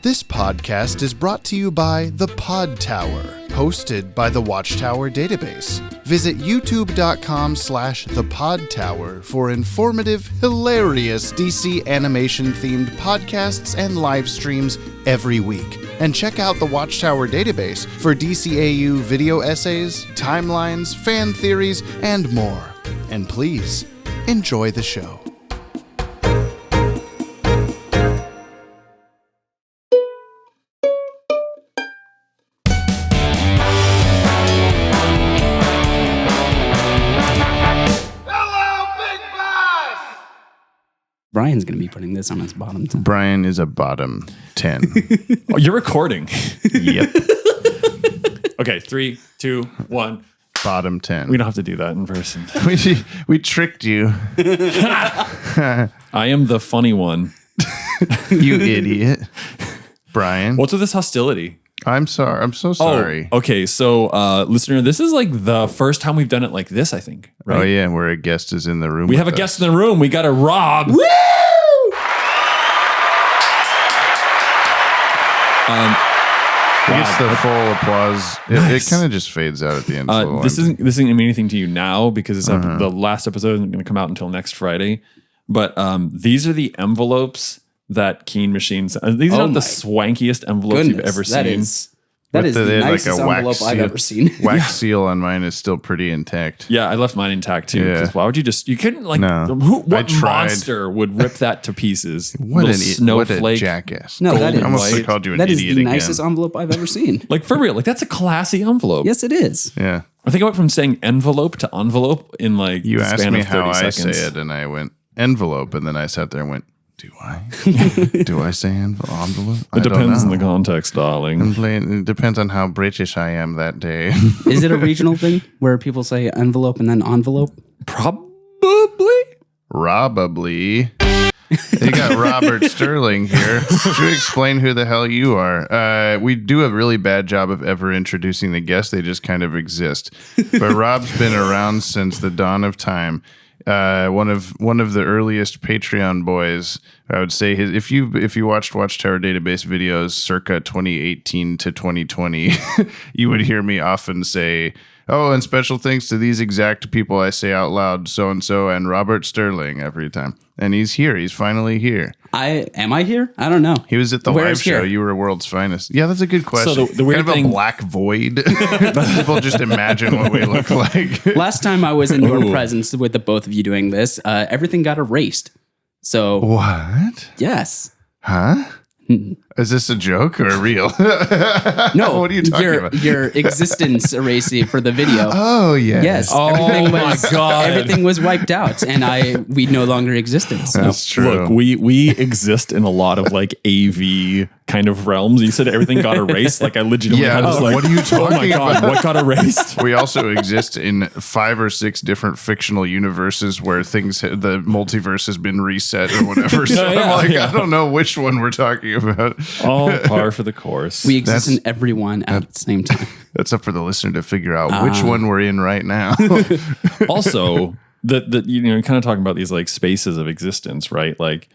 This podcast is brought to you by the Podtower, hosted by the Watchtower database. Visit youtube.com/thepodtower for informative, hilarious DC animation-themed podcasts and live streams every week. And check out the Watchtower database for DCAU video essays, timelines, fan theories, and more. And please, enjoy the show. Brian's going to be putting this on his bottom 10. Brian is a bottom 10. Oh, you're recording. Yep. Okay, 3, 2, 1. Bottom 10. We don't have to do that in person. We tricked you. I am the funny one. You idiot. Brian. What's with this hostility? I'm sorry. I'm so sorry. Oh, okay, so listener, this is like the first time we've done it like this, I think. Right? Oh, yeah, where a guest is in the room. We have a guest in the room. We got a Rob. Woo! He gets the full applause. Nice. It kind of just fades out at the end. This isn't going to mean anything to you now because the last episode isn't going to come out until next Friday. But these are the envelopes that Keen Machines. These are not the swankiest envelopes you've ever seen. That is the nicest envelope I've ever seen. Wax seal on mine is still pretty intact. Yeah, I left mine intact too. Because why would you just? You couldn't like. No. What monster would rip that to pieces? What a snowflake jackass! No, that is I almost called you an that idiot is the again. nicest envelope I've ever seen. Like for real, like that's a classy envelope. Yes, it is. Yeah. I think I went from saying envelope to envelope in like You the asked span me of 30 how I seconds. say it, and I went envelope, and then I sat there and went, "Do I? Do I say envelope? It depends on the context, darling. It depends on how British I am that day." Is it a regional thing where people say envelope and then envelope? Probably. Probably. You got Robert Stirling here. Should we explain who the hell you are? We do a really bad job of ever introducing the guests. They just kind of exist. But Rob's been around since the dawn of time. One of the earliest Patreon boys. I would say if you watched Watchtower Database videos circa 2018 to 2020, you would hear me often say, "Oh, and special thanks to these exact people I say out loud, so and so, and Robert Stirling," every time. And he's here. He's finally here. Am I here? I don't know. He was at the Where live is show. here? You were world's finest. Yeah, that's a good question. So the weird kind of thing, a black void. People just imagine what we look like. Last time I was in your presence with the both of you doing this, everything got erased. So What? yes. Huh? Is this a joke or real? No, What are you talking about? Your existence erased for the video. Oh, yeah. Yes. Oh my God. Everything was wiped out, and we no longer existed. So. That's true. look, we exist in a lot of like AV kind of realms. You said everything got erased. Like I legitimately Yeah, had this like, what are you oh my talking God, about? what got erased? We also exist in 5 or 6 different fictional universes where the multiverse has been reset or whatever. So I don't know which one we're talking about. All par for the course. We exist in everyone at the same time. That's up for the listener to figure out which one we're in right now. Also, kind of talking about these like spaces of existence, right? Like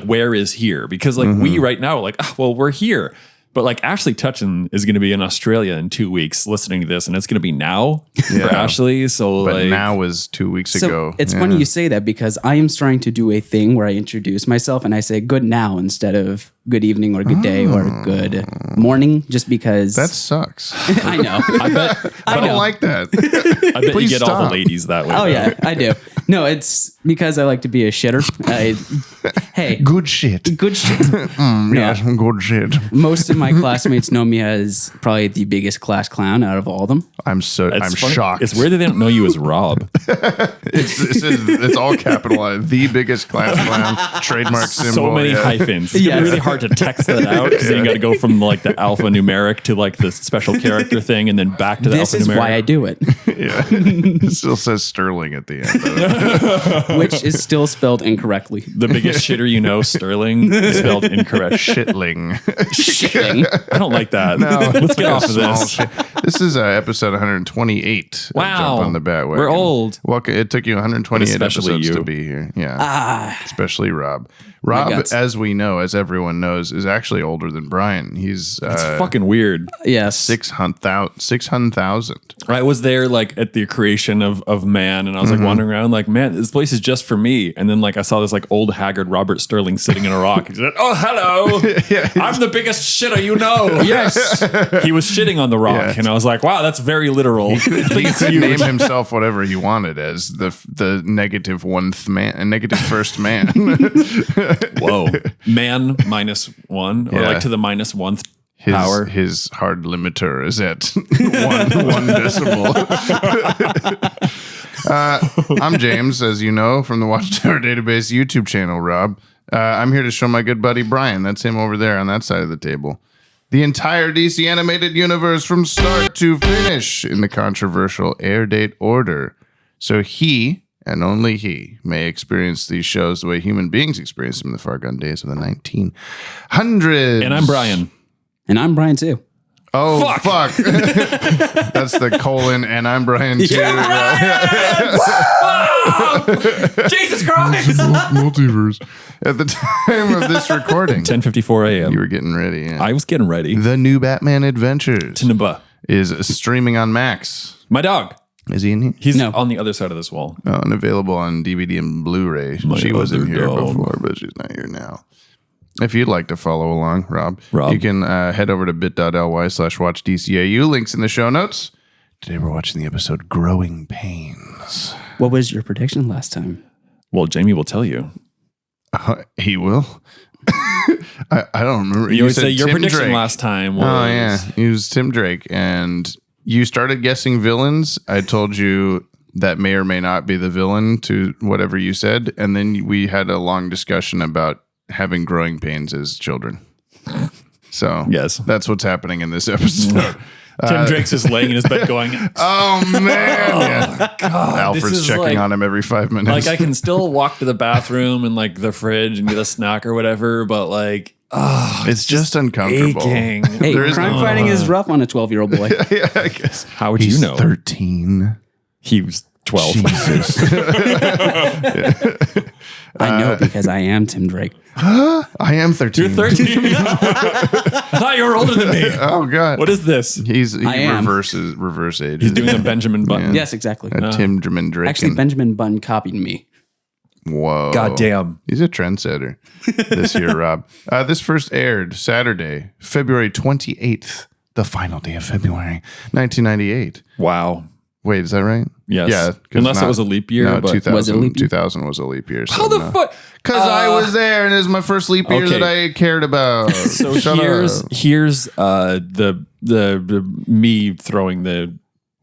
where is here? Because like we right now are like, well, we're here. But like Ashley Tutchin is going to be in Australia in 2 weeks listening to this, and it's going to be now for Ashley. So But like now was 2 weeks ago. It's funny you say that because I am starting to do a thing where I introduce myself and I say good now instead of good evening or good day or good morning, just because That sucks. I know. I don't like that. I bet Please you get all stop. the ladies that way. Oh though. yeah, I do. No, it's because I like to be a shitter. Hey, Good shit. good shit. Yes, good shit. Most of my classmates know me as probably the biggest class clown out of all of them. I'm It's funny. shocked. It's weird that they don't know you as Rob. It's all capitalized. The biggest class clown trademark symbol. So many yeah. hyphens. It's gonna be really hard to text that out because then you got to go from like the alphanumeric to like the special character thing and then back to the This is alphanumeric. why I do it, Yeah. It still says Stirling at the end. which is still spelled incorrectly. The biggest shitter you know, Stirling, spelled incorrect. Shitling. Shitting. I don't like that. No, Let's get off of small this. shit. This is episode 128. of Wow. Jump on the Bat-Wagon. We're old. Well, it took you 128 Especially episodes you. to be here. Yeah. Especially Rob. Rob, guts. as we know, as everyone knows, is actually older than Brian. He's It's fucking weird. Yes. 600,000. I was there like at the creation of man, and I was like wandering around like, man, this place is just for me. And then like I saw this like old haggard Robert Sterling sitting in a rock. He said, "Oh, hello, I'm the biggest shitter you know." Yes, he was shitting on the rock, and I was like, wow, that's very literal. He could name himself whatever he wanted as the negative first man. Whoa, man -1, or like to the -1th power. His hard limiter is at one decimal. I'm James, as you know, from the Watchtower Database YouTube channel, Rob. I'm here to show my good buddy Brian. That's him over there on that side of the table. The entire DC animated universe from start to finish in the controversial Airdate order. So he, and only he, may experience these shows the way human beings experienced them in the far gone days of the 1900s. And I'm Brian. And I'm Brian too. Oh, fuck. That's the colon, and I'm Brian too. Jesus Christ! Multiverse. At the time of this recording, 10:54 a.m. you were getting ready. Yeah. I was getting ready. The new Batman Adventures Timm. is streaming on Max. My dog. Is he in here? He's No. on the other side of this wall. Oh, and available on DVD and Blu-ray. She was in other here dog. before, but she's not here now. If you'd like to follow along, Rob, Rob. you can head over to bit.ly/watchdcau. Links in the show notes. Today we're watching the episode Growing Pains. What was your prediction last time? Well, Jamie will tell you. He will. I don't remember. You always said say your Tim prediction Drake. last time was. Oh yeah, he was Tim Drake, and you started guessing villains. I told you that may or may not be the villain to whatever you said, and then we had a long discussion about having growing pains as children. So Yes. that's what's happening in this episode. Tim Drake's just laying in his bed going, Oh man, yeah. God, Alfred's this is checking like, on him every 5 minutes. like I can still walk to the bathroom and like the fridge and get a snack or whatever, but like, it's just uncomfortable. aching. Hey, There is crime no- fighting is rough on a 12-year-old boy. Yeah, I guess. How would He's you know? 13. He was 12. Jesus. I know because I am Tim Drake. I am 13. You're 13. I thought you were older than me. Oh God. What is this? He I am. reverse age. He's doing a Benjamin Button. Yes, exactly. Tim Drake. Actually, Benjamin Bunn copied me. Whoa. God damn. He's a trendsetter this year, Rob. This first aired Saturday, February 28th, the final day of February, 1998. Wow. Wait, is that right? Yes. Yeah. 'cause Unless it was a leap year, No, but- 2000, Was it a leap year? 2000 was a leap year. How the fuck? Because I was there, and it was my first leap year Okay. that I cared about. So Shut here's up. the me throwing the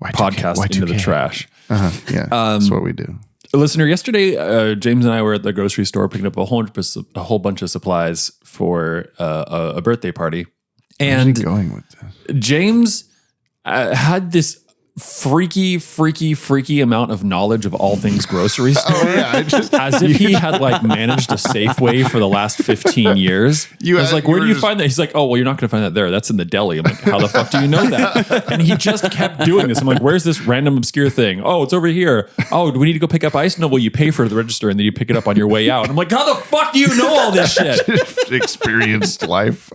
podcast into the trash. Yeah, that's what we do. Listener, yesterday James and I were at the grocery store picking up a whole bunch of supplies for a birthday party, Where's and he going with this? James had this freaky amount of knowledge of all things grocery store. As if he had like managed a Safeway for the last 15 years. I was like, where do you find that? He's like, oh, well, you're not going to find that there. That's in the deli. I'm like, how the fuck do you know that? And he just kept doing this. I'm like, where's this random obscure thing? Oh, it's over here. Oh, do we need to go pick up ice? No, well, you pay for the register and then you pick it up on your way out. And I'm like, how the fuck do you know all this shit? Experienced life.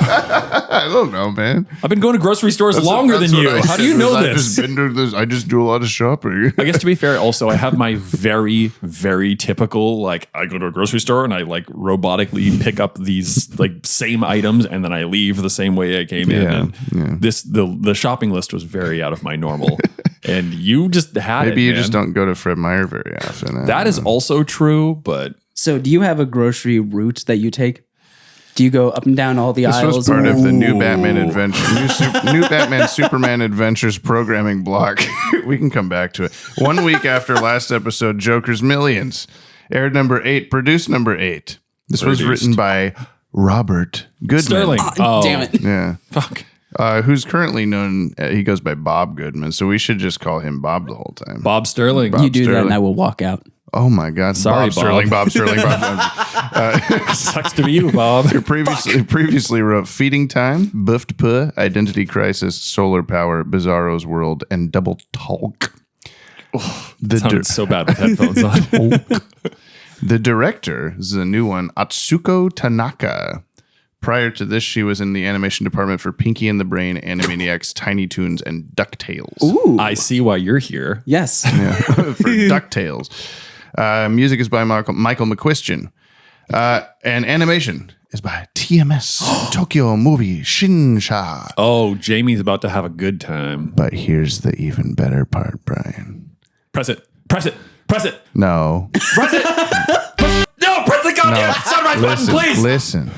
I don't know, man. I've been going to grocery stores longer than you. How do you know this? I just do a lot of shopping. I guess to be fair, also, I have my very, very typical, like, I go to a grocery store and I like robotically pick up these like same items and then I leave the same way I came in. And the shopping list was very out of my normal. And you just had Maybe you man. just don't go to Fred Meyer very often. That is also true, but So, do you have a grocery route that you take? Do you go up and down all the This aisles? was part of the new Batman Adventure, new Batman Superman Adventures programming block. We can come back to it. 1 week after last episode, Joker's Millions aired number 8, produced number 8. This was written by Robert Goodman. Sterling. Oh, Damn it. Yeah. Fuck. Who's currently known, he goes by Bob Goodman, so we should just call him Bob the whole time. Bob Sterling. You do that Sterling. and I will walk out. Oh my God. Sorry, Bob Sterling, Bob. Bob Sterling, Bob Sterling. Sucks to be you, Bob. Previously wrote Feeding Time, Buffed Puh, Identity Crisis, Solar Power, Bizarro's World, and Double Talk. Sounds so bad with headphones on. The director is a new one, Atsuko Tanaka. Prior to this, she was in the animation department for Pinky and the Brain, Animaniacs, Tiny Toons, and DuckTales. Ooh. I see why you're here. Yes. For DuckTales. Music is by Michael McQuistion. And animation is by TMS, Tokyo Movie Shinsha. Oh, Jamie's about to have a good time. But here's the even better part, Brian. Press it. Press it. Press it. No. Press it. No, press the goddamn sunrise button, please. Listen.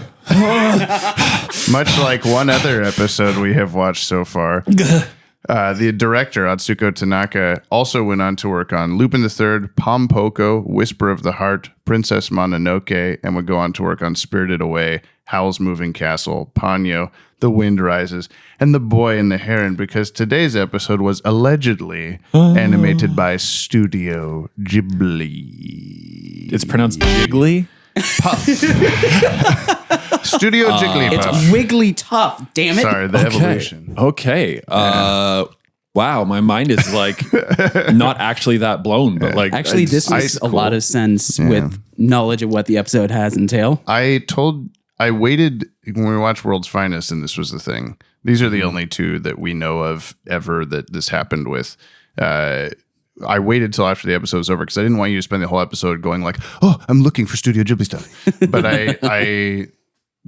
Much like one other episode we have watched so far, the director, Atsuko Tanaka, also went on to work on Lupin III, Pompoko, Whisper of the Heart, Princess Mononoke, and would go on to work on Spirited Away, Howl's Moving Castle, Ponyo, The Wind Rises, and The Boy and the Heron, because today's episode was allegedly animated by Studio Ghibli. It's pronounced Jiggly. Studio Jigglypuff. It's Wigglytuff, damn it. Sorry, the evolution. Okay. Wow, my mind is like not actually that blown, but like Actually, this makes a lot of sense with knowledge of what the episode has entail. I waited when we watched World's Finest, and this was the thing. These are the only two that we know of ever that this happened with. I waited till after the episode was over because I didn't want you to spend the whole episode going like, "Oh, I'm looking for Studio Ghibli stuff." But I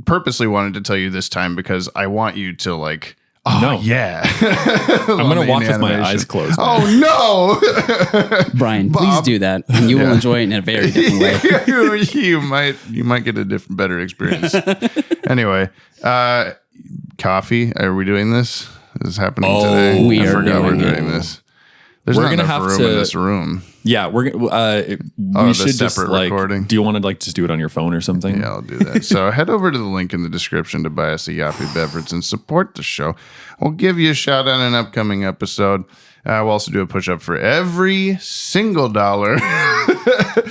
purposely wanted to tell you this time because I want you to like, oh No. yeah. I'm gonna watch with my eyes closed. Oh no, Brian, please do that, and you will enjoy it in a very different way. you might get a better experience. Anyway, coffee. Are we doing this? Is this happening today? we I are forgot we're doing it. doing this. There's We're not gonna enough have room to- in this room. Yeah, we're gonna. the We should just separate like. recording. Do you want to like just do it on your phone or something? Yeah, I'll do that. So head over to the link in the description to buy us a Yoppie beverage and support the show. We'll give you a shout out in an upcoming episode. We'll also do a push up for every single dollar.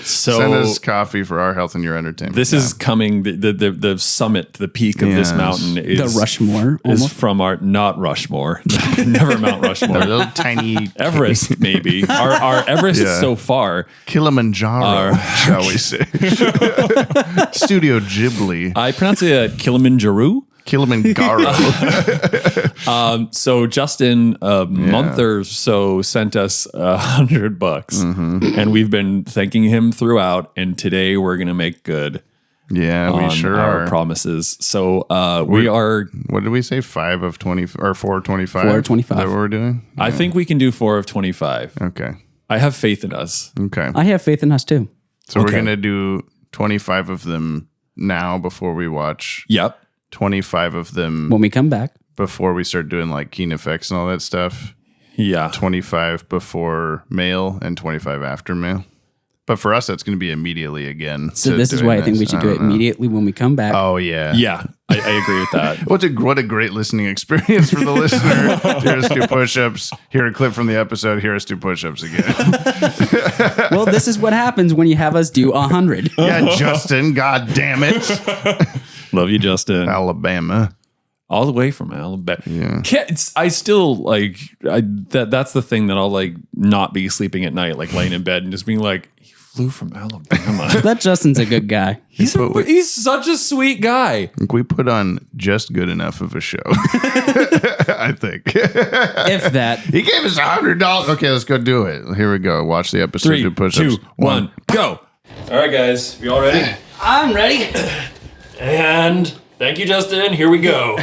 So Send us coffee for our health and your entertainment. this is coming. The summit, the peak of this Yes. mountain is The Rushmore, is almost. from our not Rushmore, never Mount a Rushmore. little tiny Everest, maybe. Our Everest Yeah. so far. Kilimanjaro, shall we say? Studio Ghibli, I pronounce it Kilimanjaro. Kilimanjaro. So Justin, a month or so, sent us $100, and we've been thanking him throughout. And today we're gonna make good Yeah, we on sure our are. promises. So we are. What did we say? 5 of 20 or 4 of 25? 4 of 25. Is that what we're doing? I think we can do 4 of 25. Okay. I have faith in us. Okay. I have faith in us too. So we're Okay. going to do 25 of them now before we watch, Yep. 25 of them When we come back, before we start doing like keen effects and all that stuff, Yeah. 25 before mail and 25 after mail. But for us, that's going to be immediately again. so to this is doing why I think we this. should do it don't know. immediately when we come back. Oh, yeah. Yeah. I agree with that. What a great listening experience for the listener. Hear us do push-ups. Hear a clip from the episode. Hear us do push-ups again. Well, this is what happens when you have us do 100. Yeah, Justin. God damn it. Love you, Justin. Alabama. All the way from Alabama. Yeah. I still like that's the thing that I'll like not be sleeping at night, like laying in bed and just being like, he flew from Alabama. That Justin's a good guy. he's such a sweet guy. I think we put on just good enough of a show. I think. If that. He gave us $100. Okay, let's go do it. Here we go. Watch the episode. 3, do push-ups. 2, 1, go. All right, guys. We all ready? I'm ready. And thank you, Justin. Here we go.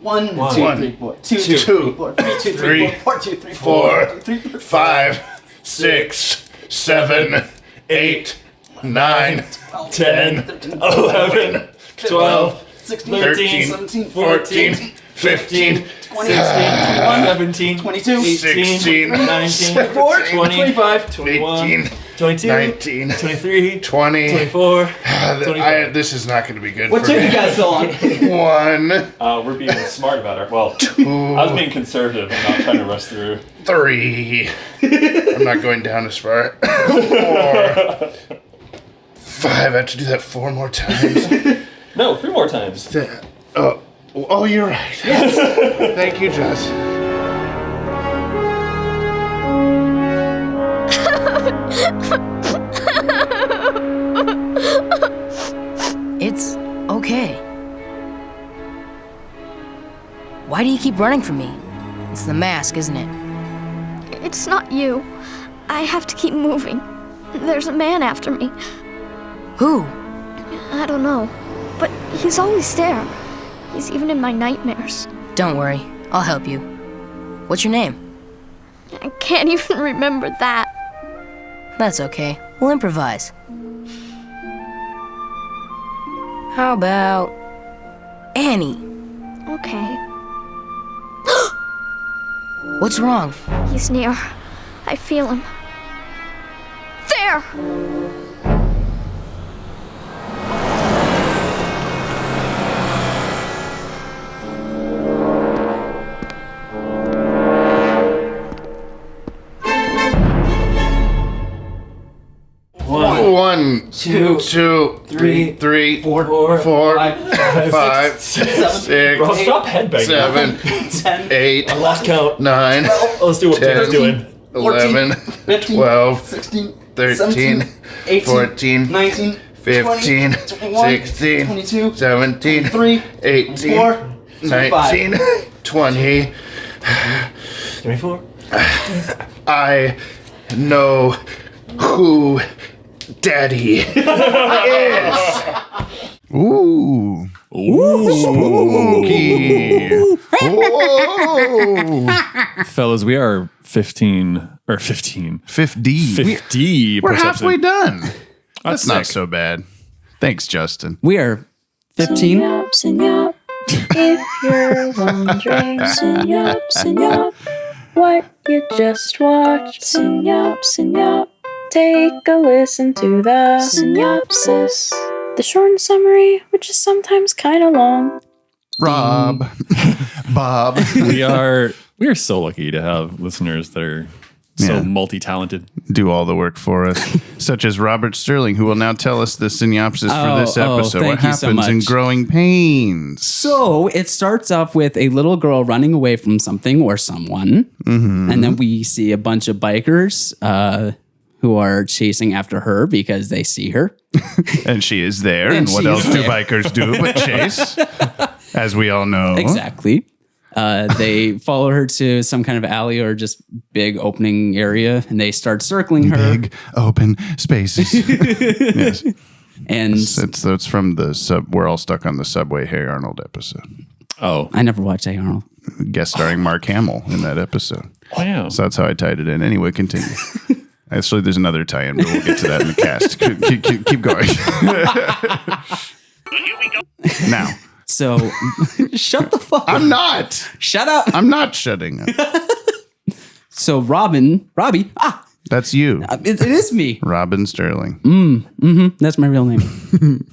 1, 2, 3, 4. 2, 2, 3, 4. 3, 2, 3, 4. 2, 3, 4. 3, 5, 6, 7, 8, 9, 10, 11, 12, 16, 13, 17, 14, 15, 20, 17, 22, 16, 19, 24, 20, 25, 21, 22, 19, 23, 20. 24. This is not going to be good What for took me. you guys so long? 1, We're being smart about it. Well, I was being conservative and not trying to rush through. 3. I'm not going down as far. 4, 5. I have to do that 4 more times. No, 3 more times. Oh, you're right. Yes. Thank you, Jess. okay? Why do you keep running from me? It's the mask, isn't it? It's not you. I have to keep moving. There's a man after me. Who? I don't know, but he's always there. He's even in my nightmares. Don't worry, I'll help you. What's your name? I can't even remember that. That's okay, we'll improvise. How about Annie? Okay. What's wrong? He's near. I feel him. There! One, two, three, four, five, six, Bro, stop headbanging. 7, 8, Last count. 9, Let's do what 10, Tim's doing. 11, 15, 12, 16, 13, 17, 18, 14, 19, 15, 21, 16, 22, 17, 23, 18, 24, 19, 20. 24. I know who Daddy is. Ooh. Spooky. Ooh. Fellas, we are 15 or 15. 50. We're halfway done. That's not sick. so bad. Thanks, Justin. We are 15. Sinyap. If you're wondering, Sinyap. What you just watched, Sinyap. Take a listen to the synopsis. The short summary, which is sometimes kind of long. Rob. Bob. We are so lucky to have listeners that are so Yeah. multi-talented. Do all the work for us, such as Robert Stirling, who will now tell us the synopsis for this episode. What thank you so happens in much. Growing Pains? So it starts off with a little girl running away from something or someone. And then we see a bunch of bikers who are chasing after her because they see her. And she is there. And And what she else is do there. bikers do but chase? As we all know. Exactly. They follow her to some kind of alley or just big opening area, and they start circling her. Big open spaces. Yes. And It's from the We're All Stuck on the Subway, Hey Arnold episode. Oh, I never watched Hey Arnold. Guest starring Mark Hamill in that episode. wow. So that's how I tied it in. Anyway, continue. Actually, there's another tie-in, but we'll get to that in the cast. Keep going. Now. So shut the fuck up. I'm not. Shut up. I'm not shutting up. So Robbie, That's you, it is me. Robin Stirling. That's my real name.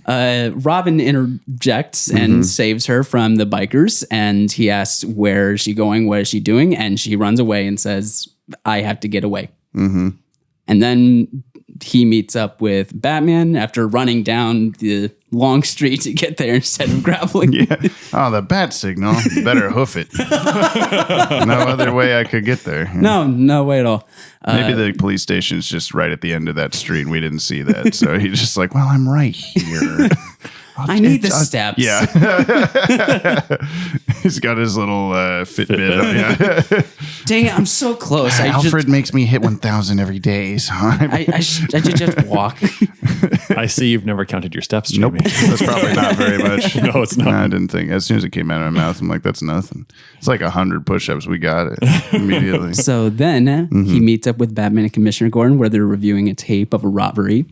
Robin interjects and saves her from the bikers, and he asks, where is she going? What is she doing? And she runs away and says, I have to get away. And then he meets up with Batman after running down the long street to get there instead of grappling. Yeah. Oh, the bat signal. Better hoof it. No other way I could get there. No way at all. Maybe the police station's just right at the end of that street. And we didn't see that. So he's just like, well, I'm right here. I need the steps. Yeah. He's got his little Fitbit. Yeah. Dang it, I'm so close. Alfred makes me hit 1,000 every day. So I should just walk. I see you've never counted your steps, Jamie. Nope. That's probably not very much. No, it's not. I didn't think. As soon as it came out of my mouth, I'm like, that's nothing. It's like 100 push-ups. We got it immediately. So then he meets up with Batman and Commissioner Gordon, where they're reviewing a tape of a robbery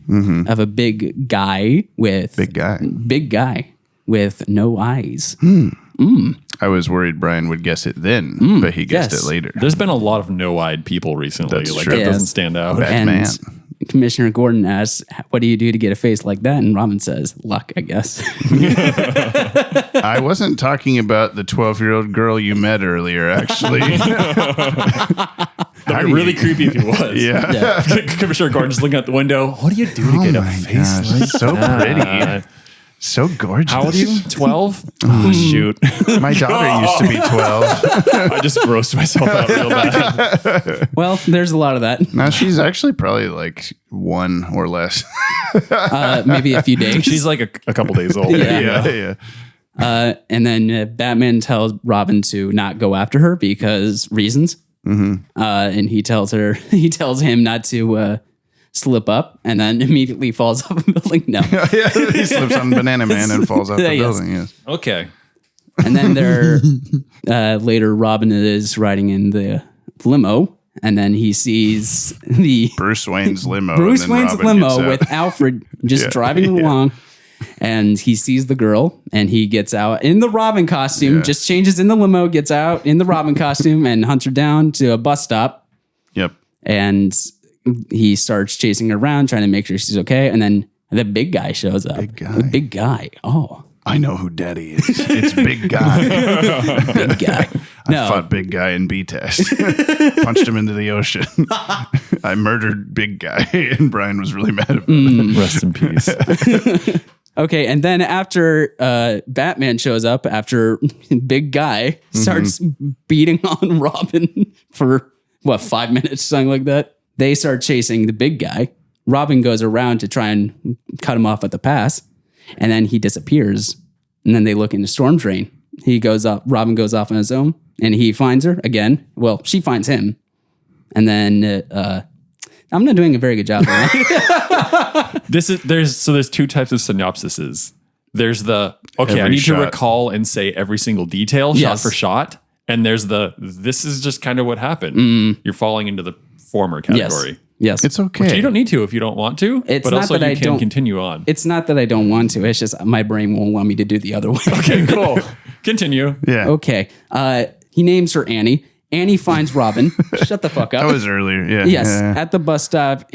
of a big guy with big guy with no eyes. I was worried Brian would guess it then, but he guessed yes. it later. There's been a lot of no-eyed people recently. That's like true. that doesn't Yes. stand out. Batman. And Commissioner Gordon asks, what do you do to get a face like that? And Robin says, luck, I guess. I wasn't talking about the 12-year-old girl you met earlier, actually. That'd be really creepy if he was. Yeah. Commissioner Gordon just looking out the window. What do you do to get a my face gosh, like so that? pretty. So gorgeous. How old are you? 12? Oh, shoot. My daughter used to be 12. I just grossed myself out real bad. Well, there's a lot of that. Now she's actually probably like 1 or less. Maybe a few days. She's like a couple days old. Yeah. And then Batman tells Robin to not go after her because reasons. And he tells him not to slip up, and then immediately falls off a building. No. Yeah, he slips on Banana Man and falls off the Yes. building. Yes. Okay. And then later Robin is riding in the limo, and then he sees the Bruce Wayne's limo. Bruce and then Wayne's Robin limo gets out. with Alfred just Yeah. driving along. And he sees the girl, and he gets out in the Robin costume, just changes in the limo, gets out in the Robin costume, and hunts her down to a bus stop. Yep. And he starts chasing her around, trying to make sure she's okay. And then the big guy shows up. Big guy. The big guy. Oh, I know who Daddy is. It's Big Guy. big guy. I fought Big Guy in BTAS. Punched him into the ocean. I murdered Big Guy, and Brian was really mad about it. Rest in peace. Okay, and then after Batman shows up, after Big Guy starts beating on Robin for 5 minutes, something like that. They start chasing the big guy. Robin goes around to try and cut him off at the pass, and then he disappears. And then they look in the storm drain. Robin goes off on his own, and he finds her again. Well, she finds him, and then I'm not doing a very good job. There's 2 types of synopsises. There's the I Every need shot. to recall and say every single detail shot Yes. for shot, and there's this is just kind of what happened. You're falling into the former category. Yes. It's okay. Which you don't need to if you don't want to. It's but not also that you I can don't- continue on. It's not that I don't want to. It's just my brain won't want me to do the other way. Okay, cool. Continue. Yeah. Okay. He names her Annie. Annie finds Robin. Shut the fuck up. That was earlier. Yeah. Yes. Yeah. At the bus stop,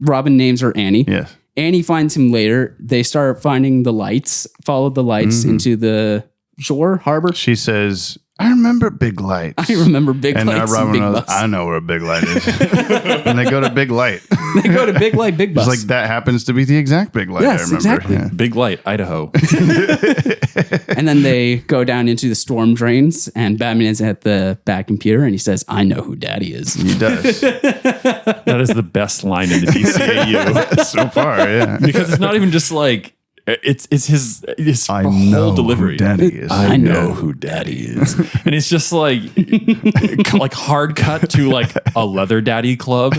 Robin names her Annie. Yes. Annie finds him later. They start finding the lights, follow the lights into the shore, harbor. She says, I remember Big Light. I remember Big And Lights and Robin Big goes, Bus. I know where Big Light is. And they go to Big Light. They go to Big Light, Big Bus. It's like that happens to be the exact Big Light Yes, I remember. exactly. Yeah. Big Light, Idaho. And then they go down into the storm drains, and Batman is at the back computer, and he says, I know who Daddy is. He does. That is the best line in the DCAU. So far, yeah. Because it's not even just like it's his I whole know delivery. who Daddy is. I know who Daddy is, and it's just like hard cut to like a leather daddy club,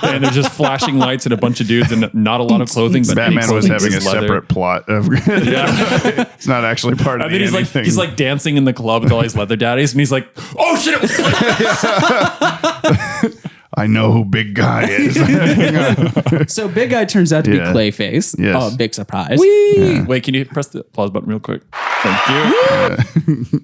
and there's just flashing lights and a bunch of dudes and not a lot of clothing. But any Batman was clothing having a is leather. separate plot of it's not actually part of And then the he's anything. like he's like dancing in the club with all these leather daddies, and he's like, "Oh shit!" It was I know who Big Guy is. So Big Guy turns out to be Yeah. Clayface. Yes. Oh, big surprise. Wait, can you press the applause button real quick? Thank you.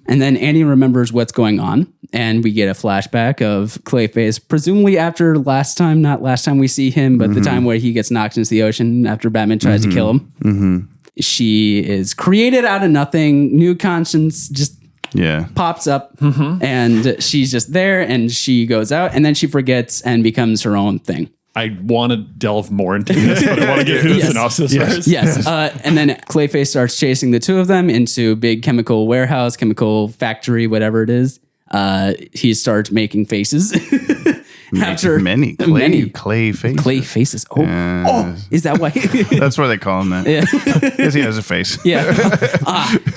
And then Annie remembers what's going on, and we get a flashback of Clayface, presumably after not last time we see him, but the time where he gets knocked into the ocean after Batman tries to kill him. She is created out of nothing. New conscience just Yeah. pops up, and she's just there, and she goes out, and then she forgets and becomes her own thing. I want to delve more into this, but I want to get through the Yes. synopsis Yes. first. Yes. And then Clayface starts chasing the two of them into big chemical warehouse, chemical factory, whatever it is. He starts making faces. After many clay faces. clay faces. Oh, is that why? That's why they call him that. Because he has a face. Yeah.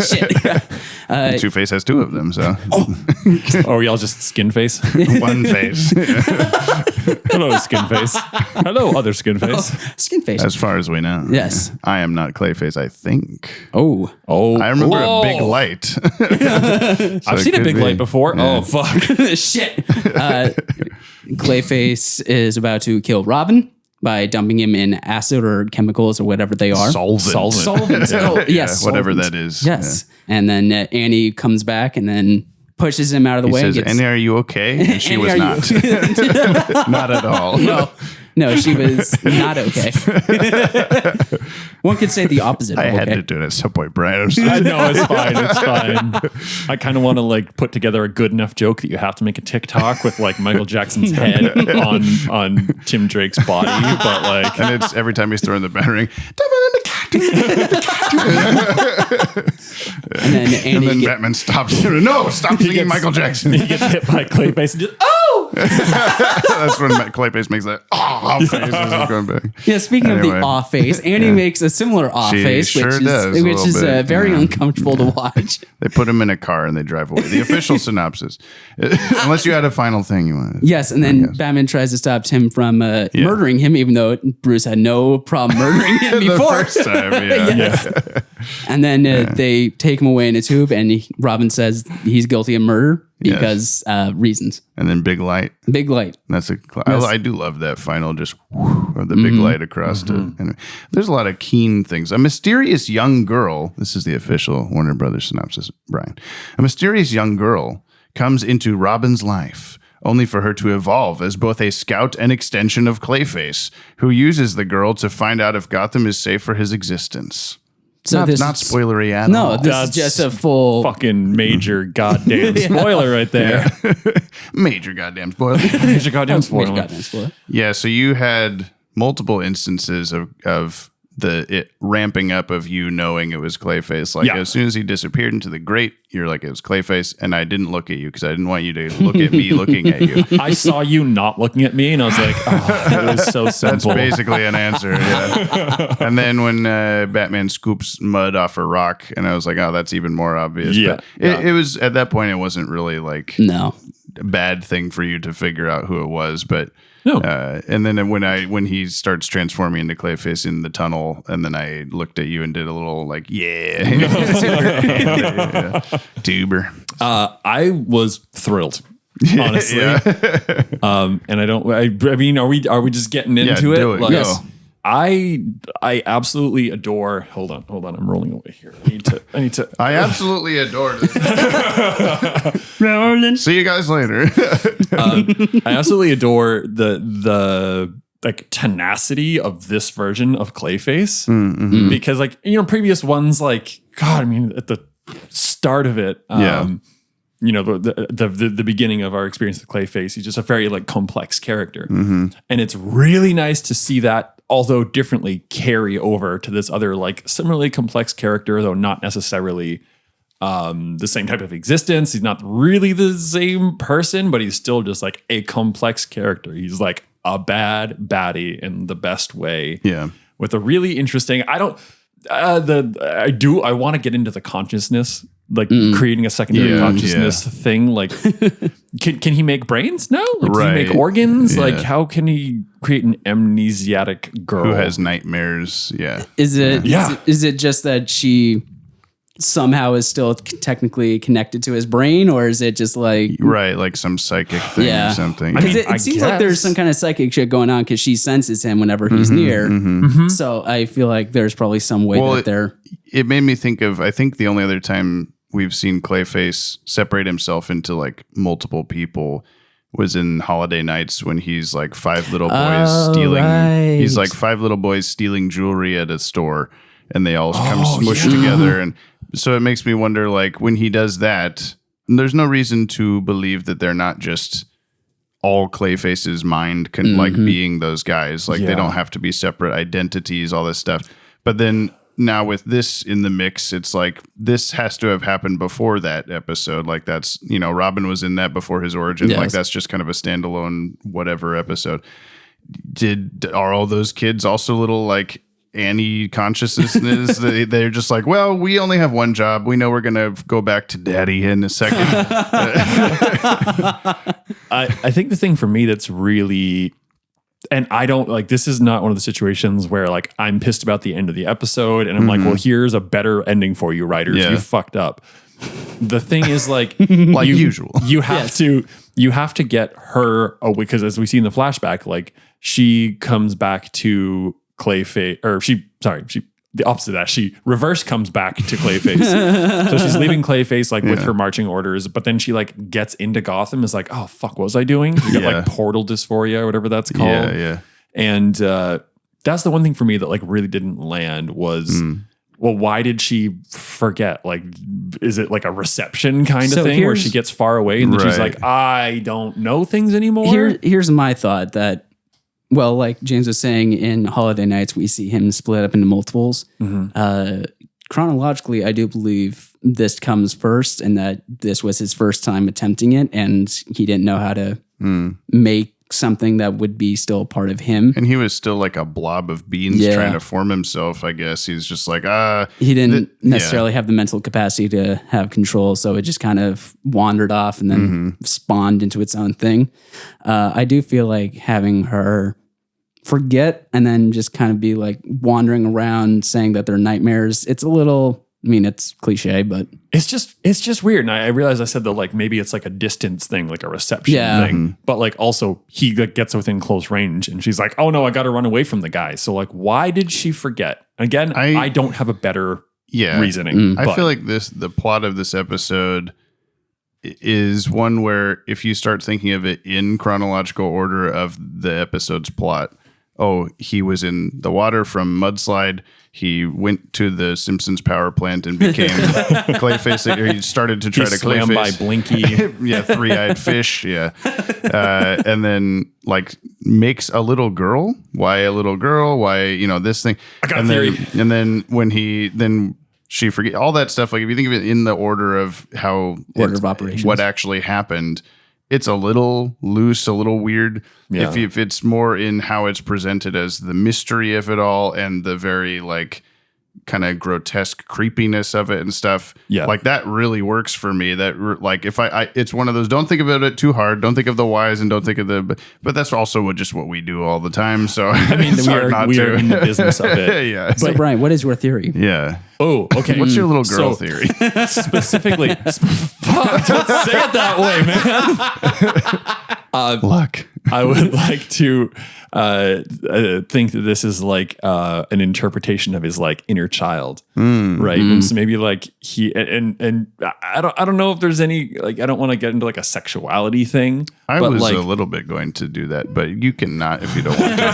Shit. Two-Face has 2 of them, so Or are y'all just skin face? one face. Hello, skin face. Hello, other skin face. Skin face. As far as we know. Yes. I am not Clayface, I think. Oh. Oh, I remember oh. a big light. I've seen a could big be. light before. Yeah. Oh, fuck. Shit. Clayface is about to kill Robin by dumping him in acid or chemicals or whatever they are. Solvent. Solvent. Oh, yes. Whatever solvent. that is. Yes. And then Annie comes back and then pushes him out of the He way. says, gets- Annie, are you okay? And she Annie, was are not. you- Not at all. No. No, she was not okay. One could say the opposite. I of had okay. to do it at some point, Brian. I'm sorry. No, it's fine. It's fine. I kind of want to like put together a good enough joke that you have to make a TikTok with like Michael Jackson's head on Tim Drake's body, but like, And it's every time he's throwing the battering. And then And Andy then get- Batman stops. No, stop singing Michael Jackson. he gets hit by Clayface and just, oh! That's when Clayface makes that face as he's going back. Yeah, speaking of Anyway. the off face, Andy makes a similar off She face, sure which does a is little bit, very yeah. uncomfortable to watch. They put him in a car and they drive away. The official synopsis. Unless you had a final thing you wanted. Yes, and then Batman tries to stop Tim from murdering him, even though Bruce had no problem murdering him The before. first time, yeah. And then they take him away in a tube, and Robin says he's guilty of murder because reasons. And then big light. Big light. That's Yes. I do love that final just of the big light across to. Anyway, there's a lot of keen things. A mysterious young girl. This is the official Warner Brothers synopsis, Brian. A mysterious young girl comes into Robin's life, only for her to evolve as both a scout and extension of Clayface, who uses the girl to find out if Gotham is safe for his existence. So not, this not spoilery at No, all. this That's is just a full. Fucking major goddamn spoiler right there. Major goddamn spoiler. Major goddamn spoiler. Goddamn spoiler. Yeah, so you had multiple instances of it ramping up of you knowing it was Clayface. Like as soon as he disappeared into the grate, you're like, it was Clayface, and I didn't look at you because I didn't want you to look at me looking at you. I saw you not looking at me, and I was like, oh, it was so That's simple. basically an answer. Yeah. And then when Batman scoops mud off a rock, and I was like, oh, that's even more obvious. Yeah, But it was at that point, it wasn't really like No. a bad thing for you to figure out who it was, but. No. And then when he starts transforming into Clayface in the tunnel, and then I looked at you and did a little like, yeah. Tuber. I was thrilled, honestly. Yeah. And I mean, are we just getting into do it? it. Like, Yes. I absolutely adore. Hold on. I'm rolling away here. I need to. I absolutely adored it. See you guys later. I absolutely adore the like tenacity of this version of Clayface because like, you know, previous ones, like, God, I mean, at the start of it, you know, the beginning of our experience with Clayface, he's just a very like complex character. And it's really nice to see that, although differently, carry over to this other like similarly complex character, though not necessarily the same type of existence. He's not really the same person, but he's still just like a complex character. He's like a bad baddie in the best way. Yeah. With a really interesting, I want to get into the consciousness, like creating a secondary consciousness thing. Like, can he make brains now? Like, Right. Can he make organs? Yeah. Like, how can he create an amnesiac girl Who has nightmares? Yeah. Is it? Yeah. Is it just that she somehow is still technically connected to his brain, or is it just like Right. Like some psychic thing Yeah. or something. I mean, it seems like there's some kind of psychic shit going on because she senses him whenever he's near. So I feel like there's probably some way that they're. It made me think of, I think the only other time we've seen Clayface separate himself into like multiple people was in Holiday Nights when he's like five little boys stealing. right. He's like five little boys stealing jewelry at a store, and they all come smushed together. And so it makes me wonder, like, when he does that, there's no reason to believe that they're not just all Clayface's mind like being those guys. Like they don't have to be separate identities, all this stuff. But then now with this in the mix, it's like this has to have happened before that episode. Like that's, you know, Robin was in that before his origin. Yes. Like that's just kind of a standalone whatever episode. Are all those kids also little like Annie consciousness? They're just like, well, we only have one job. We know we're going to go back to daddy in a second. I think the thing for me that's really, and I don't like, this is not one of the situations where like I'm pissed about the end of the episode and I'm like, well, here's a better ending for you, writers. Yeah. You fucked up. The thing is like, Like usual. You have to get her away, because as we see in the flashback, like she comes back to Clayface, or the opposite of that. She reverse comes back to Clayface. So she's leaving Clayface like with her marching orders, but then she like gets into Gotham, is like, oh fuck, what was I doing? You get like portal dysphoria or whatever that's called. Yeah. And that's the one thing for me that like really didn't land was, well, why did she forget? Like, is it like a reception kind of thing where she gets far away and then she's like, I don't know things anymore? Here's my thought that, well, like James was saying, in Holiday Nights, we see him split up into multiples. Chronologically, I do believe this comes first and that this was his first time attempting it and he didn't know how to make something that would be still a part of him. And he was still like a blob of beans trying to form himself, I guess. He's just like, he didn't necessarily have the mental capacity to have control, so it just kind of wandered off and then spawned into its own thing. I do feel like having her forget and then just kind of be like wandering around saying that they're nightmares, it's a little, I mean, it's cliche, but it's just weird. And I realized I said that like maybe it's like a distance thing, like a reception thing, but like also he gets within close range and she's like, oh no, I got to run away from the guy. So like, why did she forget? Again, I don't have a better reasoning. I feel like the plot of this episode is one where if you start thinking of it in chronological order of the episode's plot, he was in the water from mudslide. He went to the Simpsons power plant and became Clayface. Or he started to try to swam Clayface by Blinky. three-eyed fish. And then like makes a little girl. Why a little girl? Why this thing? I got a theory. And then when she forget all that stuff. Like if you think of it in the order of how order of operations, what actually happened. It's a little loose, a little weird. Yeah. If it's more in how it's presented as the mystery of it all and the very like kind of grotesque creepiness of it and stuff. Yeah. Like that really works for me. That like if I it's one of those, don't think about it too hard. Don't think of the whys and don't think of but that's also what we do all the time. So I mean, we are in the business of it. Yeah. So Brian, what is your theory? Yeah. Oh, okay. What's your little girl theory? Specifically, fuck, don't say it that way, man. Luck. I would like to think that this is like an interpretation of his like inner child, right? And so maybe like he and I don't know if there's any like I don't want to get into like a sexuality thing. I but was like, a little bit going to do that, but you cannot if you don't want to.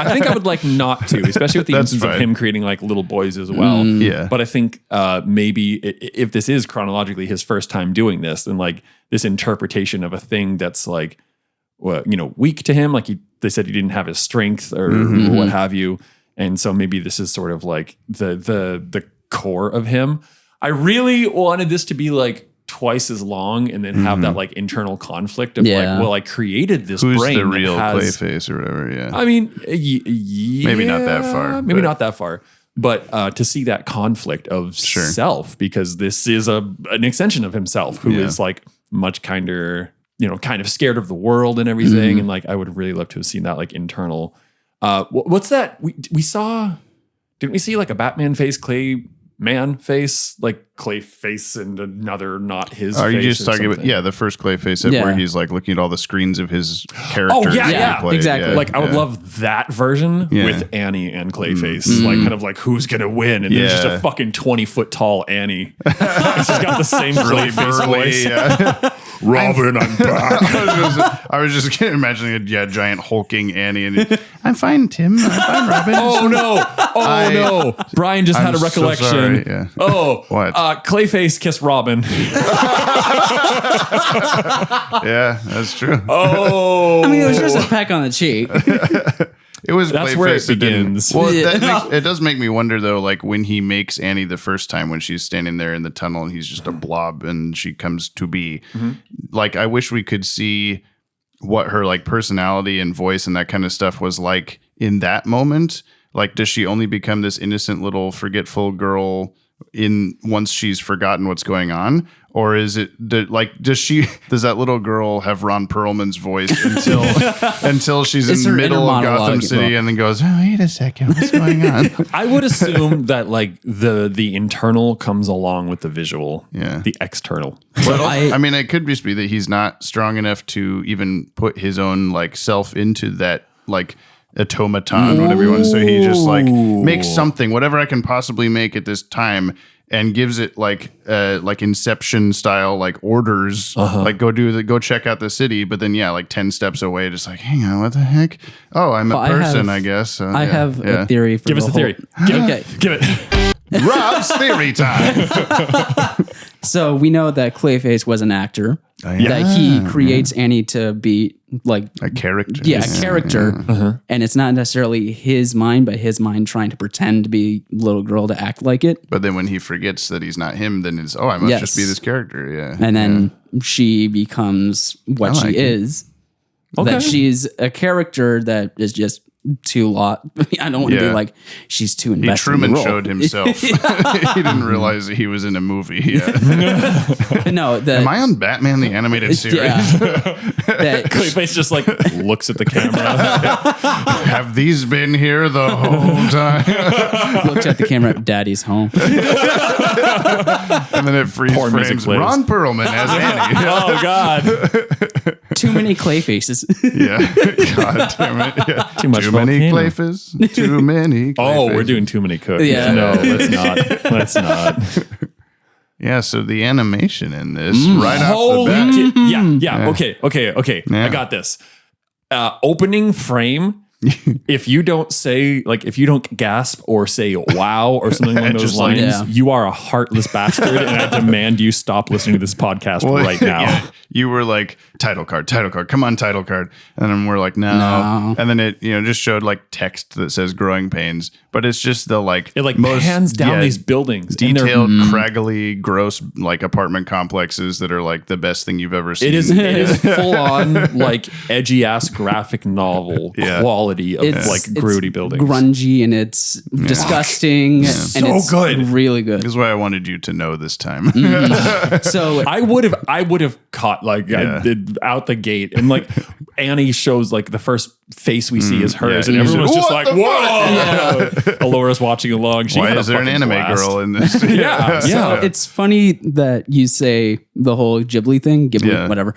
I think I would like not to, especially with the instance of him creating like little boys as well. Yeah. But I think maybe if this is chronologically his first time doing this, then like this interpretation of a thing that's like, well, weak to him, like they said he didn't have his strength or what have you. And so maybe this is sort of like the core of him. I really wanted this to be like twice as long and then have that like internal conflict of like, well, I created this Who's brain the real that has, Clayface or whatever. Yeah. I mean, maybe not that far. Maybe not that far. But to see that conflict of self, because this is an extension of himself who is like much kinder, kind of scared of the world and everything. And like, I would really love to have seen that like internal, what's that? We saw, didn't we see like a Batman face, Clayman face, like Clayface and another not his Are face? you just talking about, the first Clayface where he's like looking at all the screens of his characters? Exactly. Like I would love that version with Annie and Clayface, like kind of like who's gonna win, and there's just a fucking 20-foot tall Annie. She's got the same Clayface voice. Yeah. Robin, I'm back. I was just imagining a giant hulking Annie, and I'm fine, Tim. I'm fine, Robin. Oh no! Brian just had a recollection. So sorry. Yeah. Oh, what? Clayface kissed Robin. Yeah, that's true. Oh, I mean, it was just a peck on the cheek. It was that's Clayface where it begins. Well, it does make me wonder though, like when he makes Annie the first time when she's standing there in the tunnel and he's just a blob and she comes to be. Like I wish we could see what her like personality and voice and that kind of stuff was like in that moment. Like, does she only become this innocent little forgetful girl once she's forgotten what's going on? Or is it does that little girl have Ron Perlman's voice until she's in the middle of Gotham City and then goes, oh, wait a second, what's going on? I would assume that like the internal comes along with the visual, the external. But I mean, it could just be that he's not strong enough to even put his own like self into that like automaton, whatever you want to say. He just like makes something, whatever I can possibly make at this time. and gives it like Inception style like orders, like go check out the city. But then like 10 steps away, just like, hang on, what the heck? Oh, I'm a person, I guess. So, I have a theory. For Give us a theory. Give it. Rob's theory time. So we know that Clayface was an actor. That he creates Annie to be like a character. Yeah, a character. And it's not necessarily his mind, but his mind trying to pretend to be a little girl to act like it. But then when he forgets that he's not him, then it's, I must just be this character. Yeah. And then she becomes what she is. Okay. That she's a character that is just too lot. I don't want to be like, she's too invested. Truman in the role. showed himself. He didn't realize that he was in a movie. Yeah. No, am I on Batman the Animated Series? Yeah. Clayface just like looks at the camera. Have these been here the whole time? Looks at the camera. Daddy's home. And then it freeze frames Ron Perlman as Annie. Oh God. Too many Clayfaces. Yeah. God damn it. Yeah. Too much Too many volcano. Clayfaces. Too many Clayfaces. Oh, we're doing too many cooks. Yeah. No, let's not. Let's not. Yeah, so the animation in this right off the bat. Holy yeah. Okay. Yeah. I got this. Opening frame. If you don't say, like, if you don't gasp or say wow or something along those Just like- lines, you are a heartless bastard, and I demand you stop listening to this podcast right now. Yeah, you were like, title card, come on, title card. And then we're like, no. And then it, just showed like text that says growing pains, but it's just the like, It like most pans down these buildings. and they're- detailed, craggly, gross, like apartment complexes that are like the best thing you've ever seen. It is full on like edgy ass graphic novel quality of like grody buildings. Grungy and it's disgusting. And So it's good. Really good. This is why I wanted you to know this time. So I would have caught like I did out the gate, and like Annie shows like the first face we see is hers, and everyone's just What like, the "Whoa!" fuck? Alora's watching along. She Why had a is there an fucking anime blast. girl in this? Yeah. So it's funny that you say the whole Ghibli thing, whatever.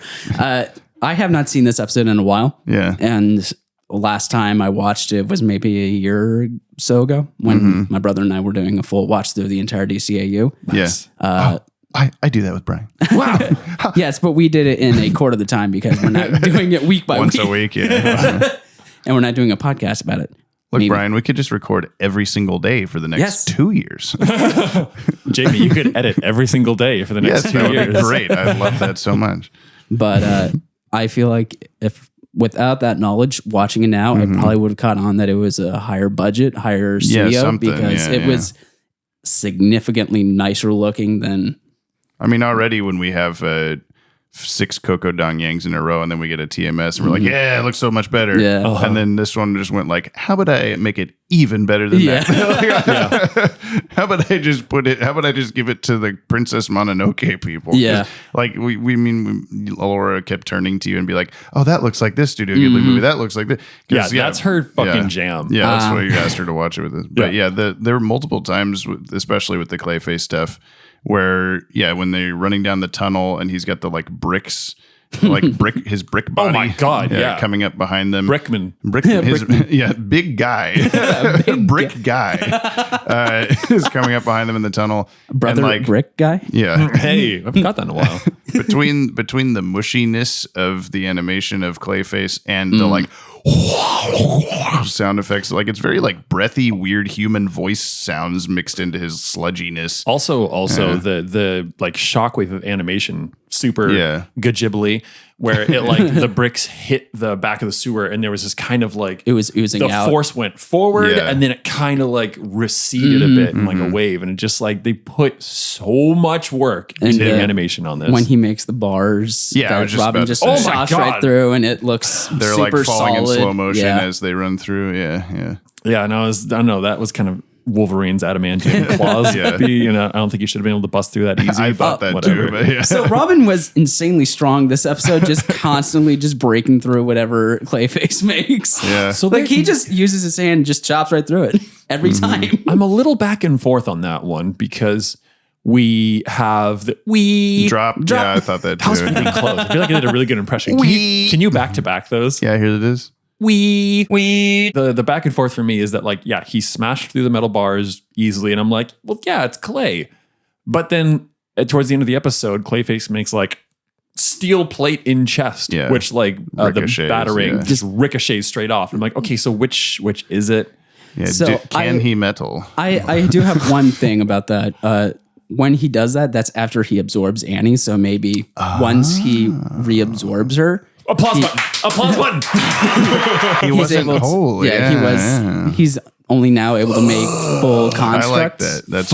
I have not seen this episode in a while. Yeah. And last time I watched it was maybe a year or so ago when my brother and I were doing a full watch through the entire DCAU. Yes. I do that with Brian. Wow. Yes, but we did it in a quarter of the time because we're not doing it week by Once week. a week, yeah. And we're not doing a podcast about it. Look, Maybe. Brian, we could just record every single day for the next 2 years. Jamie, you could edit every single day for the next Yes, 2 that would years. be great. I love that so much. But I feel like if without that knowledge, watching it now, I probably would have caught on that it was a higher budget, higher studio something. because Yeah, it was significantly nicer looking than. I mean, already when we have 6 Coco Dongyang's in a row and then we get a TMS and we're like, yeah, it looks so much better. Yeah. And then this one just went like, how about I make it even better than that? How about I just give it to the Princess Mononoke people? Yeah. 'Cause, like Laura kept turning to you and be like, oh, that looks like this Studio Ghibli movie. That looks like this. Yeah, that's her fucking jam. Yeah, that's why you asked her to watch it with us. But there were multiple times, especially with the Clayface stuff, where when they're running down the tunnel and he's got the like bricks, his brick body. Oh my God, yeah. coming up behind them. Brickman. Big guy, brick guy is coming up behind them in the tunnel. Brother and, like, Brick guy? Yeah. Hey, I haven't got that in a while. between the mushiness of the animation of Clayface and the like sound effects, like it's very like breathy, weird human voice sounds mixed into his sludginess. Also, the like shockwave of animation, super good Ghibli, where it like the bricks hit the back of the sewer, and there was this kind of like It was oozing the out. force went forward, Yeah. and then it kind of like receded a bit in like a wave, and it just like they put so much work into the animation on this. When he makes the bars, Yeah, I that was just Robin about to just say. Oh my shots God. right through, and it looks They're super like falling solid. in slow motion Yeah. as they run through. Yeah. yeah, no, I don't know, that was kind of Wolverine's adamantine claws. Yeah. I don't think you should have been able to bust through that easy. I thought that whatever. too, but yeah. So Robin was insanely strong this episode, just constantly just breaking through whatever Clayface makes. Yeah. So Like he just uses his hand and just chops right through it every time. I'm a little back and forth on that one because we have Drop. Yeah, I thought that That was too. pretty close. I feel like I did a really good impression. Can you back to back those? Yeah, here it is. The back and forth for me is that like, yeah, he smashed through the metal bars easily, and I'm like, well, yeah, it's clay. But then towards the end of the episode, Clayface makes like steel plate in chest, which like the batarang just ricochets straight off. I'm like, okay, so which is it? Yeah, So can he metal? I do have one thing about that. When he does that, that's after he absorbs Annie. So maybe once he reabsorbs her. Applause button. Applause button. He wasn't whole. He was. He's only now able to make full constructs. I like that. That's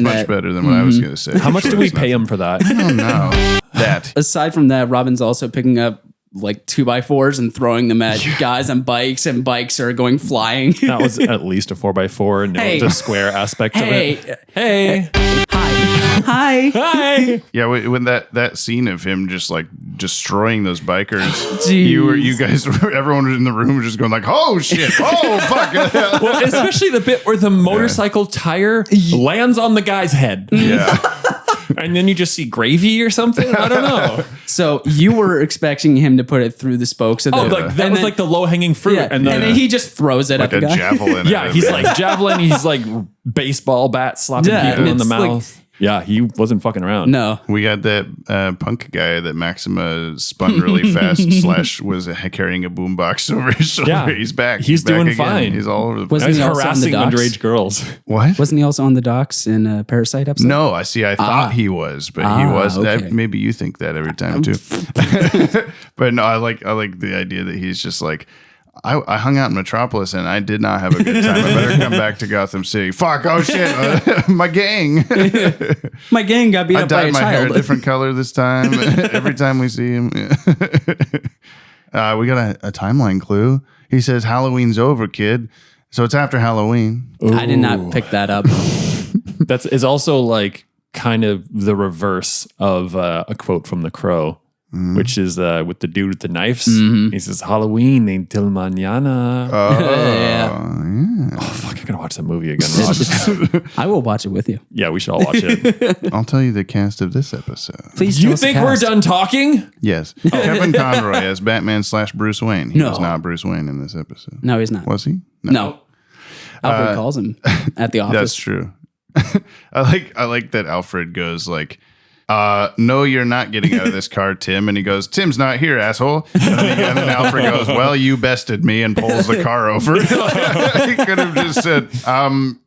much better than what I was going to say. How much do we pay him for that? I don't know. That. Aside from that, Robin's also picking up like 2x4s and throwing them at guys on bikes, and bikes are going flying. That was at least a 4x4. No, the square aspect of it. Hey. Hi. Yeah, when that scene of him just like destroying those bikers, Jeez. everyone in the room was just going like, "Oh shit! Oh fuck!" Well, especially the bit where the motorcycle tire lands on the guy's head. Yeah. And then you just see gravy or something. I don't know. So you were expecting him to put it through the spokes of the that was like the low hanging fruit, and then he just throws it like at the a guy. javelin. Yeah, he's like javelin. He's like baseball bat slapping people in the mouth. Yeah, he wasn't fucking around. No. We got that punk guy that Maxima spun really fast / was carrying a boombox over his shoulder. Yeah. He's back. He's back doing again. fine. He's all over the place. Wasn't He's he also on the harassing docks? underage girls. What? Wasn't he also on the docks in a Parasite episode? No, I thought he was, but he was. okay. Maybe you think that every time too. But no, I like the idea that he's just like, I hung out in Metropolis and I did not have a good time. I better come back to Gotham City. Fuck! Oh shit! My gang. My gang got beat I up by dyed a my hair a child. different color this time. Every time we see him, we got a timeline clue. He says Halloween's over, kid. So it's after Halloween. I did not pick that up. It's also like kind of the reverse of a quote from The Crow. Which is with the dude with the knives. He says, Halloween until mañana. Yeah. Oh, fuck, I gotta watch that movie again, Rod. I will watch it with you. Yeah, we should all watch it. I'll tell you the cast of this episode. Please. You think we're done talking? Yes. Kevin Conroy as Batman / Bruce Wayne. He was not Bruce Wayne in this episode. No, he's not. Was he? No. Alfred calls him at the office. That's true. I like that Alfred goes like, no, you're not getting out of this car, Tim. And he goes, Tim's not here, asshole. And then Alfred goes, well, you bested me, and pulls the car over. He could have just said,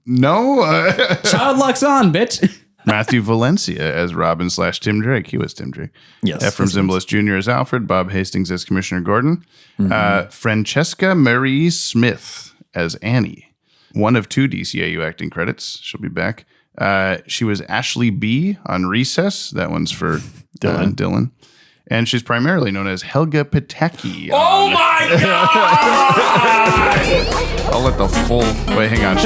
no. Child lock's on, bitch. Matthew Valencia as Robin / Tim Drake. He was Tim Drake. Yes. Ephraim Zimbalist Jr. as Alfred. Bob Hastings as Commissioner Gordon. Francesca Marie Smith as Annie. One of 2 DCAU acting credits. She'll be back. She was Ashley B on Recess. That one's for Dylan. And she's primarily known as Helga Pataki. Oh my God! I'll let the full... Wait, hang on.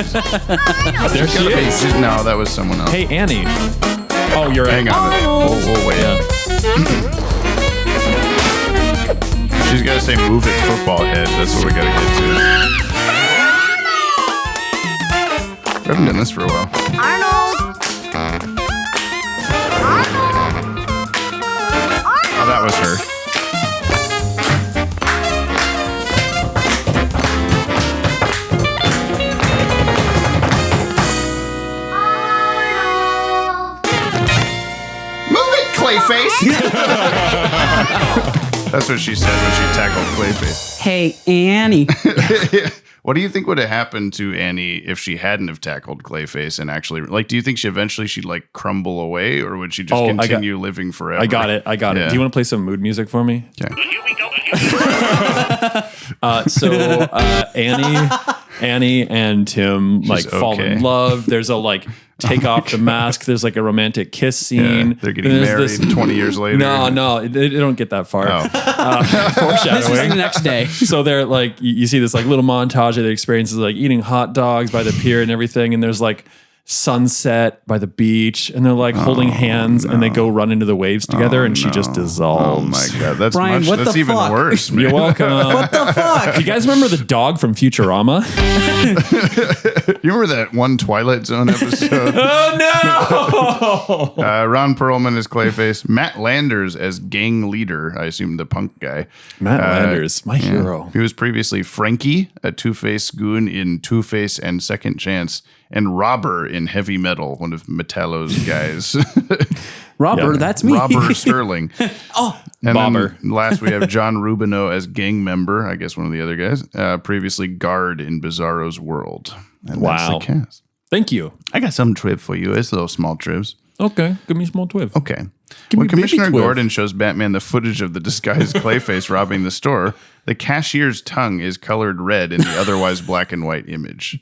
There she is. No, that was someone else. Hey, Annie. Oh, you're Hang on. We'll wait. She's got to say, move it, football head. That's what we got to get to. We haven't done this for a while. Oh, that was her. Move it, Clayface! That's what she said when she tackled Clayface. Hey, Annie. What do you think would have happened to Annie if she hadn't have tackled Clayface and actually, like, do you think she'd like crumble away, or would she just continue living forever? I got it. Yeah. Do you want to play some mood music for me? Okay. So Annie and Tim like fall in love. There's a like take off the mask. There's like a romantic kiss scene. Yeah, they're getting married 20 years later. No, they don't get that far. Foreshadowing. This is the next day. So they're like, you see this like little montage of their experiences, like eating hot dogs by the pier and everything. And there's like sunset by the beach, and they're like holding hands, and they go run into the waves together, and she just dissolves. Oh my God, that's Brian, what that's the even fuck? worse. Man. You're welcome. What the fuck? Do you guys remember the dog from Futurama? You remember that one Twilight Zone episode? Oh no! Ron Perlman as Clayface, Matt Landers as gang leader. I assume the punk guy. Matt Landers, my hero. He was previously Frankie, a Two-Face goon in Two-Face and Second Chance, and Robber in Heavy Metal, one of Metallo's guys. Robert, that's me. Robber Stirling. And Bobber. then last we have John Rubino as gang member, I guess one of the other guys, previously guard in Bizarro's World. And that's Wow. the cast. Thank you. I got some trib for you. It's little small tribs. Okay, give me a small twiv. Okay. Give When me baby Commissioner Twiv. Gordon shows Batman the footage of the disguised Clayface robbing the store, the cashier's tongue is colored red in the otherwise black and white image.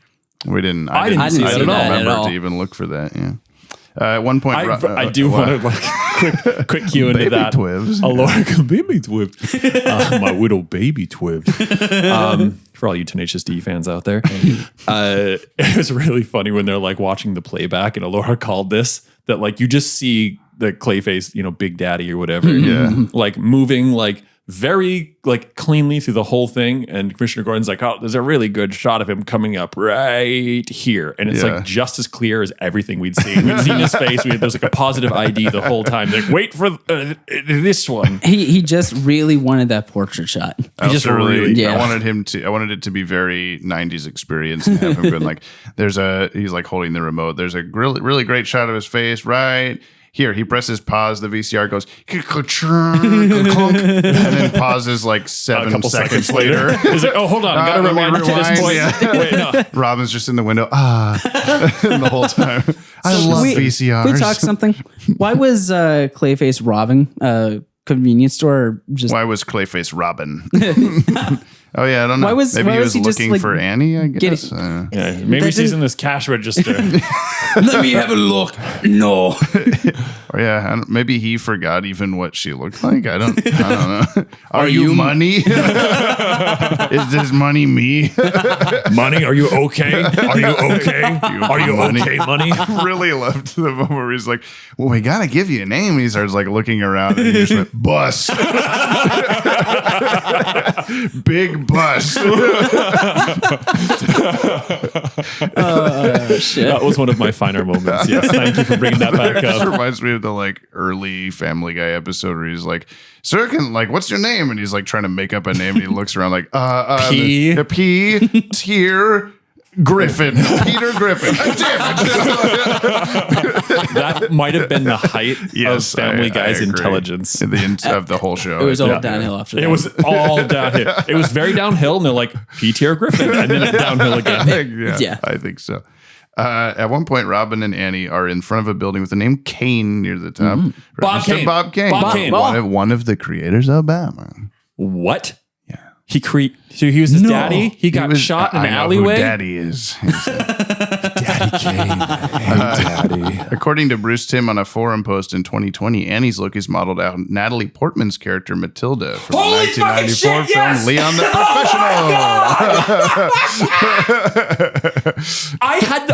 I didn't see that at all. remember to even look for that. Yeah. At one point, I do want to quick cue into Baby that. twivs. Alora, baby twib. My little baby twib. For all you Tenacious D fans out there, it was really funny when they're like watching the playback, and Alora called this that like you just see the Clayface, Big Daddy or whatever, like moving like very like cleanly through the whole thing, and Commissioner Gordon's like, oh, there's a really good shot of him coming up right here, and it's like just as clear as everything we'd seen. We'd seen his face. There's like a positive ID the whole time. Like, wait for this one. He just really wanted that portrait shot. I just also really- I wanted it to be very 90s experience and have him been like, he's like holding the remote. There's a really, really great shot of his face right here. He presses pause. The VCR goes, and then pauses like A 7 couple seconds later. He's like, oh, hold on, I gotta Let me rewind to this point. rewind. Wait, no. Robin's just in the window. The whole time. I love VCRs. We talked something. Why was Clayface robbing a convenience store? Or just Why was Clayface Robin? Oh yeah, I don't know. Why was- Maybe why he was was he just, looking like, for Annie, I guess. getting- Yeah, maybe he's using this cash register. let me have a look. No. Or yeah, maybe he forgot even what she looked like. I don't know. Are you money? Is this money me? Money, are you okay? Are you okay? Are you Money. okay, money? I really loved the moment where he's like, well, we got to give you a name. And he starts like looking around and he just went, bus. Big bus. Shit. That was one of my finer moments. Yes, thank you for bringing that back It just up. reminds me of the like early Family Guy episode where he's like, "Sir, what's your name?" And he's like trying to make up a name, and he looks around like, P. the P tier Griffin, Peter Griffin." Damn it! That might have been the height Yes, of Family I Guy's agree. intelligence. Of the whole show. It was all Yeah. downhill after that. It was all downhill. It was very downhill, and they're like, P-tier Griffin, and then downhill again. Yeah, I think so. At one point, Robin and Annie are in front of a building with the name Kane near the top. Bob Mr. Kane. Bob Kane. Bob Kane. One of the creators of Batman. What? Yeah. So he was his daddy? He got shot in an I know who alleyway? Daddy is. Daddy Kane. Hey, Daddy. According to Bruce Timm on a forum post in 2020, Annie's look is modeled out Natalie Portman's character Matilda from the 1994 film Leon the Professional. I had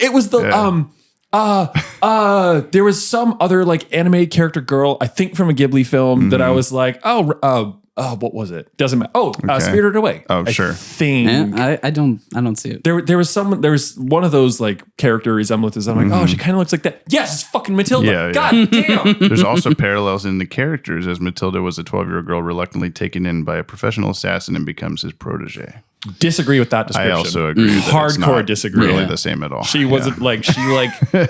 it was the Yeah. there was some other like anime character girl, I think from a Ghibli film that I was like, what was it? Doesn't matter. Spirited Away. Oh, I sure. think. I don't see it. There was one of those like character resemblances. I'm like, oh, she kind of looks like that. Yes, it's fucking Matilda. Yeah, yeah. God damn. There's also parallels in the characters, as Matilda was a 12-year-old girl reluctantly taken in by a professional assassin and becomes his protege. Disagree with that I description. also agree. That it's Hardcore not disagree. Really Yeah. the same at all. She wasn't like she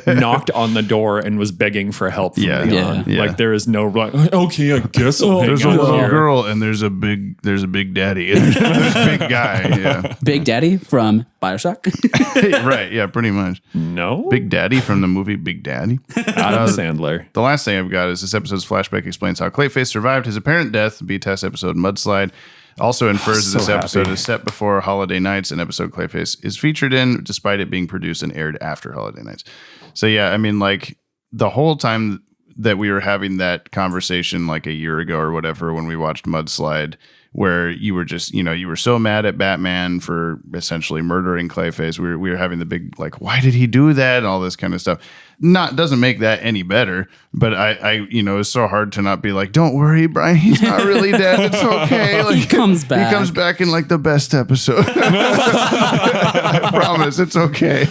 knocked on the door and was begging for help. From Yeah. Leon. Yeah. Like there is no like, okay, I guess I'll hang There's a out little here. girl and there's a big daddy. There's a big guy. Yeah. Big Daddy from BioShock. Right. Yeah. Pretty much. No, Big Daddy from the movie Big Daddy. Adam Sandler. The last thing I've got is this episode's flashback explains how Clayface survived his apparent death. The BTAS episode Mudslide also infers that this episode is set before Holiday Nights, an episode Clayface is featured in, despite it being produced and aired after Holiday Nights. So yeah, I mean, like the whole time that we were having that conversation like a year ago or whatever when we watched Mudslide, where you were just, you were so mad at Batman for essentially murdering Clayface. We were having the big, like, why did he do that? And all this kind of stuff. Doesn't make that any better. But I it's so hard to not be like, don't worry, Brian, he's not really dead. It's okay. Like, He comes back. He comes back in like the best episode. I promise, it's okay.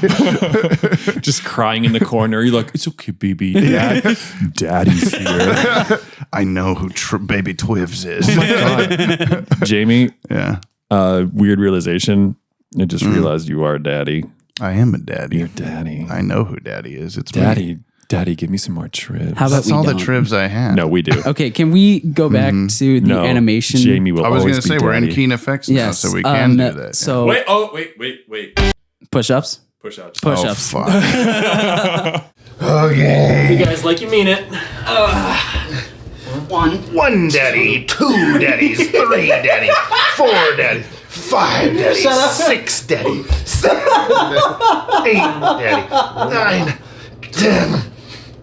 Just crying in the corner. You're like, it's okay, baby. Daddy's here. I know who Baby Twivs is. Jamie, Yeah. weird realization. I just realized you are daddy. I am a daddy. Your daddy. I know who daddy is. It's Daddy. Daddy, give me some more trivs. How about That's we all don't? the trivs I had. No, we do. Okay, can we go back to the No, animation? Jamie will I was always going to be say we're in daddy. Keen Effects now, Yes. so we can do that. So Wait. push-ups. Push-ups. Oh, Push-ups. fuck. You guys like you mean it. One daddy, two daddies, three daddy, four daddies, five daddies, six daddy, 8 daddy, 9, 10,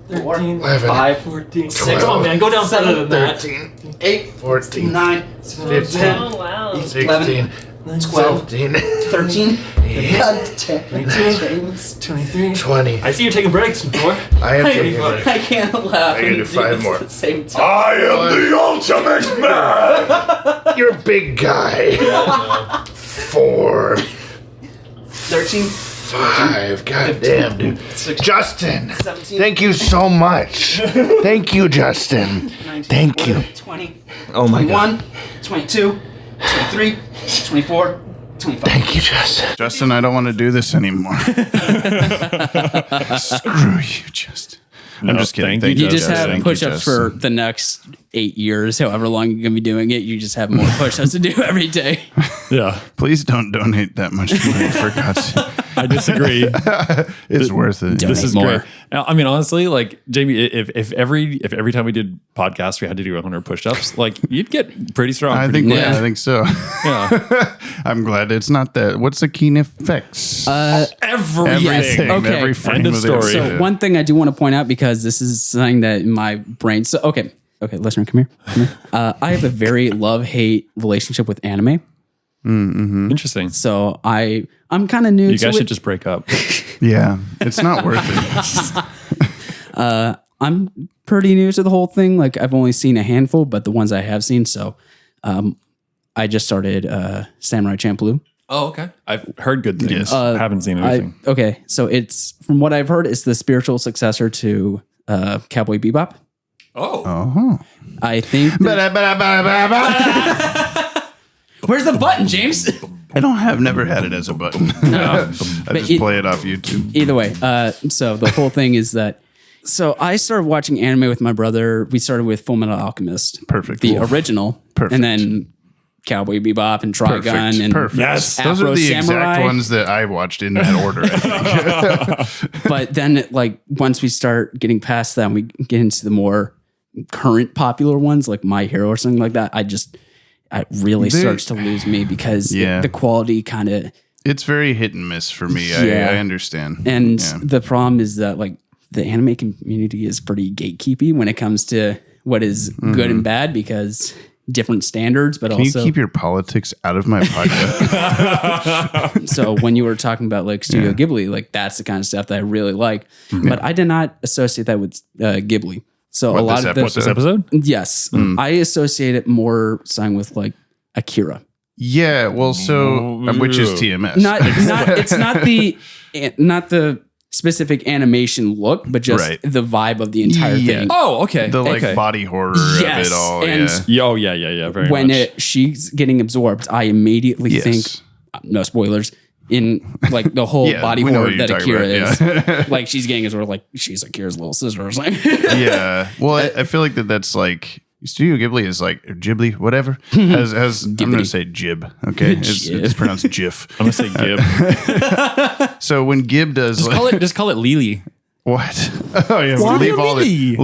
13, 11, 5, 14, 6. 12, Come on, man. Go down further than that. 13, 8, 14, 9, 15, Oh, wow. 16, 17, 13, 23. 20. I see you're taking breaks before. I am taking a break. I can't laugh. I gotta do 5 more. At the same time. I am the ultimate man! You're a big guy. 4, 13, 5. God damn, dude. 16, Justin, 17, thank you so much. Thank you, Justin. 19, Thank you. 20, Oh my God. 21, 22, 23, 24, 25. Thank you, Justin. Justin, I don't want to do this anymore. Screw you, Justin. I'm just kidding. thank You you, just Justin. have Thank you, push-ups for Justin. the next 8 years, however long you're going to be doing it. You just have more push-ups to do every day. Yeah, Please don't donate that much money, for God's sake. I disagree. It's worth it. This is more. great. Now, I mean, honestly, like Jamie, if every time we did podcasts, we had to do 100 push-ups, like you'd get pretty strong. I pretty think, quick. yeah, I think so. Yeah. I'm glad it's not that. What's the Keen Effects? Everything. Okay. Every frame End of of the story. episode. So one thing I do want to point out, because this is something that in my brain. So okay, listener, come here. I have a very love-hate relationship with anime. Interesting. So I'm kind of new You to guys it. should just break up. Yeah, it's not worth it. I'm pretty new to the whole thing. Like I've only seen a handful, but the ones I have seen. So I just started Samurai Champloo. Oh, okay. I've heard good things. Yes. Haven't seen anything. Okay, so it's from what I've heard, it's the spiritual successor to Cowboy Bebop. Oh. I think. Where's the button, James? I don't have never had it as a button. I just play it off YouTube. Either way, so the whole thing is that. So I started watching anime with my brother. We started with Full Metal Alchemist, Perfect. the Cool. original, Perfect. and then Cowboy Bebop and Trigun and Perfect. Yes. Those Afro are the Samurai. exact ones that I watched in that order. I think. But then, like, once we start getting past that, and we get into the more current popular ones, like My Hero or something like that. It really starts to lose me because the quality kind of. It's very hit and miss for me. Yeah. I understand. And Yeah. the problem is that, like, the anime community is pretty gatekeepy when it comes to what is good and bad because different standards, but Can also. you keep your politics out of my podcast? So when you were talking about like Studio Ghibli, like that's the kind of stuff that I really like. But I did not associate that with Ghibli. So a lot of This episode? yes, I associate it more something with like Akira. Yeah, well, so which is TMS. It's not the specific animation look, but just Right. the vibe of the entire Yeah. thing. Oh, okay. the like okay. body horror Yes, of it all. and Yeah. Oh, yeah. Very when much. she's getting absorbed, I immediately Yes. think no spoilers in like the whole Yeah, body we know horror what you're that talking Akira about, is. yeah. Like she's getting sort of like she's Akira's little sister or something. Yeah. Well, I feel like that's like Studio Ghibli is like or Ghibli, whatever. As I'm going to say Jib. Okay, it's pronounced GIF. I'm gonna say Gib. So when Gib does just call it Lily. what? Oh yeah, Why leave really?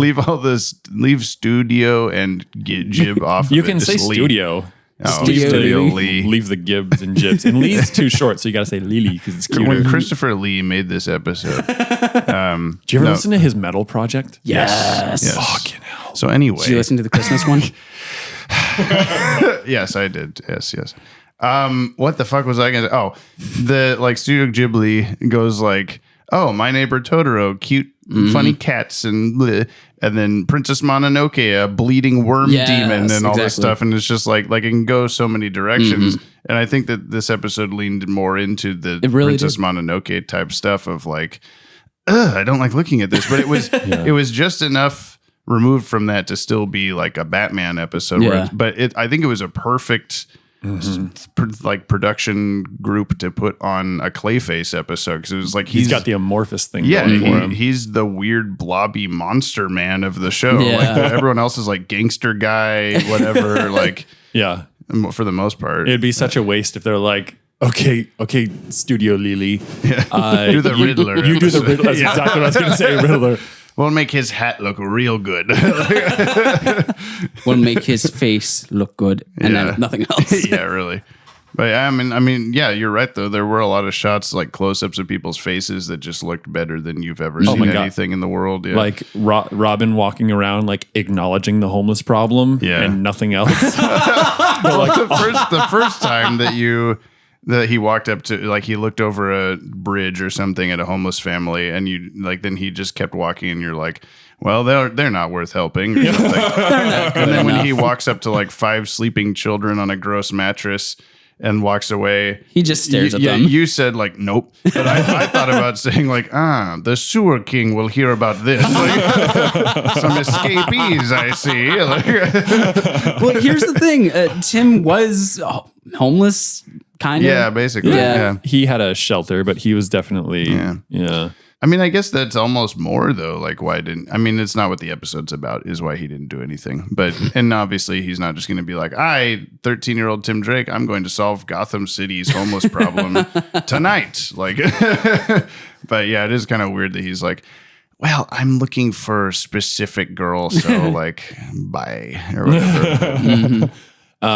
leave studio and get Jib off. You of can it. say Just Lee. studio. Oh, Studio Studio Lee. Lee. Leave the Gibbs and Jibs. And Lee's too short, so you got to say Lily because it's cuter. When Christopher Lee made this episode, Did you ever listen to his metal project? Yes. yes. Fucking hell. So anyway, Did you listen to the Christmas one? yes, I did. Yes. What the fuck was I gonna say? Oh, the like Studio Ghibli goes like, oh, My Neighbor Totoro, cute, funny cats, and bleh. And then Princess Mononoke, a bleeding worm Yes, demon, and all this exactly. stuff. And it's just like it can go so many directions. And I think that this episode leaned more into the It really Princess did. Mononoke type stuff of like, I don't like looking at this, but it was it was just enough removed from that to still be like a Batman episode. Yeah. But I think it was a perfect like production group to put on a Clayface episode because it was like He's got the amorphous thing yeah, going for him. he's the weird blobby monster man of the show. Yeah. Like everyone else is like gangster guy, whatever. Like Yeah. for the most part, It'd be such a waste if they're like, okay, Studio Lily. do the Riddler. You do the episode. Riddler. That's exactly what I was going to say, Riddler. We'll make his hat look real good. Will make his face look good and Yeah. then nothing else. Yeah, really. But I mean, yeah, you're right though. There were a lot of shots like close-ups of people's faces that just looked better than you've ever seen my God. anything in the world. Yeah. Like Robin walking around, like acknowledging the homeless problem Yeah. and nothing else. the first time that he walked up to, like, he looked over a bridge or something at a homeless family, and you like, then he just kept walking, and you're like, well, they're not worth helping. Or something. And then when he walks up to like 5 sleeping children on a gross mattress and walks away, He just stares at them. You said like nope, but I thought about saying like the sewer king will hear about this. Like, some escapees I see. Like, Well, here's the thing. Tim was homeless, kind of. yeah, basically. Yeah. Yeah. He had a shelter, but he was definitely, yeah. I mean, I guess that's almost more though. Like, why didn't? I mean, it's not what the episode's about. Is why he didn't do anything. But and obviously, he's not just going to be like, 13-year-old Tim Drake, I'm going to solve Gotham City's homeless problem tonight. Like, but yeah, it is kind of weird that he's like, well, I'm looking for a specific girl, so like, bye or whatever.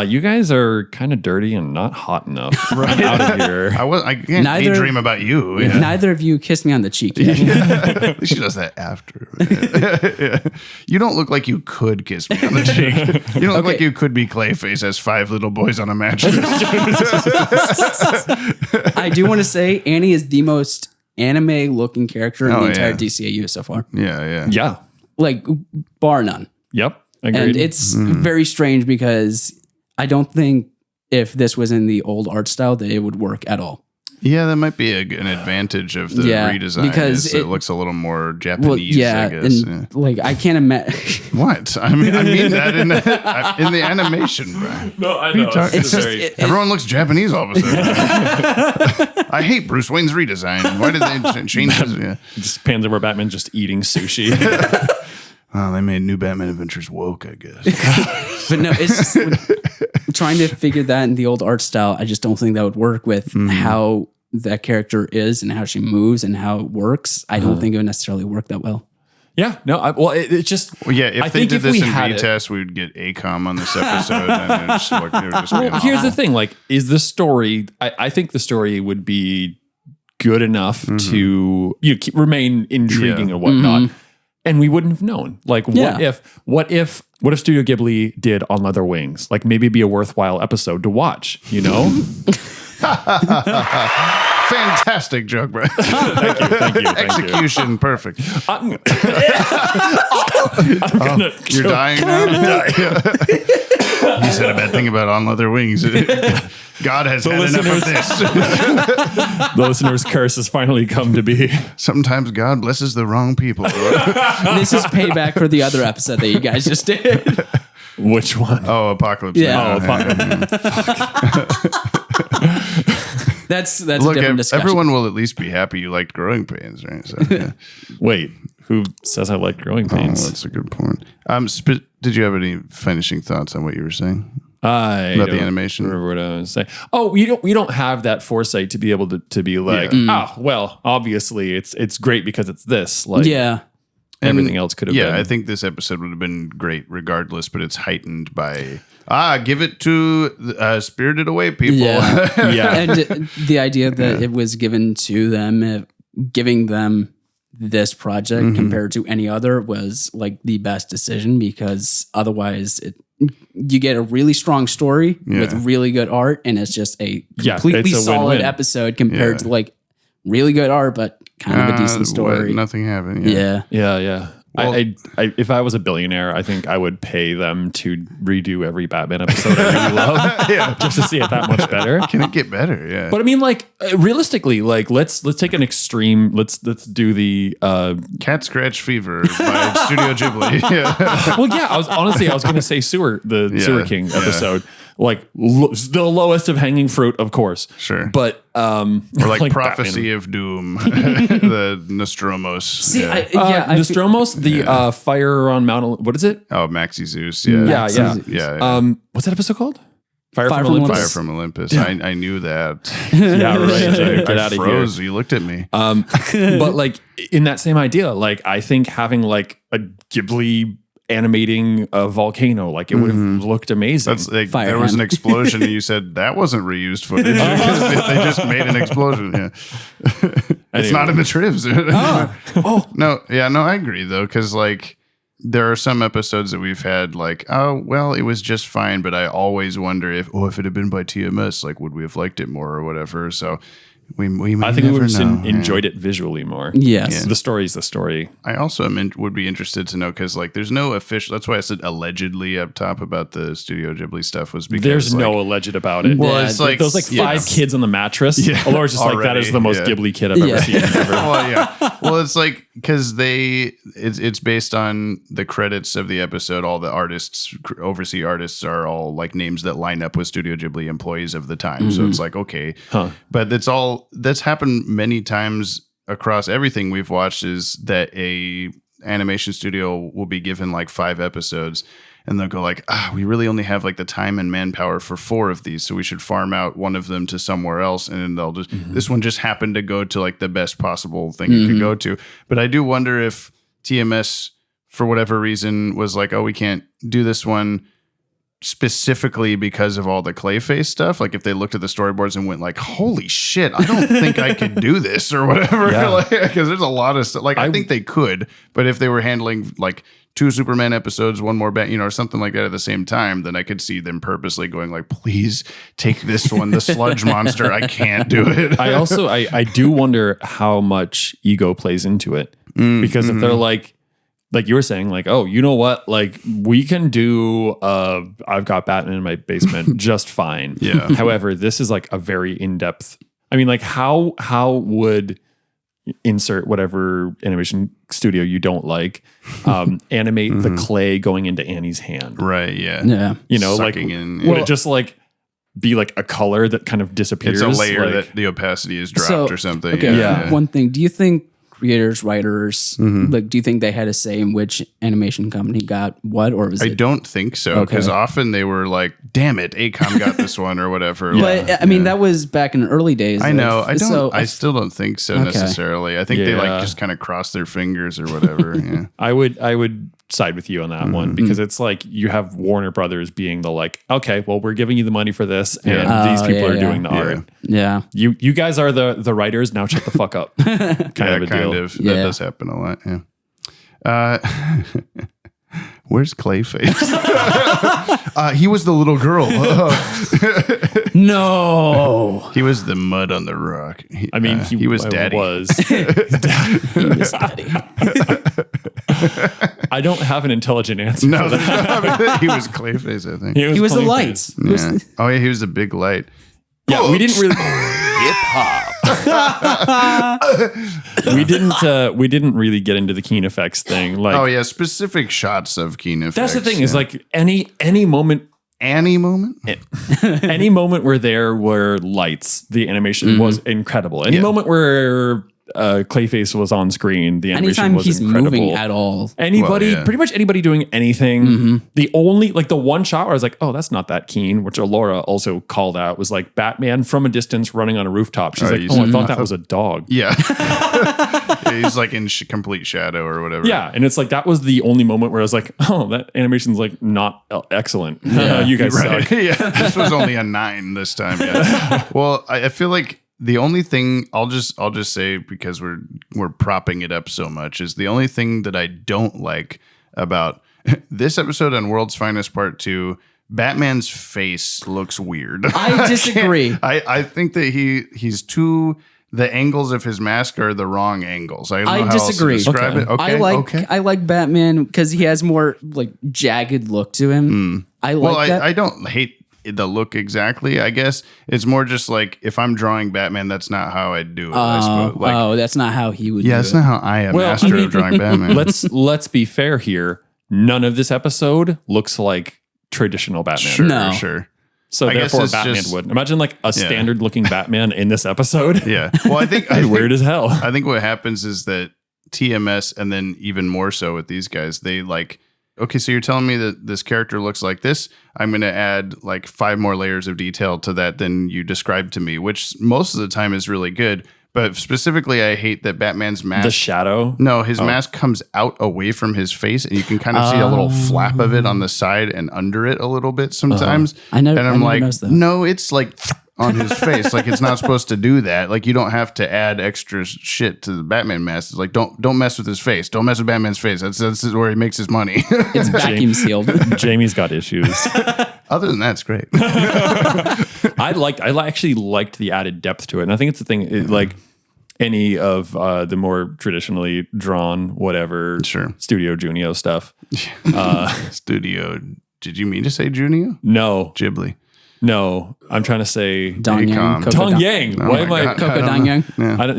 You guys are kind of dirty and not hot enough. Right out of here. I can't daydream about you. Yeah. Neither of you kissed me on the cheek yet. At least she does that after. Yeah. You don't look like you could kiss me on the cheek. You don't look like you could be Clayface as 5 little boys on a mattress. I do want to say Annie is the most anime-looking character in the entire yeah. DCAU so far. Yeah. Yeah. Like, bar none. Yep. Agreed. And it's very strange because I don't think if this was in the old art style that it would work at all. Yeah, that might be an advantage of the redesign because is it looks a little more Japanese, Well, yeah, I guess. and like I can't imagine. What? I mean that in the animation, bro. no, I know. It's just Everyone looks Japanese all of a sudden. I hate Bruce Wayne's redesign. Why did they change his? Yeah. Just pans over Batman just eating sushi. Oh, they made New Batman Adventures woke, I guess. But no, it's just trying to figure that in the old art style. I just don't think that would work with how that character is and how she moves and how it works. I don't think it would necessarily work that well. Yeah, no, it just. Well, yeah, if I they think did if this we in had BTS, we would get ACOM on this episode. And it would just be an Here's the thing: like, is the story? I think the story would be good enough to remain intriguing and whatnot, and we wouldn't have known. Like, what if Studio Ghibli did On Leather Wings? Like, maybe it'd be a worthwhile episode to watch. You know. fantastic joke, bro. Thank you. Execution, perfect. I'm You're dying now? He said a bad thing about On Leather Wings. God has had enough of this. The listener's curse has finally come to be. Sometimes God blesses the wrong people. This is payback for the other episode that you guys just did. Which one? Oh, Apocalypse. Yeah. Now. That's Look, a different discussion. everyone will at least be happy you liked Growing Pains, right? So, yeah. Wait, who says I like growing Oh, pains? that's a good point. Did you have any finishing thoughts on what you were saying? I About the don't animation? remember what I was saying. Oh, we don't have that foresight to be able to be like, well, obviously it's great because it's this. Like, yeah. everything else could have been. Yeah, I think this episode would have been great regardless, but it's heightened by give it to Spirited Away people. Yeah. Yeah. And the idea that it was given to them, giving them this project compared to any other was like the best decision, because otherwise you get a really strong story with really good art, and it's just a completely it's a solid win-win. episode compared to like really good art, but kind of a decent story. Nothing happened. Yeah. Yeah. Well- I if I was a billionaire, I think I would pay them to redo every Batman episode I really love, just to see it that much better. Can it get better? Yeah. But I mean, like, realistically, like, let's take an extreme. Let's do the. Cat Scratch Fever by Studio Ghibli. Yeah. Well, yeah. I was going to say Sewer King episode. like the lowest of hanging fruit, of course. Sure. But Or like Prophecy Batman. of Doom, the Nostromos. See, yeah. Nostromos, the fire on Mount. What is it? Oh, Maxi Zeus. Yeah. Yeah. What's that episode called? Fire Fire from from Olympus. Fire from Olympus. I knew that. Yeah, right. Get I out of froze. You looked at me. But like in that same idea, like I think having like a Ghibli animating a volcano, like it would have looked amazing. That's like, Fire there was hand. an explosion, and you said that wasn't reused footage. They just made an explosion. Yeah, it's not in the trivs. No, I agree though, because like there are some episodes that we've had like, oh well, it was just fine, but I always wonder if it had been by TMS, like would we have liked it more or whatever. So we I think we would have know. enjoyed it visually more. Yes. The story's the story. I also would be interested to know because like there's no official. That's why I said allegedly up top about the Studio Ghibli stuff was because There's like, no alleged about it. Well, Yeah, it's like Those like five kids on the mattress. Yeah, Laura's just like, that is the most already, Ghibli kid I've ever seen. Ever. Well, yeah. Well, it's like because it's based on the credits of the episode. All the artists, overseas artists, are all like names that line up with Studio Ghibli employees of the time. So it's like okay, but that's happened many times across everything we've watched. Is that a animation studio will be given like 5 episodes. And they'll go like, we really only have like the time and manpower for 4 of these, so we should farm out one of them to somewhere else. And then they'll just this one just happened to go to like the best possible thing it could go to. But I do wonder if TMS, for whatever reason, was like, we can't do this one specifically because of all the Clayface stuff. Like if they looked at the storyboards and went like, holy shit, I don't think I could do this or whatever. Because there's a lot of stuff. Like I think they could, but if they were handling like 2 Superman episodes, 1 more or something like that at the same time, then I could see them purposely going like, please take this one, the sludge monster. I can't do it. I also I do wonder how much ego plays into it. Because if they're like you were saying, like, oh, you know what? Like we can do I've got Batman in my basement just fine. Yeah. However, this is like a very in-depth. I mean, like how would insert whatever animation studio you don't like animate the clay going into Annie's hand, Right. Yeah. Yeah. you know, Sucking like in. would it just like be like a color that kind of disappears? It's a layer like, that the opacity is dropped or something. Okay, Yeah. one thing. Do you think creators, writers, like, do you think they had a say in which animation company got what, or was I it? don't think so, because Okay. often they were like, damn it, ACOM got this one or whatever. But I mean, that was back in the early days. I know. So I still don't think so necessarily. I think they like just kind of cross their fingers or whatever. Yeah. I would side with you on that one because it's like you have Warner Brothers being the like, okay, well, we're giving you the money for this, and these people are doing the art. Yeah. You guys are the writers. Now shut the fuck up. kind of a deal. That Yeah. does happen a lot. Yeah. Where's Clayface? He was the little girl. No. He was the mud on the rock. I mean, he was daddy. He was daddy. I don't have an intelligent answer. No, he was Clayface, I think. He was the Clayface. lights. He was Yeah. Oh yeah, he was a big light. Yeah, we didn't really. we didn't really get into the Keen effects thing. Like, Oh yeah, specific shots of Keen effects. that's the thing is like any moment. Annie moment. Any moment where there were lights, the animation was incredible. Any moment where Clayface was on screen, the animation anytime was he's incredible. moving at all. Anybody, Well, yeah. pretty much anybody doing anything. The only, like the one shot where I was like, oh, that's not that Keen, which Laura also called out, was like Batman from a distance running on a rooftop. She's like, you oh, I see- thought that was a dog. Yeah. Yeah, he's like in complete shadow or whatever. Yeah, and it's like that was the only moment where I was like, "Oh, that animation's like not excellent. You guys Right. suck." Yeah. This was only a 9 this time. Yeah. Well, I feel like the only thing I'll just say, because we're propping it up so much, is the only thing that I don't like about this episode on World's Finest Part 2. Batman's face looks weird. I disagree. I think that he's too. The angles of his mask are the wrong angles. I don't know how disagree. else to describe it. Okay. I like Batman because he has more like jagged look to him. I like Well, that. I don't hate the look exactly. I guess it's more just like if I'm drawing Batman, that's not how I do it. I suppose. Like, that's not how he would. yeah, do that's it. not how I am Well, master of drawing Batman. Let's be fair here. None of this episode looks like traditional Batman. Sure, No. sure. So I guess therefore, it's Batman just- would. Imagine like a standard looking Batman in this episode. Yeah. Well, I think Weird as hell. I think what happens is that TMS, and then even more so with these guys, they like, okay, so you're telling me that this character looks like this. I'm going to add like 5 more layers of detail to that than you described to me, which most of the time is really good. But specifically, I hate that Batman's mask. The shadow. No, his mask comes out away from his face, and you can kind of see a little flap of it on the side and under it a little bit sometimes. I never- and I I'm never like, noticed that. no, it's like on his face. Like it's not supposed to do that. Like you don't have to add extra shit to the Batman mask. It's like don't mess with his face. Don't mess with Batman's face. That's where he makes his money. It's vacuum sealed. Jamie's got issues. Other than that, it's great. I actually liked the added depth to it, and I think it's the thing. Like any of the more traditionally drawn, whatever, Studio Junio stuff. Studio. Did you mean to say Junio? No, Ghibli. No, I'm trying to say Dong Yang. Coco Dong Dong- Yang. Oh Why my am I? God. Coco Dong Yang.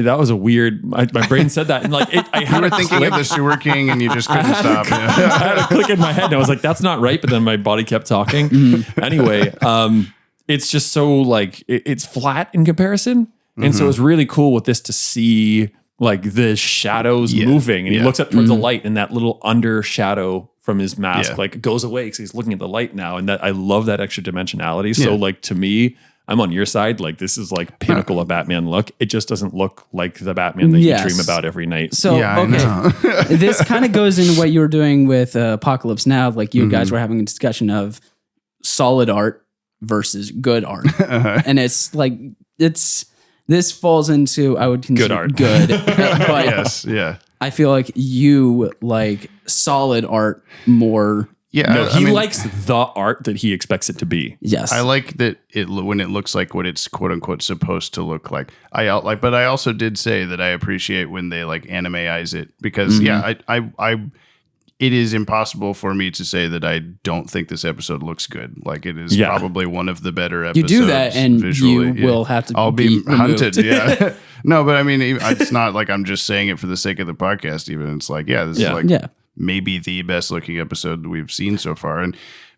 That was a weird. My brain said that, and like I You had were a thinking click. of the Sewer King, and you just couldn't stop. I had a click in my head, and I was like, "That's not right." But then my body kept talking. Anyway, it's just so like it's flat in comparison, and so it's really cool with this to see like the shadows moving, and he looks up towards the light, and that little under shadow from his mask like goes away because he's looking at the light now, and that I love that extra dimensionality. So like to me, I'm on your side. Like this is like pinnacle of Batman look. It just doesn't look like the Batman that you dream about every night. So okay, this kind of goes into what you were doing with Apocalypse Now. Like you guys were having a discussion of solid art versus good art, and it's like this falls into I would consider Good art. good, but Yes. Yeah. I feel like you like solid art more. Yeah. No, I he mean, likes the art that he expects it to be. Yes, I like that when it looks like what it's quote unquote supposed to look like. But I also did say that I appreciate when they like animeize it because it is impossible for me to say that I don't think this episode looks good. Like it is probably one of the better you episodes. do that, and visually. you will have to. I'll be hunted. removed. Yeah. No, but I mean, it's not like I'm just saying it for the sake of the podcast. Even it's like, this is like maybe the best looking episode we've seen so far.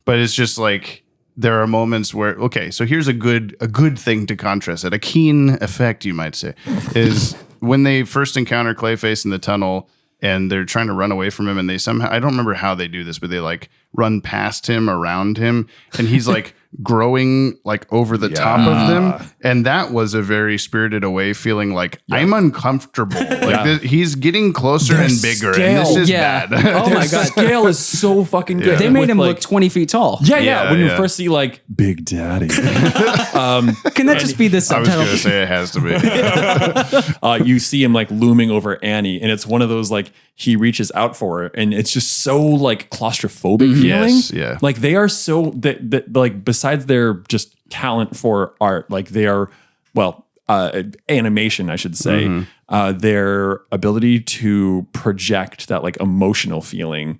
But it's just like there are moments where so here's a good thing to contrast it. A keen effect, you might say, is when they first encounter Clayface in the tunnel. And they're trying to run away from him, and they somehow, I don't remember how they do this, but they like run past him, around him, and he's like growing like over the top of them. And that was a very Spirited Away feeling like I'm uncomfortable. Like he's getting closer and bigger, and this is bad. Oh my god, Scale is so fucking good. they made With, him like, look 20 feet tall. Yeah. When you first see like Big Daddy, Can that just be the I was subtitle? going to say it has to be. you see him like looming over Annie, and it's one of those like he reaches out for her, and it's just so like claustrophobic feeling. Yes, yeah. Like they are so that like besides their just talent for art, like they are animation, I should say, their ability to project that like emotional feeling.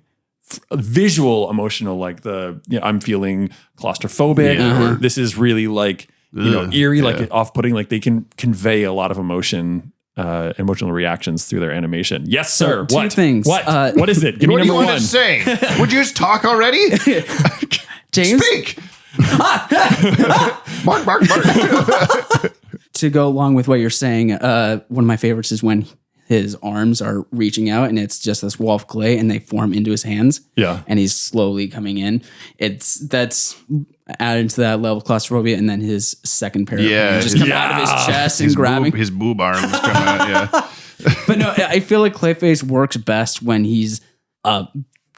Visual emotional, like I'm feeling claustrophobic. Or this is really like eerie, like off-putting. Like they can convey a lot of emotion, emotional reactions through their animation. Yes, sir. Two things. What is it? Give me What do number you want one. to say? Would you just talk already? James, Speak. Bark, bark, bark. to go along with what you're saying, one of my favorites is when his arms are reaching out and it's just this wall of clay and they form into his hands. Yeah. And he's slowly coming in. That's added to that level of claustrophobia, and then his second pair of hands just come out of his chest and grabbing. His boob arms come out, yeah. But no, I feel like Clayface works best when he's a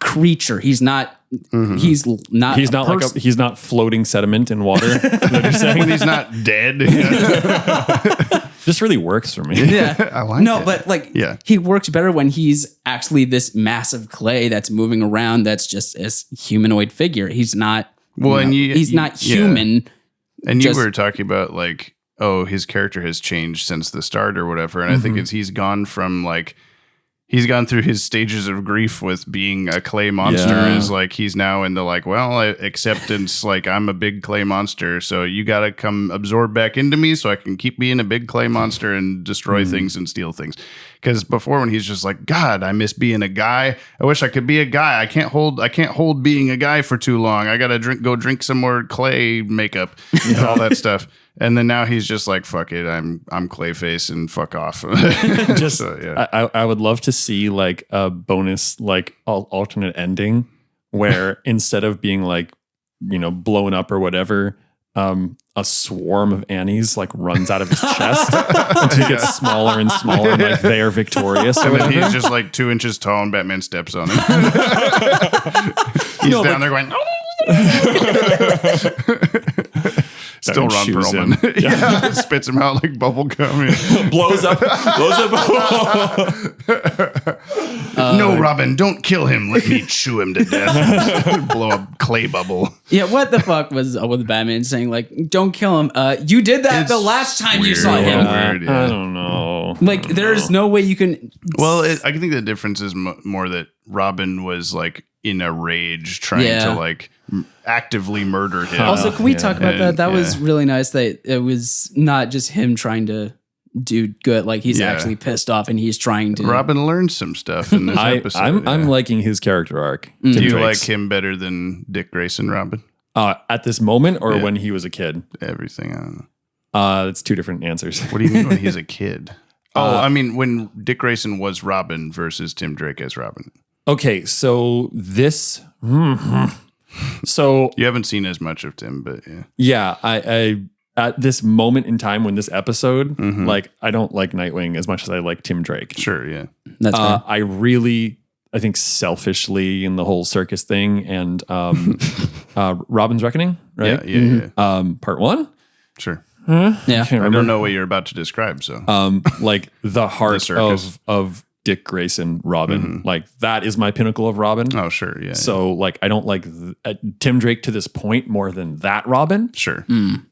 creature. He's not he's not he's not floating sediment in water. Is that what you're saying? When he's not dead. Just really works for me. Yeah. I like no, it. but like Yeah. he works better when he's actually this massive clay that's moving around that's just a humanoid figure. He's not he's not human. And you were talking about like, oh, his character has changed since the start or whatever. And I think he's gone from like he's gone through his stages of grief with being a clay monster. Yeah. Is like he's now into like, well, acceptance. Like I'm a big clay monster, so you got to come absorb back into me, so I can keep being a big clay monster and destroy things and steal things. Because before, when he's just like, God, I miss being a guy. I wish I could be a guy. I can't hold being a guy for too long. I gotta go drink some more clay makeup and all that stuff. And then now he's just like, fuck it, I'm Clayface and fuck off. Just So, yeah. I would love to see like a bonus like alternate ending where instead of being like, you know, blown up or whatever, a swarm of Annies like runs out of his chest until he gets smaller and smaller and like they are victorious. Or And then whatever. he's just like 2 inches tall and Batman steps on him. He's down there going, still Ron chews Perlman. him. Yeah. Spits him out like bubble gum. blows up. No, Robin, don't kill him. Let me chew him to death. Blow up clay bubble. Yeah, what the fuck was up with Batman saying like, "Don't kill him"? You did that the last time you saw weird. him. Weird, yeah. I don't know. Like, there's no way you can. Well, I think the difference is more that Robin was like in a rage trying Yeah. to like actively murder him. Also, can we talk about that? That was yeah. really nice that it was not just him trying to do good. Like, he's Yeah. actually pissed off and he's trying to. Robin learned some stuff in this episode. I'm yeah. liking his character arc. Do Tim you Drake's. like him better than Dick Grayson, Robin? At this moment or Yeah. when he was a kid? Everything. I don't know. It's two different answers. What do you mean when he's a kid? I mean when Dick Grayson was Robin versus Tim Drake as Robin. Okay, so this. So You haven't seen as much of Tim, but yeah. yeah, I at this moment in time when this episode, Mhm. like I don't like Nightwing as much as I like Tim Drake. Sure, yeah. That's fair. I think selfishly in the whole circus thing and Robin's Reckoning, right? Yeah, yeah, yeah. Part one. Sure. Yeah. Can't I remember. don't know what you're about to describe, so. Like the heart circus. of Dick Grayson, Robin. Like that is my pinnacle of Robin. Oh, sure, yeah. So like I don't like Tim Drake to this point more than that Robin. Sure.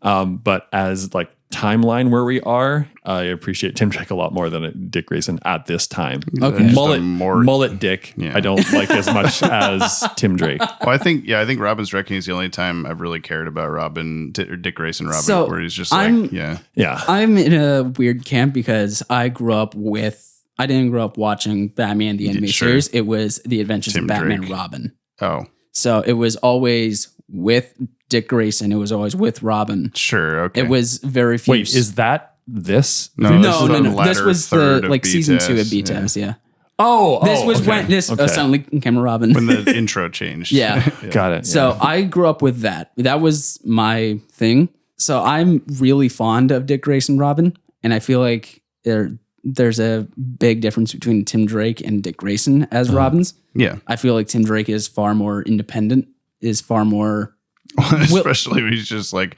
But as like timeline where we are, I appreciate Tim Drake a lot more than Dick Grayson at this time. Okay. Just a Mullet Dick. Yeah. I don't like as much as Tim Drake. Well, I think Robin's Reckoning is the only time I've really cared about Robin or Dick Grayson Robin, So, where he's just I'm- like, yeah. Yeah. I'm in a weird camp because I didn't grow up watching Batman the animated Sure. series. It was The Adventures Tim of Batman Drake. and Robin. Oh, So it was always with Dick Grayson. It was always with Robin. sure, okay. It was very few. Wait, is that this? No, this no, is no, on the no. This latter was third the of like season 2 of BTAS, BTAS. Yeah. Oh, This was okay. when this Okay. suddenly became a Robin. when the intro changed. Yeah. Got it. So I grew up with that. That was my thing. So I'm really fond of Dick Grayson Robin, and I feel like there's a big difference between Tim Drake and Dick Grayson as Robins. Yeah. I feel like Tim Drake is far more independent, is far more. Especially when he's just like,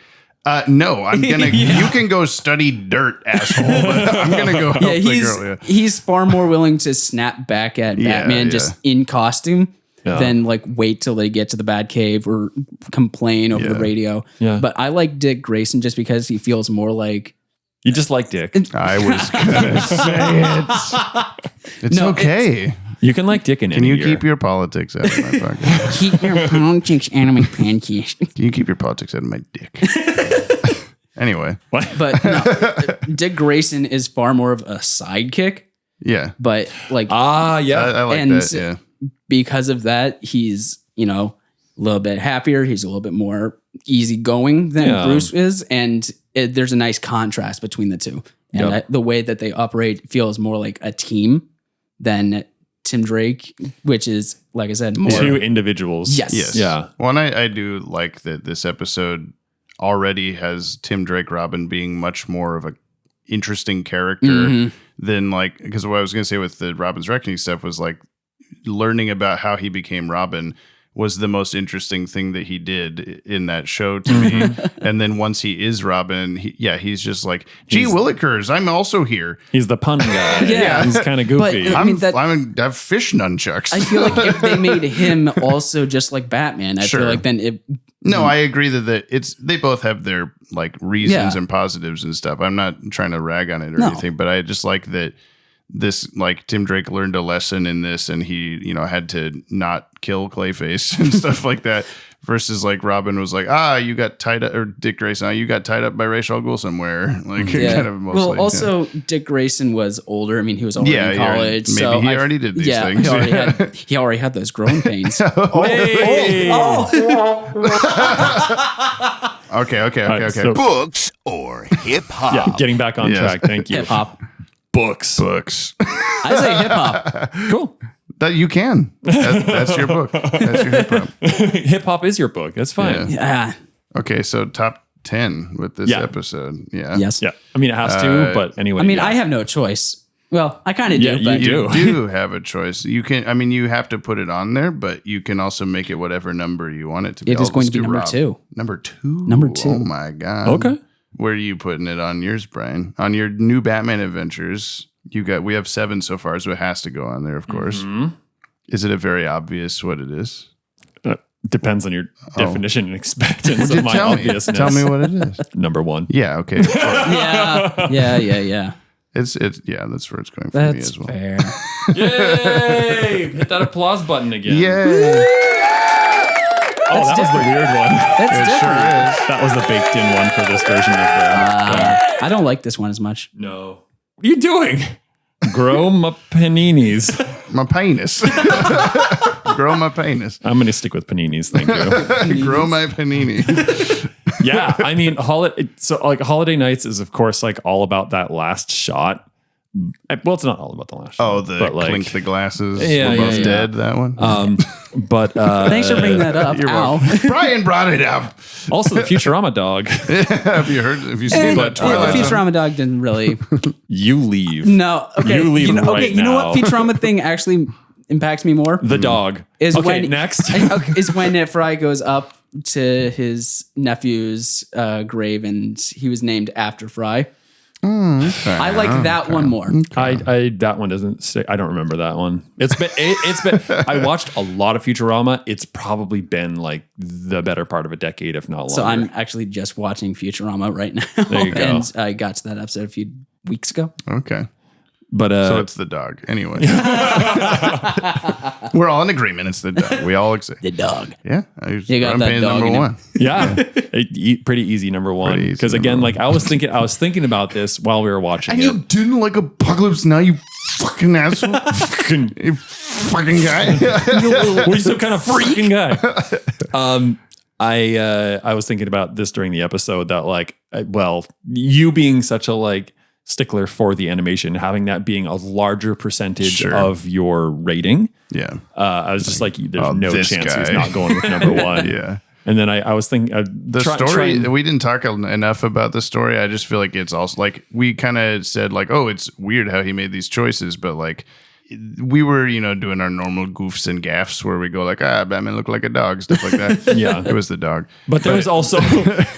no, I'm gonna. You can go study dirt, asshole. But I'm gonna go help the girl. Yeah. he's far more willing to snap back at Yeah, Batman yeah. just in costume Yeah. than like wait till they get to the Batcave or complain over the Yeah. radio. Yeah. But I like Dick Grayson just because he feels more like. You just like Dick. I was gonna say it. It's No, okay. You can like Dick in Can any you year. keep your politics out of my pocket? Keep your politics out of my pancakes. Can you keep your politics out of my dick? Anyway, But no, Dick Grayson is far more of a sidekick. yeah, But like Yeah. I like And that. Yeah, because of that, he's, a little bit happier. He's a little bit more easygoing than Yeah. Bruce is. And there's a nice contrast between the two. And Yep. the way that they operate feels more like a team than Tim Drake, which is, like I said, more. Two individuals. Yes. yes, Yeah. Well, and I do like that this episode already has Tim Drake Robin being much more of a interesting character Mhm. than like, because what I was gonna say with the Robin's Reckoning stuff was like learning about how he became Robin was the most interesting thing that he did in that show to me. And then once he is Robin, he's just like, gee willikers, I'm also here. He's the pun guy. Yeah. He's kind of goofy. But, I mean, I have fish nunchucks. I feel like if they made him also just like Batman, I Sure. feel like then it. No, I agree that they both have their like reasons Yeah. and positives and stuff. I'm not trying to rag on it or No. anything, but I just like that this like Tim Drake learned a lesson in this and he, you know, had to not kill Clayface and stuff like that. Versus like Robin was like, you got tied up, or Dick Grayson, you got tied up by Ra's al Ghul somewhere. Like kind of mostly. Well, also Dick Grayson was older. I mean, he was already in college. Maybe so he already did these things. He already had those growing pains. Okay. right, so- Books or hip hop? Yeah, getting back on track. Thank you. Hip hop. Books. I say hip hop. Cool. That you can. That's your book. That's your hip hop. Hip hop is your book. That's fine. Yeah. Okay, so top 10 with this episode. Yeah. Yes. Yeah. I mean, it has to, but anyway. I mean, yeah. I have no choice. Well, I kind of do. Yeah, But you You do have a choice. You can. I mean, you have to put it on there, but you can also make it whatever number you want it to be. It is I'll going just to be do number Rob. 2. Number 2. Number 2. Oh my god. Okay. Where are you putting it on yours, Brian? On your new Batman adventures, we have 7 so far, so it has to go on there, of course. Mm-hmm. Is it a very obvious what it is? Depends on your definition and expectance of my Tell me. obviousness. Tell me what it is. Number 1. Yeah. Okay. Yeah. It's yeah. That's where it's going for me That's as well. fair. Yay! Hit that applause button again. Yeah. Oh, that was the weird one. That's different. That was the baked in one for this version of the. I don't like this one as much. No. What are you doing? Grow my paninis. My penis. Grow my penis. I'm going to stick with paninis. Thank you. Grow my panini. Yeah. I mean, Holiday Nights is, of course, like all about that last shot. Well, it's not all about the last shot. Oh, the but like, clink the glasses. Yeah, We're both yeah. dead. That one. But Thanks for bringing that up. You're Ow. welcome. Brian brought it up. also the Futurama dog. Have you heard? Have you seen And that the Twilight Zone? Futurama dog didn't really. You leave. No. Okay. You leave you know, right okay. You know now. what Futurama thing actually impacts me more? The dog. Is okay, when next. is when Fry goes up to his nephew's grave and he was named after Fry. I like that one more. I that one doesn't say. I don't remember that one. It's been. I watched a lot of Futurama. It's probably been like the better part of a decade, if not longer. So I'm actually just watching Futurama right now. There you go. And I got to that episode a few weeks ago. Okay. But So it's the dog. Anyway. We're all in agreement. It's the dog. We all agree. The dog. Yeah. You got that dog number in it. 1. yeah, pretty easy number one. Pretty easy Because number again, one. like I was thinking about this while we were watching And it. you didn't like Apocalypse Now, you fucking asshole. You fucking guy. What are you, some kind of freaking guy? I was thinking about this during the episode that like, you being such a like stickler for the animation, having that being a larger percentage Sure. of your rating. Yeah. I was just like, there's no this chance he's guy. not going with number 1. Yeah. And then I was thinking The story, we didn't talk enough about the story. I just feel like it's also like we kind of said like, oh, it's weird how he made these choices, but like we were, doing our normal goofs and gaffs where we go like, Batman looked like a dog, stuff like that. Yeah. It was the dog. But there was also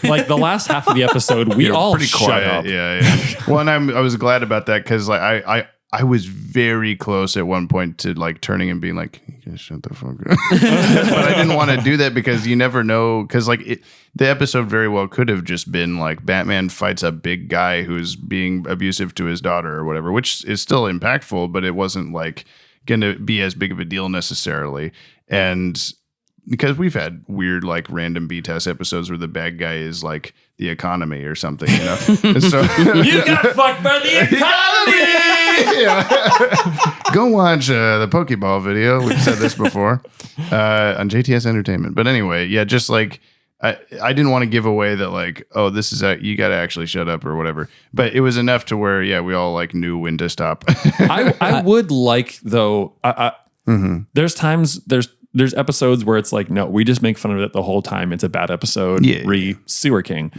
like the last half of the episode, we You're all pretty shut quiet. up. Yeah. Well, and I was glad about that because like I was very close at one point to like turning and being like, you guys shut the fuck up. But I didn't want to do that because you never know. Because like the episode very well could have just been like Batman fights a big guy who's being abusive to his daughter or whatever, which is still impactful, but it wasn't like going to be as big of a deal necessarily. And because we've had weird like random btas episodes where the bad guy is like the economy or something, And so You got fucked by the economy. Go watch the Pokeball video. We've said this before on JTS Entertainment. But anyway, yeah, just like I didn't want to give away that like, oh, this is you got to actually shut up or whatever. But it was enough to where we all like knew when to stop. I would like though. There's times there's episodes where it's like, no, we just make fun of it the whole time. It's a bad episode. Yeah. Sewer King.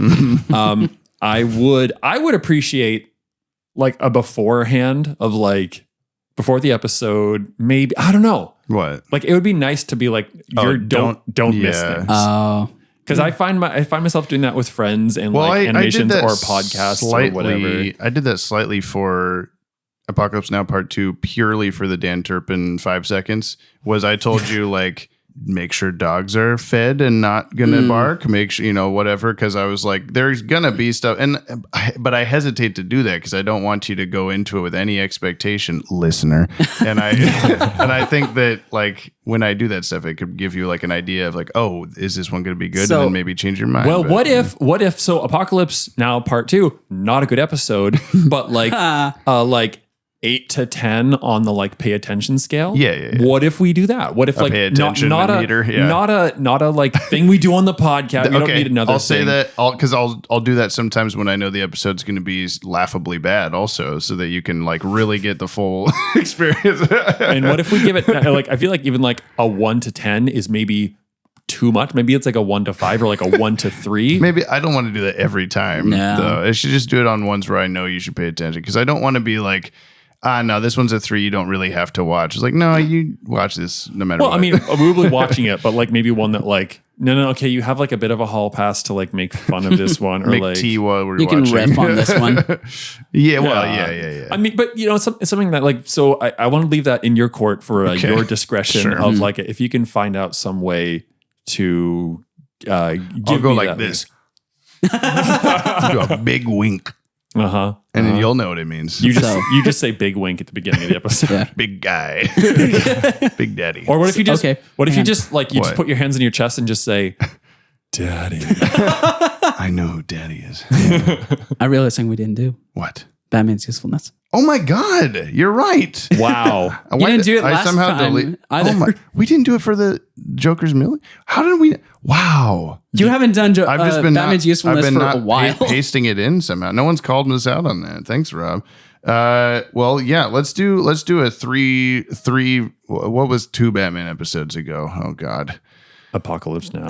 I would appreciate like a beforehand of like before the episode, maybe, I don't know. What? Like it would be nice to be like, don't miss yeah. things. Oh. Because I find myself doing that with friends and like animations or podcasts or whatever. I did that slightly for Apocalypse Now Part 2 purely for the Dan Turpin 5 seconds. Was I told you like make sure dogs are fed and not gonna bark, make sure, whatever. Cause I was like, there's gonna be stuff. But I hesitate to do that because I don't want you to go into it with any expectation, listener. And I think that like when I do that stuff, it could give you like an idea of like, oh, is this one gonna be good? So- and then maybe change your mind. Well, But, what if so Apocalypse Now Part 2, not a good episode, but like 8 to 10 on the like pay attention scale. Yeah. What if we do that? What if like pay attention not a meter? Yeah. not a like thing we do on the podcast? We don't need another I'll say thing. that because I'll do that sometimes when I know the episode's going to be laughably bad, also, so that you can like really get the full experience. And what if we give it like I feel like even like a 1 to 10 is maybe too much. Maybe it's like a 1 to 5 or like a 1 to 3. Maybe I don't want to do that every time. No. Though I should just do it on ones where I know you should pay attention because I don't want to be like. No, this one's a 3. You don't really have to watch. It's like, no, you watch this no matter Well, what. I mean, we will be watching it, but like maybe one that like, no, okay, you have like a bit of a hall pass to like make fun of this one or make like tea while we're You watching. can riff on this one. Yeah. I mean, but it's something that like, so I want to leave that in your court for your discretion Sure. of like, if you can find out some way to give I'll go me like that this. Do a big wink, Uh-huh. and then you'll know what it means. You just say big wink at the beginning of the episode. Yeah. big guy, big daddy. Or what if you just Okay. what if you just like you just What? put your hands in your chest and just say daddy. I know who daddy is. I realized something we didn't do. What? Batman's usefulness. Oh my God, you're right. Wow. You didn't do it last time either. We didn't do it for the Joker's Million. How did we? Wow. You haven't done I've just been Batman's usefulness for a while. pasting it in somehow. No one's called us out on that. Thanks, Rob. Well, yeah. Let's do a three. What was 2 Batman episodes ago? Oh God. Apocalypse Now.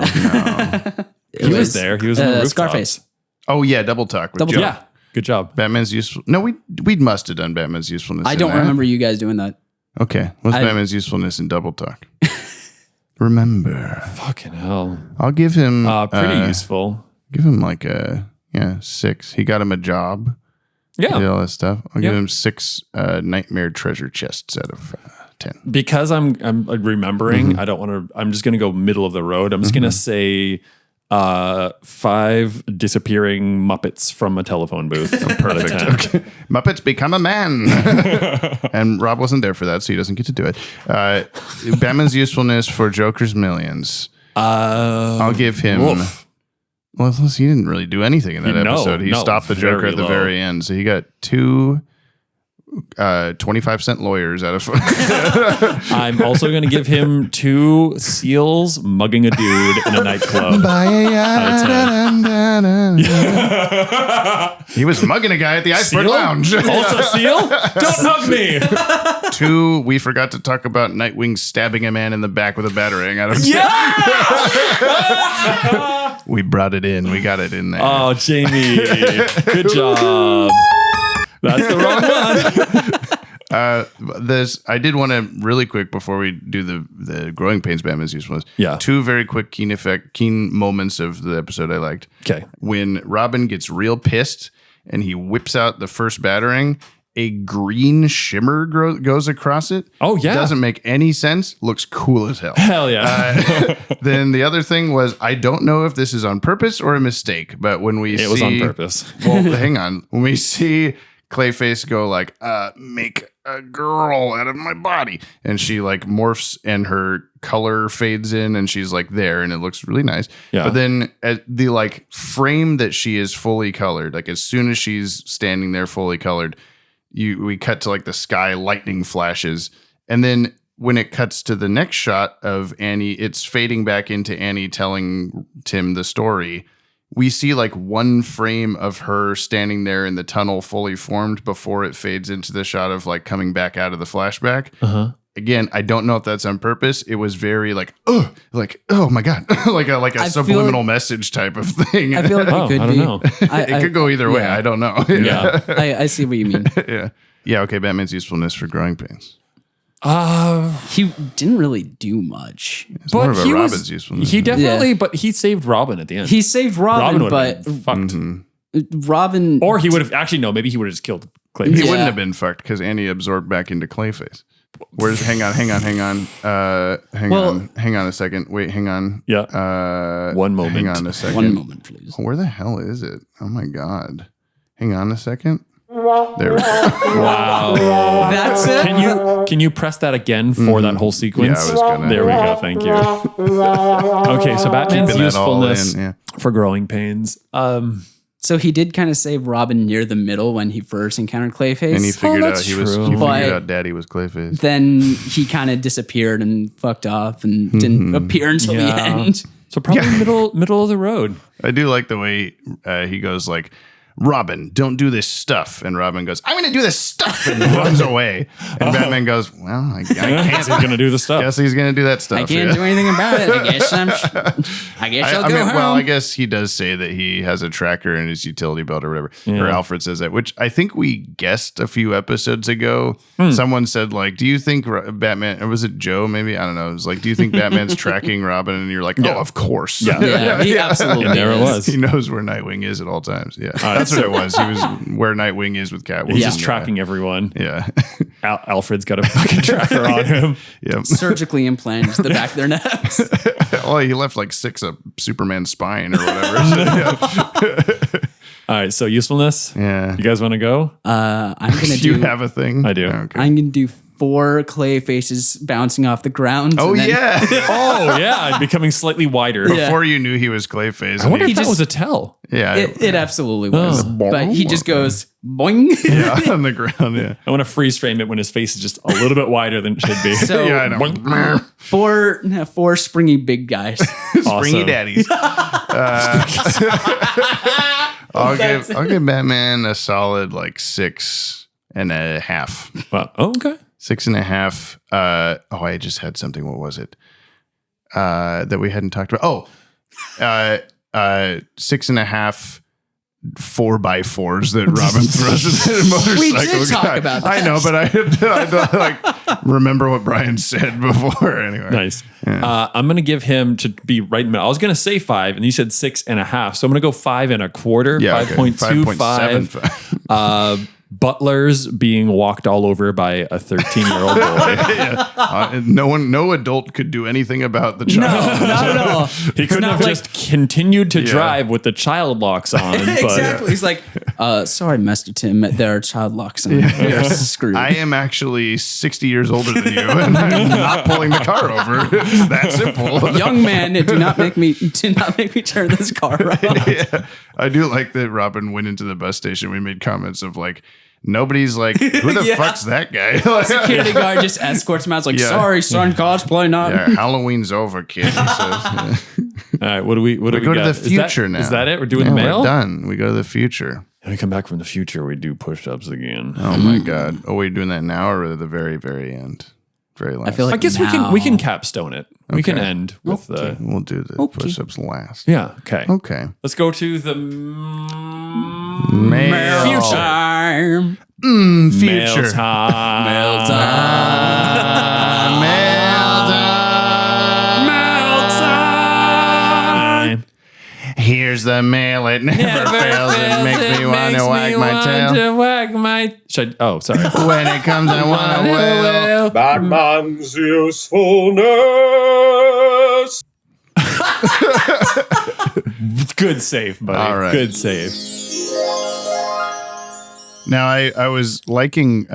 It He was there. He was on the rooftops. Scarface. Oh yeah, Double Talk with Double Joe. Talk. Yeah. Good job. Batman's useful. No, we must have done Batman's usefulness. I in don't that. remember you guys doing that. Okay, what's I- Batman's usefulness in Double Talk? Remember, Fucking hell. I'll give him Pretty useful. Give him like 6. He got him a job. Yeah. Did all that stuff. I'll give Yeah. him 6 nightmare treasure chests out of 10. Because I'm remembering, I don't want to, I'm just going to go middle of the road. I'm just going to say 5 disappearing Muppets from a telephone booth. Perfect. Okay. Muppets become a man. And Rob wasn't there for that, so he doesn't get to do it. Batman's usefulness for Joker's Millions. I'll give him. Woof. Well, plus he didn't really do anything in that No, episode. He no, stopped the Joker very at the low. very end. So he got 2 25-cent lawyers out of I'm also going to give him 2 seals mugging a dude in a nightclub. He was mugging a guy at the Iceberg Seal? Lounge. Also seal? Don't hug me. 2, we forgot to talk about Nightwing stabbing a man in the back with a batarang out of We brought it in. We got it in there. Oh, Jamie. Good job. That's the wrong one. I did want to really quick before we do the growing pains Batman's usefulness. Yeah. 2 very quick keen moments of the episode I liked. Okay. When Robin gets real pissed and he whips out the first batarang, a green shimmer goes across it. Oh, yeah. Doesn't make any sense. Looks cool as hell. Hell yeah. Then the other thing was, I don't know if this is on purpose or a mistake, but when we It was on purpose. Well, hang on. When we see Clayface go like, make a girl out of my body, and she like morphs and her color fades in and she's like there and it looks really nice. Yeah. But then at the like frame that she is fully colored, like as soon as she's standing there fully colored, we cut to like the sky, lightning flashes, and then when it cuts to the next shot of Annie, it's fading back into Annie telling Tim the story. We see like one frame of her standing there in the tunnel fully formed before it fades into the shot of like coming back out of the flashback. Uh-huh. Again, I don't know if that's on purpose. It was very like oh my God, like a subliminal message type of thing. I feel like it could I don't be. know. It could go either way. yeah. I don't know. Yeah. I see what you mean. Yeah. Okay. Batman's usefulness for growing pains. He didn't really do much. It's more of a Robin's usefulness. He definitely, Yeah. but he saved Robin at the end. He saved Robin, would've but been fucked. Robin Or he would have, actually, no, maybe he would have just killed He Clayface. Yeah. wouldn't have been fucked because Annie absorbed back into Clayface. Hang on. Hang on a second. Wait, hang on. Yeah. One moment. Hang on a second. One moment, please. Where the hell is it? Oh my God. Hang on a second. There we go. Wow. That's it. Can you press that again for that whole sequence? Yeah, I was gonna. There we go. Thank you. Okay, so Batman's Keeping that all usefulness in, yeah. for growing pains. So he did kind of save Robin near the middle when he first encountered Clayface. And he figured out that's he true. figured But- out Daddy was Clayface. then he kind of disappeared and fucked off and didn't appear until the Yeah. end. So probably middle of the road. I do like the way he goes like, Robin, don't do this stuff. And Robin goes, I'm going to do this stuff, and runs away. And Batman goes, well, I can't. He's gonna do the stuff. Guess he's going to do that stuff. I can't do anything about it. I guess I'll go home. Well, I guess he does say that he has a tracker in his utility belt or whatever. Or Alfred says that, which I think we guessed a few episodes ago. Someone said, like, do you think Batman, or was it Joe maybe? I don't know. It was like, do you think Batman's tracking Robin? And you're like, oh, of course. Yeah, he absolutely And there it is. was. He knows where Nightwing is at all times. Yeah. That's what it was. He was where Nightwing is with Catwoman. He's just tracking everyone. Yeah. Alfred's got a fucking tracker on him. Yep. Surgically implanted to the back of their necks. Well, he left like 6 of Superman's spine or whatever. So, yeah. All right, so usefulness. Yeah. You guys want to go? I'm gonna Do you have a thing? I do. Okay. I'm gonna do 4 clay faces bouncing off the ground. Oh, and then- yeah. Oh yeah, becoming slightly wider. Yeah. Before you knew he was Clayface. I wonder and if that was a tell. yeah. It absolutely was. Oh. But he just goes boing. yeah, on the ground. Yeah. I want to freeze frame it when his face is just a little bit wider than it should be. So Yeah, I know. 4 springy big guys. Springy daddies. I'll give Batman a solid like 6.5. Well, okay. 6.5. I just had something. What was it? That we hadn't talked about. 6.5 4x4s that Robin throws at the motorcycle. We did talk guy. about that. I know, but I don't like remember what Brian said before. Anyway, Nice. I'm going to give him to be right in the middle. I was going to say 5, and you said 6.5. So I'm going to go 5.25. Yeah, okay. 5.25. Butlers being walked all over by a 13-year-old boy. No adult could do anything about the child. Not at all. He couldn't have just continued to drive with the child locks on. But Exactly. He's like, sorry, Master Tim, there are child locks on. You're screwed. I am actually 60 years older than you, and I'm not pulling the car over. It's that simple. Young man, do not make me turn this car around. Yeah. I do like that Robin went into the bus station. We made comments of like, nobody's like, who the Yeah. fuck's that guy? Security guard just escorts him out. It's like, Yeah. sorry, son, cosplay not. Yeah, Halloween's over, kid. He says, yeah. all right, what do we We go to got? the future now. Is that it? We're doing Yeah, the mail? We're done. We go to the future. When we come back from the future, we do push-ups again. Oh my God. Oh, we're doing that now or at the very, very end? Very last. I feel like I guess now. we can capstone it. We can Okay. end with the We'll do the push-ups last. yeah. Okay. Okay. Let's go to the Mail. future. Time. Future. Mail time. Mail time. Mail time. Here's the mail. It never fails. It makes me want to wag my tail. Should I, oh, sorry. When it comes, I want to wail. Batman's usefulness. Good save, buddy. All right. Good save. Now, I was liking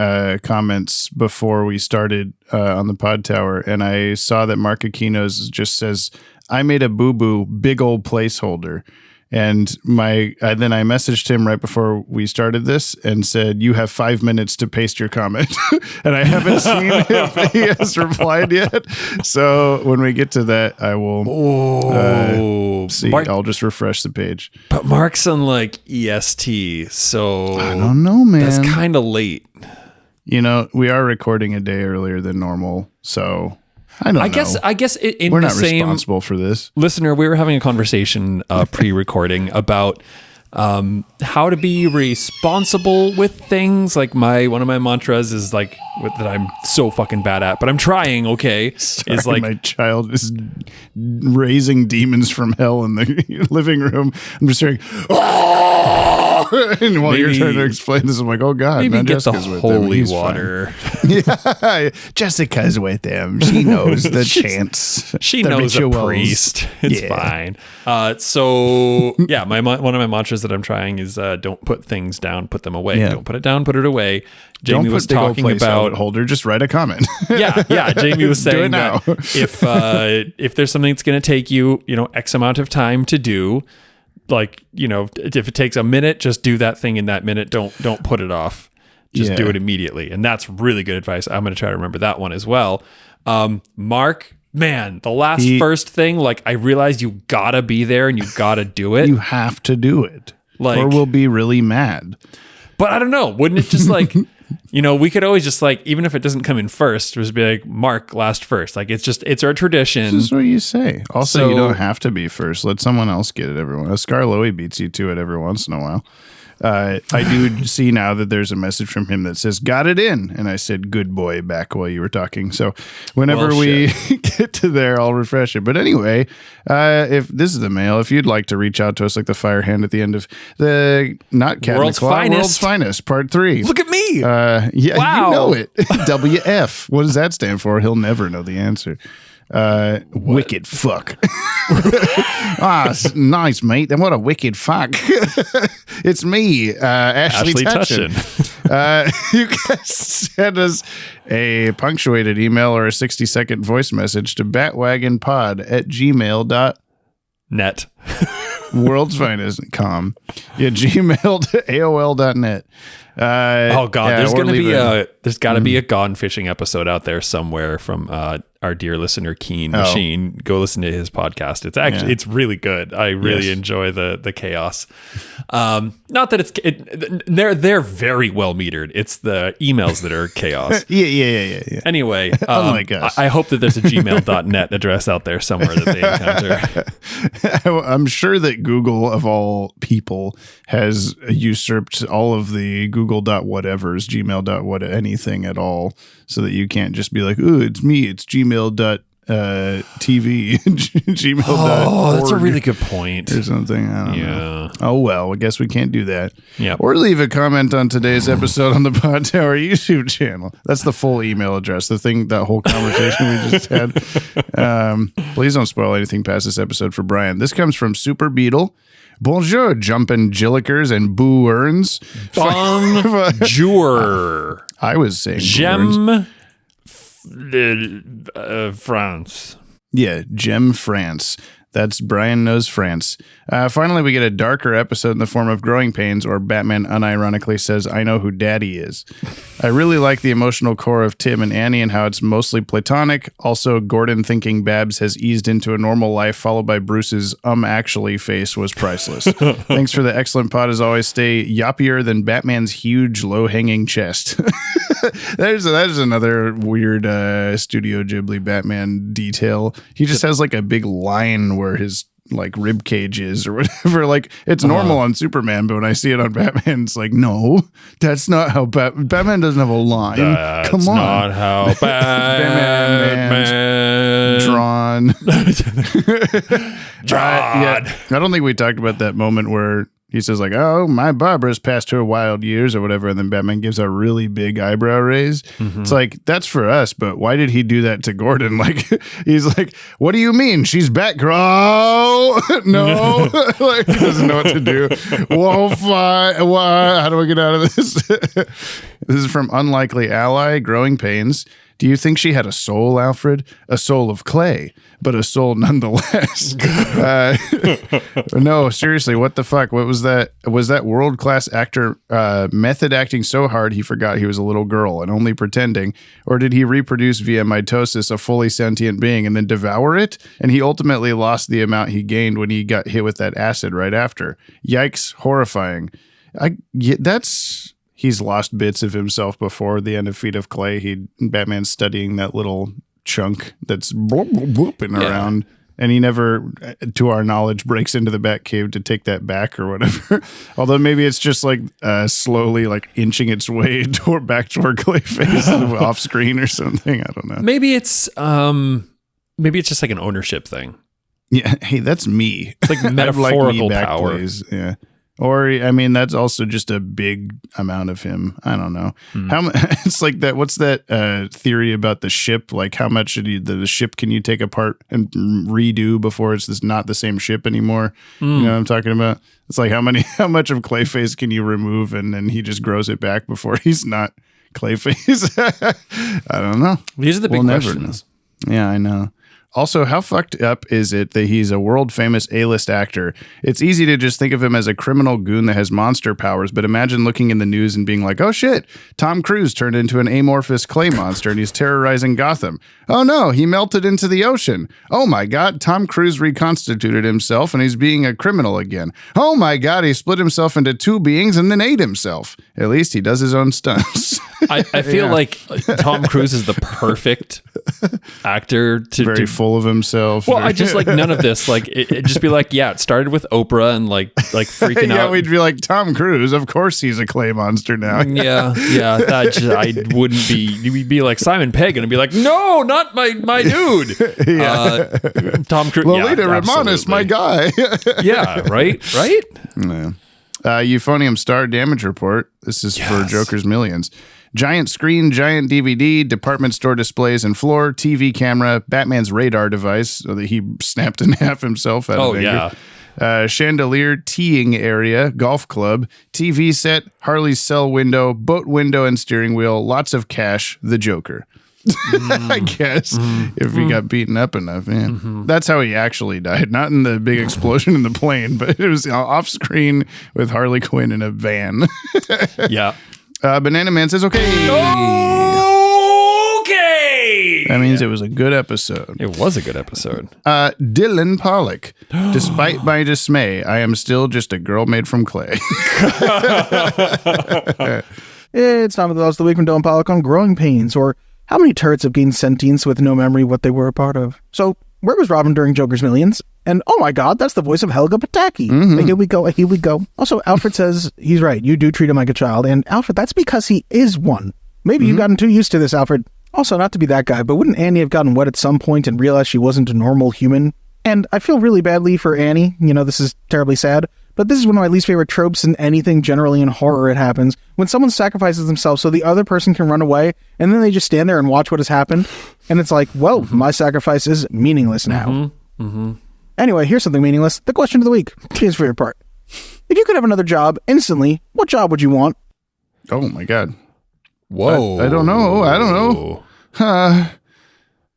comments before we started on the Podtower, and I saw that Mark Aquino's just says, I made a boo-boo, big old placeholder. And then I messaged him right before we started this and said, you have 5 minutes to paste your comment. And I haven't seen if he has replied yet. So when we get to that, I will see. Mark- I'll just refresh the page. But Mark's on like EST, so I don't know, man. that's kind of late. You know, we are recording a day earlier than normal, so I don't know. I guess in We're the not same responsible for this. listener, we were having a conversation pre-recording about how to be responsible with things. Like one of my mantras is like that I'm so fucking bad at, but I'm trying. Okay, is like my child is raising demons from hell in the living room. I'm just hearing, "Oh!" And while you're Maybe- trying to explain this, I'm like, oh God, Maybe now get the Jessica's with them. holy He's fine. water. Yeah, Jessica's with them. She knows the chants. She the knows rituals. a priest. It's Yeah. fine. So yeah, one of my mantras that I'm trying is don't put things down, put them away. Yeah. Don't put it down, put it away. Don't Jamie put was big old talking placeholder about holder. Just write a comment. yeah. Jamie was Do it saying now. that if there's something that's going to take you, X amount of time to do, like, if it takes a minute, just do that thing in that minute. Don't put it off. Just Yeah. do it immediately. And that's really good advice. I'm going to try to remember that one as well. Mark, man, the first thing, like, I realized you gotta be there and you gotta do it. You have to do it, Like- or we'll be really mad. But I don't know. Wouldn't it just like, we could always just like, even if it doesn't come in first, just be like, Mark last first. Like, it's our tradition. This is what you say. Also, So- you don't have to be first. Let someone else get it. Everyone, Scarloey beats you to it every once in a while. I do see now that there's a message from him that says, got it in. And I said, good boy, back while you were talking. So whenever Well, we get to there, I'll refresh it. But anyway, if this is the mail, if you'd like to reach out to us like the fire hand at the end of the not Cat in the World's Claw, Finest. World's Finest, part 3. Look at me. Yeah, Wow. you know it. WF. What does that stand for? He'll never know the answer. Wicked fuck. Nice, mate. Then what a wicked fuck. It's me, Ashley Tutchin. You guys send us a punctuated email or a 60-second voice message to batwagonpod@gmail.com. Net. World's finest.com. Yeah, gmail to AOL.net. Oh God, yeah, there's or gonna leave be it- there's got to be a gone fishing episode out there somewhere from our dear listener Keen Machine. Go listen to his podcast. It's actually it's really good. I really enjoy the chaos. Not that they're very well metered. It's the emails that are chaos. Yeah. Anyway, Unlike us. I hope that there's a gmail.net address out there somewhere that they encounter. I'm sure that Google, of all people, has usurped all of the Google.whatevers, Gmail.what anything at all, so that you can't just be like, "Ooh, it's me. It's Gmail.tv, Gmail.org." Oh, that's a really good point. Or something. I don't know. Oh well, I guess we can't do that. Yeah. Or leave a comment on today's episode on the Podtower YouTube channel. That's the full email address. That whole conversation we just had. Please don't spoil anything past this episode for Brian. This comes from Super Beetle. Bonjour, jumpin' jillikers and boo earns. Bonjour. I was saying boo earns. France. Yeah, Gem France. That's Brian Knows France. Finally, we get a darker episode in the form of Growing Pains, or Batman unironically says, I know who Daddy is. I really like the emotional core of Tim and Annie and how it's mostly platonic. Also, Gordon thinking Babs has eased into a normal life, followed by Bruce's actually face was priceless. Thanks for the excellent pod. As always, stay yoppier than Batman's huge, low-hanging chest. There's another weird Studio Ghibli Batman detail. He just has like a big line where his like rib cage is or whatever. Like it's normal on Superman, but when I see it on Batman, it's like, no, that's not how Batman doesn't have a line. That's Come on, not how Batman drawn. Drawn. Yeah, I don't think we talked about that moment where he says like, oh, my Barbara's past her wild years or whatever. And then Batman gives a really big eyebrow raise. It's like, that's for us. But why did he do that to Gordon? Like, he's like, what do you mean? She's Batgirl? No. Like, he doesn't know what to do. Whoa, fine. Why? How do I get out of this? This is from Unlikely Ally, Growing Pains. Do you think she had a soul, Alfred? A soul of clay, but a soul nonetheless. No, seriously, what the fuck? What was that? Was that world-class actor method acting so hard he forgot he was a little girl and only pretending? Or did he reproduce via mitosis a fully sentient being and then devour it? And he ultimately lost the amount he gained when he got hit with that acid right after. Yikes, horrifying. He's lost bits of himself before the end of Feet of Clay. Batman's studying that little chunk that's whooping around, and he never, to our knowledge, breaks into the Batcave to take that back or whatever. Although maybe it's just like slowly like inching its way back toward Clayface off screen or something. I don't know. Maybe it's just like an ownership thing. Yeah, hey, that's me. It's like I'd like me metaphorical back, power. please. Yeah. Or, I mean, that's also just a big amount of him. I don't know. It's like that. What's that theory about the ship? Like, how much the ship can you take apart and redo before it's not the same ship anymore? You know what I'm talking about? It's like how much of Clayface can you remove and then he just grows it back before he's not Clayface? I don't know. These are the big questions. Yeah, I know. Also, how fucked up is it that he's a world-famous A-list actor? It's easy to just think of him as a criminal goon that has monster powers, but imagine looking in the news and being like, oh shit, Tom Cruise turned into an amorphous clay monster and he's terrorizing Gotham. Oh no, he melted into the ocean. Oh my god, Tom Cruise reconstituted himself and he's being a criminal again. Oh my god, he split himself into two beings and then ate himself. At least he does his own stunts. I feel like Tom Cruise is the perfect actor to Very full of himself. Well, I just like none of this. Like, it just be like, yeah, it started with Oprah and like freaking out. Yeah, we'd be like, Tom Cruise, of course he's a clay monster now. yeah. I wouldn't be. We'd be like Simon Pegg, and I'd be like, no, not my dude. Tom Cruise. Lolita Romanis, my guy. Yeah, right. Yeah. Euphonium Star Damage Report. This is for Joker's Millions. Giant screen, giant DVD, department store displays and floor, TV camera, Batman's radar device, so that he snapped in half himself out of anger. Chandelier, teeing area, golf club, TV set, Harley's cell window, boat window and steering wheel, lots of cash, the Joker. I guess if he got beaten up enough. Yeah. That's how he actually died. Not in the big explosion in the plane, but it was off screen with Harley Quinn in a van. Yeah. Banana Man says, okay. That means it was a good episode. It was a good episode. Dylan Pollock. Despite my dismay, I am still just a girl made from clay. It's time for the Lost of the Week from Dylan Pollock on Growing Pains, or how many turrets have gained sentience with no memory what they were a part of. So, where was Robin during Joker's Millions? And oh my god, that's the voice of Helga Pataki. Here we go. Also, Alfred says he's right. You do treat him like a child. And Alfred, that's because he is one. Maybe you've gotten too used to this, Alfred. Also, not to be that guy, but wouldn't Annie have gotten wet at some point and realized she wasn't a normal human? And I feel really badly for Annie. You know, this is terribly sad. But this is one of my least favorite tropes in anything generally in horror. It happens when someone sacrifices themselves so the other person can run away, and then they just stand there and watch what has happened. And it's like, well, my sacrifice is meaningless now. Anyway, here's something meaningless. The question of the week. His favorite part. If you could have another job instantly, what job would you want? Oh my god. Whoa. I don't know.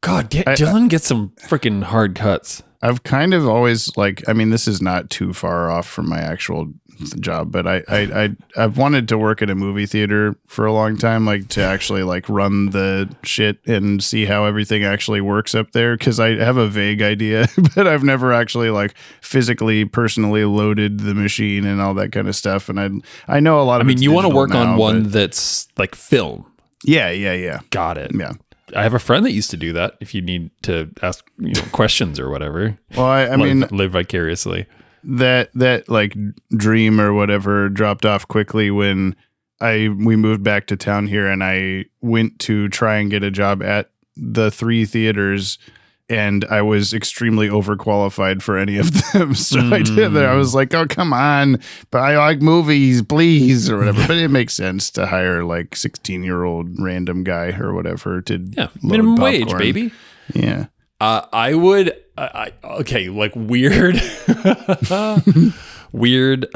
God, Dylan gets some freaking hard cuts. I've kind of always this is not too far off from my actual job, but I've wanted to work at a movie theater for a long time, like to actually like run the shit and see how everything actually works up there. Cause I have a vague idea, but I've never actually like physically, personally loaded the machine and all that kind of stuff. And I know a lot of you want to work on one that's like film. Yeah. Got it. Yeah. I have a friend that used to do that. If you need to ask questions or whatever. Well, I mean, live vicariously. That like dream or whatever dropped off quickly when we moved back to town here, and I went to try and get a job at the 3 theaters, and I was extremely overqualified for any of them. So I did that. I was like, oh, come on, but I like movies, please, or whatever. But it makes sense to hire like 16-year-old random guy or whatever to minimum popcorn. wage, baby. Yeah. I would, okay, like weird, weird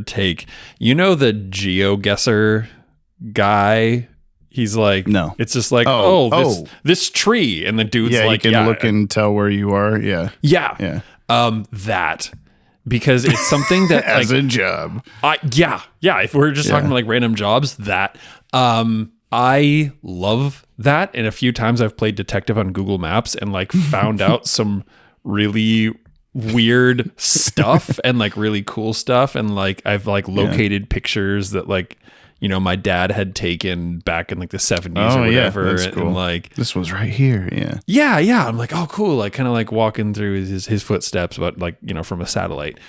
take. You know the GeoGuessr guy? He's like, no. It's just like, this tree, and the dude's like, you can look and tell where you are. Yeah. That, because it's something that as like, a job. If we're just talking about like random jobs, that I love that. And a few times I've played detective on Google Maps and like found out some really weird stuff and like really cool stuff. And like I've like located pictures that like, my dad had taken back in like the 70s or whatever. That's cool. And like, this was right here. Yeah. I'm like, oh, cool. Like kind of like walking through his footsteps, but like, from a satellite.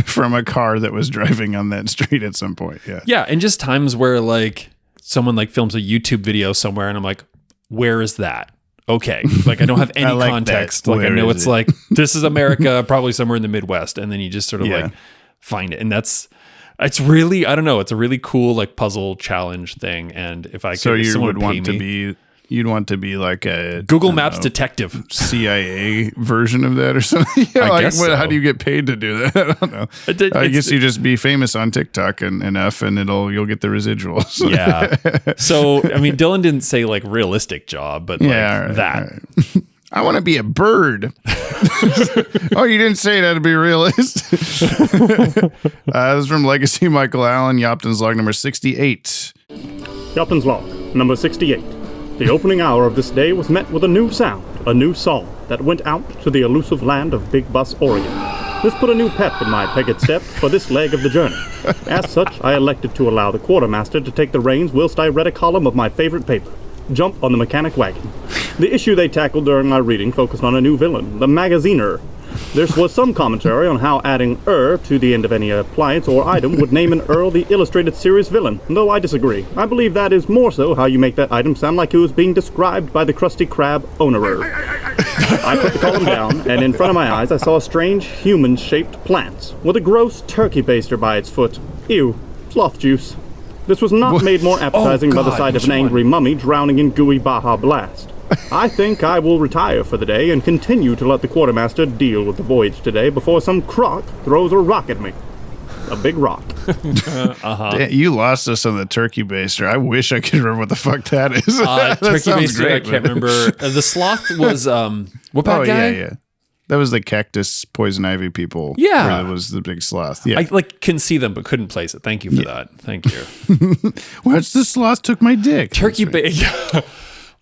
From a car that was driving on that street at some point. Yeah. Yeah. And just times where like someone like films a YouTube video somewhere and I'm like, where is that? Okay. Like I don't have any context. Like I know it's like, this is America, probably somewhere in the Midwest. And then you just sort of like find it. And it's really, I don't know, it's a really cool like puzzle challenge thing. And if I could, So if you someone would want pay to me- be, you'd want to be like a Google Maps detective. CIA version of that or something. I guess so. How do you get paid to do that? I don't know. I guess you just be famous on TikTok enough, and you'll get the residuals. Yeah. So I mean, Dylan didn't say like realistic job, but like all right, that. all right. I want to be a bird. Oh, you didn't say it had to be realist. This is from Legacy Michael Allen, Yopton's log number 68. Yopton's log number 68. The opening hour of this day was met with a new sound, a new song that went out to the elusive land of Big Bus, Oregon. This put a new pep in my pegged step for this leg of the journey. As such, I elected to allow the quartermaster to take the reins whilst I read a column of my favorite paper, Jump on the Mechanic Wagon. The issue they tackled during my reading focused on a new villain, the Magaziner. There was some commentary on how adding to the end of any appliance or item would name an Earl the Illustrated Series villain, though I disagree. I believe that is more so how you make that item sound like it was being described by the Krusty Krab ownerer. I put the column down, and in front of my eyes I saw a strange human-shaped plant with a gross turkey baster by its foot. Ew, sloth juice. This was not made more appetizing by the sight of an angry mummy drowning in gooey Baja Blast. I think I will retire for the day and continue to let the quartermaster deal with the voyage today before some crock throws a rock at me. A big rock. Damn, you lost us on the turkey baster. I wish I could remember what the fuck that is. That Turkey sounds baster, great, I can't remember. The sloth was what bad guy? Yeah. That was the cactus poison ivy people. Yeah. Where that was the big sloth. Yeah. I like can see them but couldn't place it. Thank you for that. Thank you. What's the sloth took my dick? Turkey baster.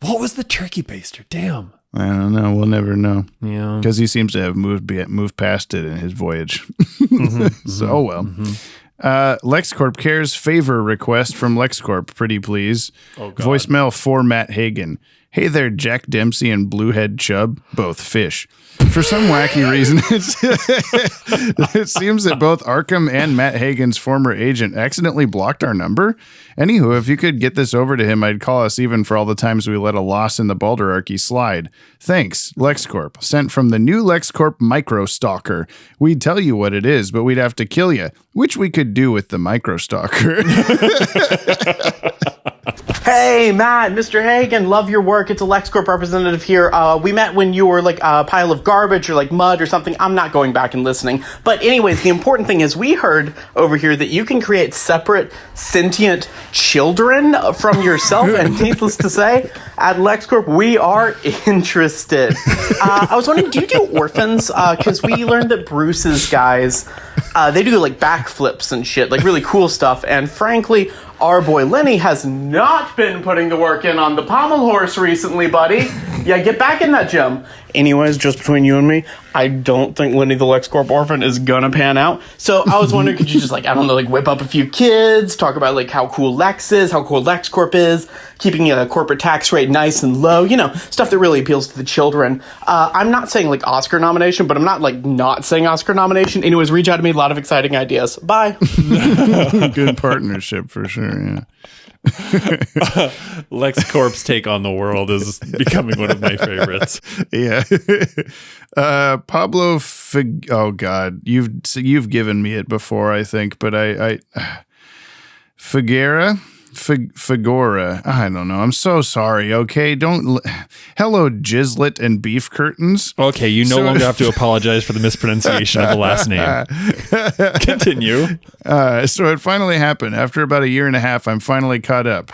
What was the turkey baster? Damn. I don't know. We'll never know. Yeah. Because he seems to have moved past it in his voyage. So, oh well. LexCorp cares favor request from LexCorp. Pretty please. Oh, God. Voicemail for Matt Hagen. Hey there, Jack Dempsey and Bluehead Chubb, both fish. For some wacky reason, it seems that both Arkham and Matt Hagen's former agent accidentally blocked our number. Anywho, if you could get this over to him, I'd call us even for all the times we let a loss in the Balderarchy slide. Thanks, LexCorp. Sent from the new LexCorp Micro Stalker. We'd tell you what it is, but we'd have to kill you, which we could do with the Micro Stalker. Hey, Matt, Mr. Hagen, love your work. It's a LexCorp representative here. We met when you were like a pile of garbage or like mud or something. I'm not going back and listening. But anyways, the important thing is we heard over here that you can create separate sentient children from yourself. And needless to say, at LexCorp, we are interested. I was wondering, do you do orphans? Because we learned that Bruce's guys, they do like backflips and shit, like really cool stuff. And frankly, our boy Lenny has not been putting the work in on the pommel horse recently, buddy. Yeah, get back in that gym. Anyways, just between you and me, I don't think Lenny the LexCorp orphan is gonna pan out. So I was wondering, could you just like, I don't know, like whip up a few kids, talk about like how cool Lex is, how cool LexCorp is, keeping a corporate tax rate nice and low, you know, stuff that really appeals to the children. I'm not saying like Oscar nomination, but I'm not like not saying Oscar nomination. Anyways, reach out to me, a lot of exciting ideas. Bye. Good partnership for sure, yeah. LexCorp's take on the world is becoming one of my favorites. Yeah. Pablo oh God, you've given me it before, I think, but I Figuera, I don't know. I'm so sorry. Okay, hello, Gizlet and Beef Curtains. Okay, you no longer have to apologize for the mispronunciation of the last name. Continue. So it finally happened. After about a year and a half, I'm finally caught up.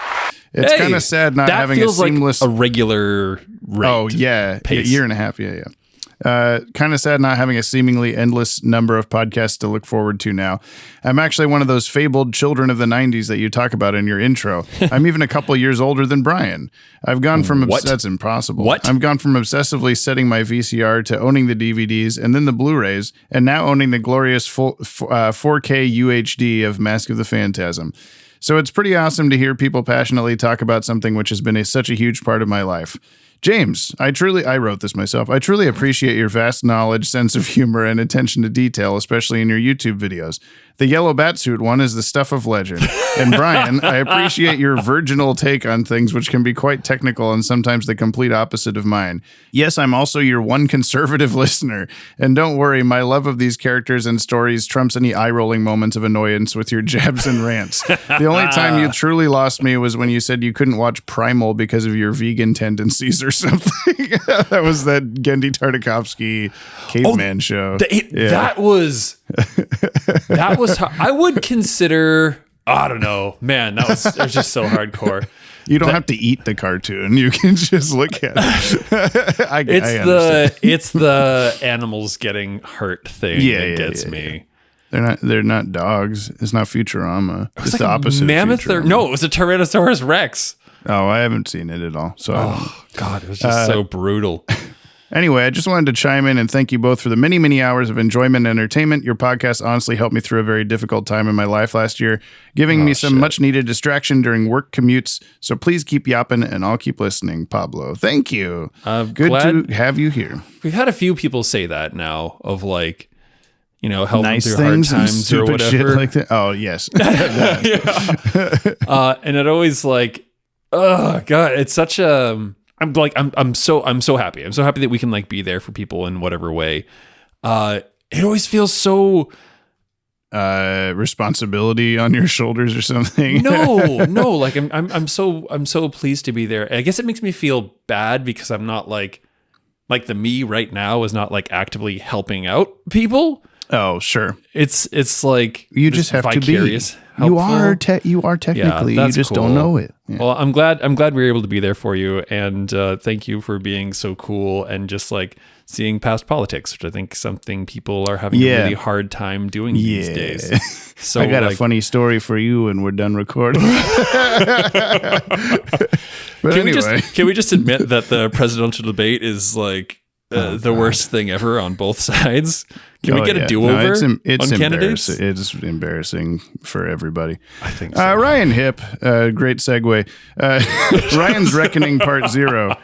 It's kind of sad not having a seamless, like a regular rate. Oh yeah, pace. A year and a half. Yeah. Kind of sad not having a seemingly endless number of podcasts to look forward to now. I'm actually one of those fabled children of the 90s that you talk about in your intro. I'm even a couple years older than Brian. I've gone from that's impossible. What? I've gone from obsessively setting my VCR to owning the DVDs and then the Blu-rays and now owning the glorious 4K UHD of Mask of the Phantasm. So it's pretty awesome to hear people passionately talk about something which has been such a huge part of my life. James, I wrote this myself. I truly appreciate your vast knowledge, sense of humor, and attention to detail, especially in your YouTube videos. The yellow batsuit one is the stuff of legend. And Brian, I appreciate your virginal take on things which can be quite technical and sometimes the complete opposite of mine. Yes, I'm also your one conservative listener. And don't worry, my love of these characters and stories trumps any eye-rolling moments of annoyance with your jabs and rants. The only time you truly lost me was when you said you couldn't watch Primal because of your vegan tendencies or something. That was that Gendy Tartakovsky caveman show. That was I would consider, I don't know, man, it was just so hardcore. You don't have to eat the cartoon. You can just look at it. I understand. It's the animals getting hurt thing that gets me. They're not dogs. It's not Futurama. It's like the opposite. Mammoth of Futurama. no, it was a Tyrannosaurus Rex. Oh, I haven't seen it at all. So God, it was just so brutal. Anyway, I just wanted to chime in and thank you both for the many, many hours of enjoyment and entertainment. Your podcast honestly helped me through a very difficult time in my life last year, giving me some much needed distraction during work commutes. So please keep yapping and I'll keep listening, Pablo. Thank you. Good to have you here. We've had a few people say that now of like, helping nice through things hard and times or stupid whatever. shit like that. Oh, yes. And it always like, oh God, it's such a, I'm so happy. I'm so happy that we can like be there for people in whatever way. It always feels so responsibility on your shoulders or something. No, like I'm so pleased to be there. I guess it makes me feel bad because I'm not like the me right now is not like actively helping out people. Oh, sure. It's like you just have to be. You are technically. You just don't know it. Yeah. Well, I'm glad we were able to be there for you, and thank you for being so cool and just like seeing past politics, which I think something people are having a really hard time doing these days. So I got a funny story for you when we're done recording. But anyway, can we just admit that the presidential debate is like the worst thing ever on both sides? Can we get a do-over on candidates? It's embarrassing for everybody. I think so. Ryan Hip, great segue. Ryan's Reckoning Part 0.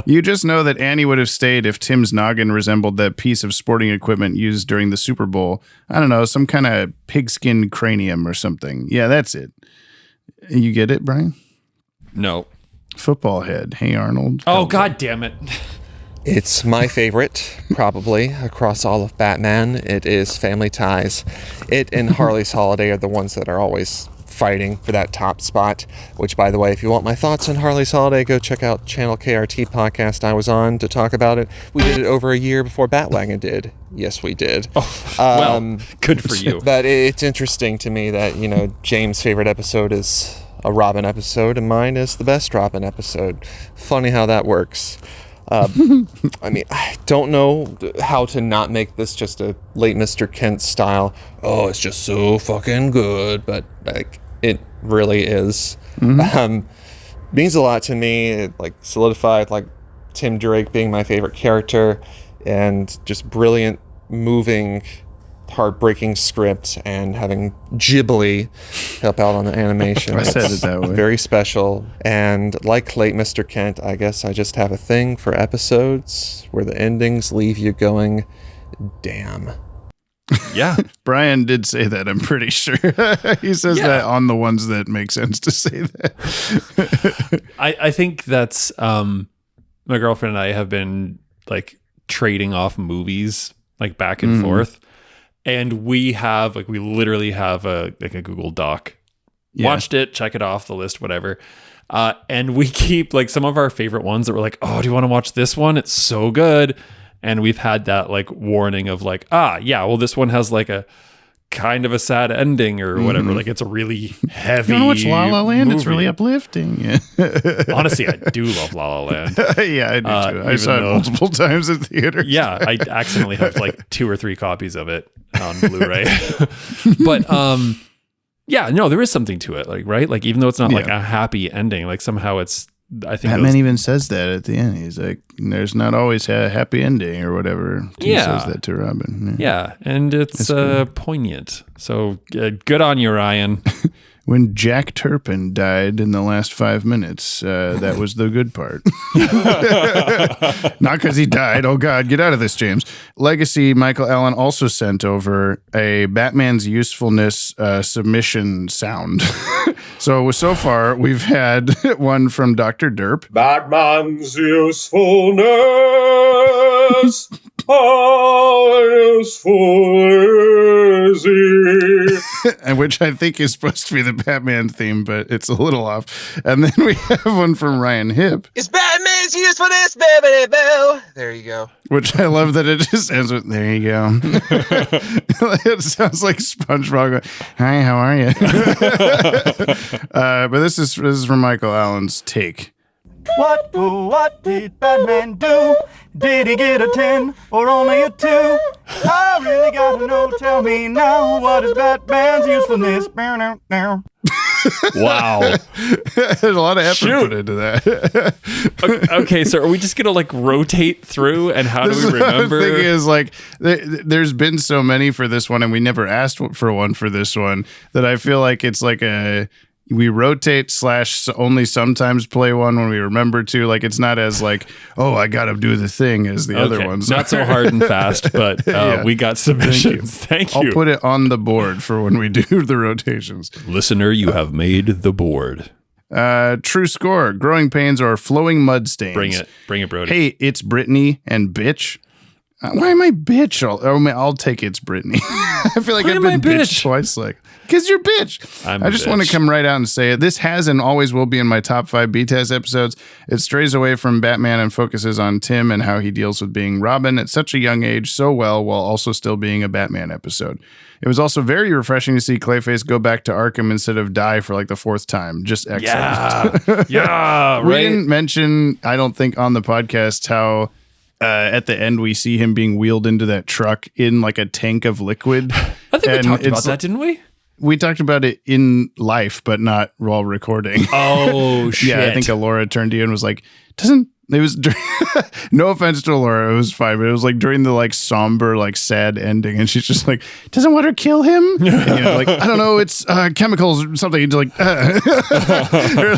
You just know that Annie would have stayed if Tim's noggin resembled that piece of sporting equipment used during the Super Bowl. I don't know, some kind of pigskin cranium or something. Yeah, that's it. You get it, Brian? No. Football head. Hey, Arnold. Oh, God damn it. It's my favorite, probably, across all of Batman. It is Family Ties. It and Harley's Holiday are the ones that are always fighting for that top spot, which, by the way, if you want my thoughts on Harley's Holiday, go check out Channel KRT podcast I was on to talk about it. We did it over a year before Bat-Wagon did. Yes, we did. Oh, well, good for you. But it's interesting to me that, James' favorite episode is a Robin episode, and mine is the best Robin episode. Funny how that works. I mean, I don't know how to not make this just a late Mr. Kent style. Oh, it's just so fucking good, but like it really is. Mm-hmm. Means a lot to me. It like solidified like Tim Drake being my favorite character, and just brilliant, moving, heartbreaking script, and having Ghibli help out on the animation. I said it that way. Very special. And like late Mr. Kent, I guess I just have a thing for episodes where the endings leave you going, damn. Yeah. Brian did say that, I'm pretty sure. He says that on the ones that make sense to say that. I think that's my girlfriend and I have been like trading off movies like back and forth. And we literally have a Google Doc. Watched it, check it off the list, whatever. And we keep like some of our favorite ones that we're like, oh, do you want to watch this one? It's so good. And we've had that like warning of like, well, this one has like a kind of a sad ending or whatever. Like it's a really heavy. You want to watch La La Land? movie. It's really uplifting. Honestly, I do love La La Land. Yeah, I do too. I saw it multiple times at theater. Yeah, I accidentally have like 2 or 3 copies of it on Blu-ray. But there is something to it, like, right? Like even though it's not like a happy ending, like somehow it's, I think Batman even says that at the end. He's like, "There's not always a happy ending," or whatever. He says that to Robin. Yeah, and it's poignant. So good on you, Ryan. When Jack Turpin died in the last 5 minutes, that was the good part. Not because he died. Oh, God, get out of this, James. Legacy, Michael Allen also sent over a Batman's usefulness submission sound. So far, we've had one from Dr. Derp. Batman's usefulness. How useful is he? And which I think is supposed to be the Batman theme, but it's a little off. And then we have one from Ryan Hipp. It's Batman's usefulness, baby boo. There you go. Which I love that it just ends with, there you go. It sounds like SpongeBob going, hi, how are you? But this is from Michael Allen's take. What did Batman do? Did he get a 10 or only a 2? I really gotta know, tell me now, what is Batman's usefulness? Wow. There's a lot of effort put into that. Okay, so are we just gonna like rotate through, and how do we remember? The thing is, like, there's been so many for this one, and we never asked for one for this one, that I feel like it's like we rotate / only sometimes play one when we remember to. Like, it's not as like, oh, I gotta do the thing as the other ones. Not so hard and fast, but Yeah. we got submissions. Thank you. I'll put it on the board for when we do the rotations. Listener, you have made the board. True score. Growing pains or flowing mud stains. Bring it, Brody. Hey, it's Brittany and bitch. Why am I bitch? I'll take it's Brittany. I feel like I've been bitch twice. Like, because you're bitch. I just want to come right out and say it. This has and always will be in my top 5 BTAS episodes. It strays away from Batman and focuses on Tim and how he deals with being Robin at such a young age so well, while also still being a Batman episode. It was also very refreshing to see Clayface go back to Arkham instead of die for like the 4th time. Just excellent. Yeah, We didn't mention, I don't think, on the podcast how at the end we see him being wheeled into that truck in like a tank of liquid. I think we talked about that, didn't we? We talked about it in life, but not while recording. Oh, shit. Yeah, I think Alora turned to you and was like, it was no offense to Laura, it was fine, but it was like during the like somber, like sad ending, and she's just like, doesn't water kill him? And, like, I don't know, it's chemicals or something. It's like,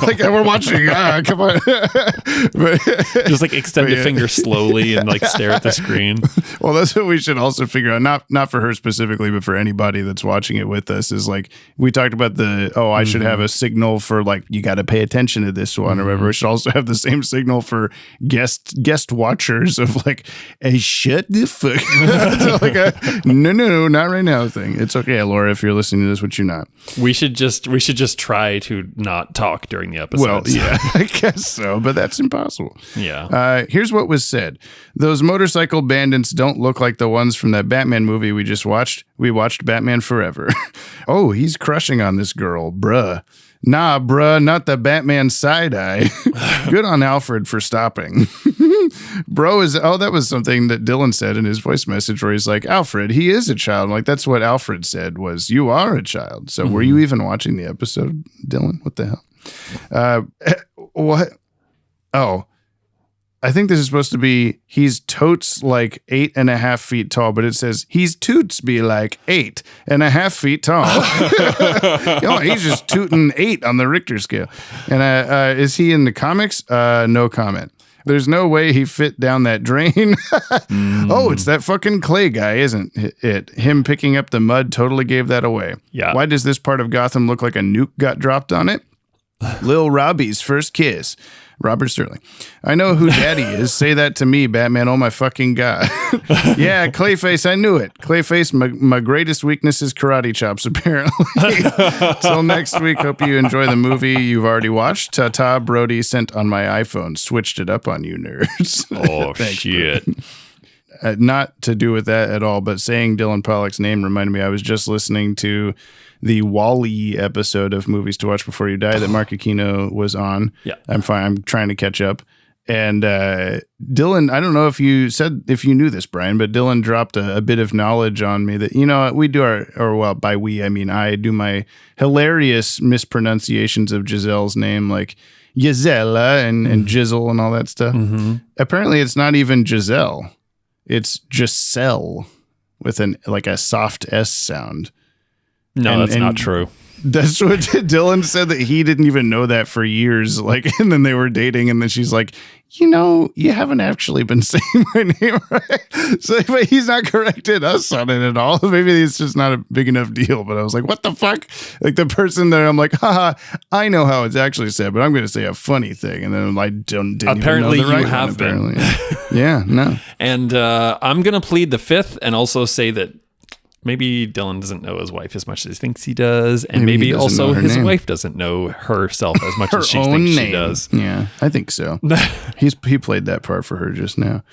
like, we're watching. Come on, but, just like extend your finger slowly and like stare at the screen. Well, that's what we should also figure out. Not for her specifically, but for anybody that's watching it with us. Is like we talked about I should have a signal for like you got to pay attention to this one or whatever. We should also have the same signal for guest watchers of like a shut the fuck so like a no not right now thing. It's okay, Laura, if you're listening to this, which you're not. We should just try to not talk during the episode. Well, yeah, I guess so, but that's impossible. Yeah. Here's what was said. Those motorcycle bandits don't look like the ones from that Batman movie we just watched. We watched Batman Forever. Oh, he's crushing on this girl, bruh. Nah, bruh, not the Batman side-eye. Good on Alfred for stopping. Bro that was something that Dylan said in his voice message where he's like, Alfred, he is a child. I'm like, that's what Alfred said was, you are a child. So were you even watching the episode, Dylan? What the hell? What? Oh, I think this is supposed to be, he's totes like 8.5 feet tall, but it says he's toots be like 8.5 feet tall. He's just tooting 8 on the Richter scale. And is he in the comics? No comment. There's no way he fit down that drain. Oh, it's that fucking Clay guy, isn't it? Him picking up the mud totally gave that away. Yeah. Why does this part of Gotham look like a nuke got dropped on it? Lil Robbie's first kiss. Robert Stirling. I know who daddy is. Say that to me, Batman. Oh, my fucking God. Yeah, Clayface, I knew it. Clayface, my greatest weakness is karate chops, apparently. Till next week, hope you enjoy the movie you've already watched. Ta-ta, Brody sent on my iPhone. Switched it up on you, nerds. Oh, shit. Not to do with that at all, but saying Dylan Pollock's name reminded me I was just listening to the Wall-E episode of Movies to Watch Before You Die that Mark Aquino was on. Yeah. I'm fine. I'm trying to catch up. And Dylan, I don't know if you knew this, Brian, but Dylan dropped a bit of knowledge on me that, we do by we, I mean, I do my hilarious mispronunciations of Giselle's name, like Gisela and Giselle and all that stuff. Mm-hmm. Apparently it's not even Giselle. It's Giselle with a soft S sound. No, that's not true. That's what Dylan said, that he didn't even know that for years. Like, and then they were dating, and then she's like, you know, you haven't actually been saying my name right. So, but he's not corrected us on it at all. Maybe it's just not a big enough deal. But I was like, what the fuck? Like the person there, I'm like, haha, I know how it's actually said, but I'm going to say a funny thing. And then I didn't apparently even know the right you have one, been. Yeah, no. And I'm going to plead the fifth and also say that maybe Dylan doesn't know his wife as much as he thinks he does. And maybe also his wife doesn't know herself as much as she thinks she does. Yeah, I think so. He played that part for her just now.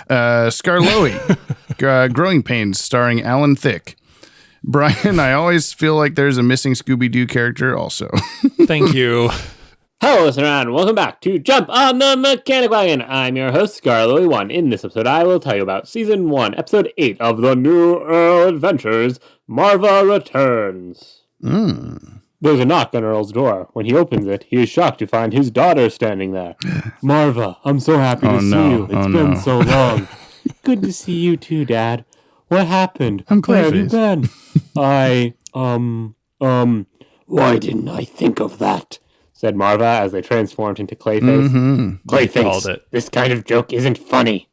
Scarloey, Growing Pains, starring Alan Thicke. Brian, I always feel like there's a missing Scooby-Doo character also. Thank you. Hello, listener, and welcome back to Jump on the Mechanic Wagon. I'm your host, Scarloey1. In this episode, I will tell you about Season 1, Episode 8 of the New Earl Adventures, Marva Returns. There's a knock on Earl's door. When he opens it, he is shocked to find his daughter standing there. Marva, I'm so happy to see you. It's been so long. Good to see you too, Dad. What happened? Where have you been? Why didn't I think of that? Said Marva as they transformed into Clayface. Clayface, this kind of joke isn't funny.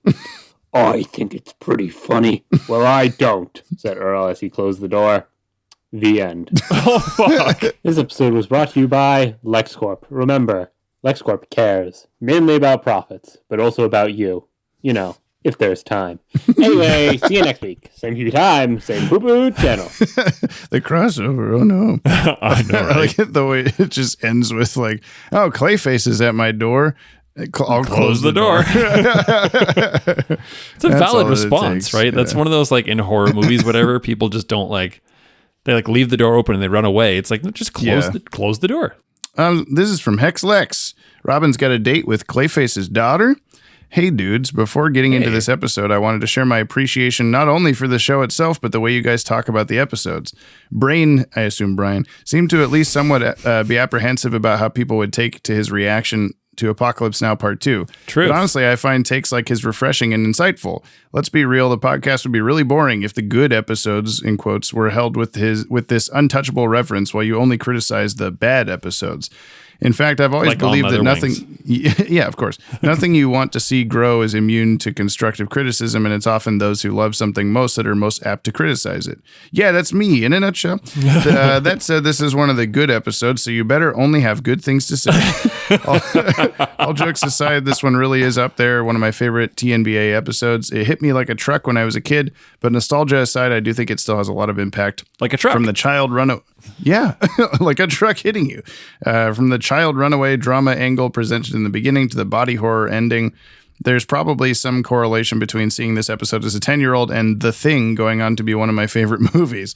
I think it's pretty funny. Well, I don't, said Earl as he closed the door. The end. Oh, fuck. This episode was brought to you by LexCorp. Remember, LexCorp cares, mainly about profits, but also about you. You know, if there's time. Anyway, see you next week. Same TV time, same poo-poo channel. The crossover, oh no. I know, right? I like it the way it just ends with like, oh, Clayface is at my door. I'll close the door. It's a valid response, right? That's one of those, like, in horror movies, whatever, people just don't like, they like leave the door open and they run away. It's like, no, just close the door. This is from Hex Lex. Robin's got a date with Clayface's daughter. Hey dudes, before getting into this episode, I wanted to share my appreciation not only for the show itself, but the way you guys talk about the episodes. Brain, I assume Brian, seemed to at least somewhat be apprehensive about how people would take to his reaction to Apocalypse Now Part 2. True. But honestly, I find takes like his refreshing and insightful. Let's be real, the podcast would be really boring if the good episodes, in quotes, were held with this untouchable reverence while you only criticize the bad episodes. In fact, I've always like believed that nothing, yeah, of course, nothing you want to see grow is immune to constructive criticism, and it's often those who love something most that are most apt to criticize it. Yeah, that's me in a nutshell. That said, this is one of the good episodes, so you better only have good things to say. All jokes aside, this one really is up there, one of my favorite TNBA episodes. It hit me like a truck when I was a kid, but nostalgia aside, I do think it still has a lot of impact. Like a truck. From the child yeah, like a truck hitting you. From the child runaway drama angle presented in the beginning to the body horror ending, there's probably some correlation between seeing this episode as a 10-year-old and The Thing going on to be one of my favorite movies.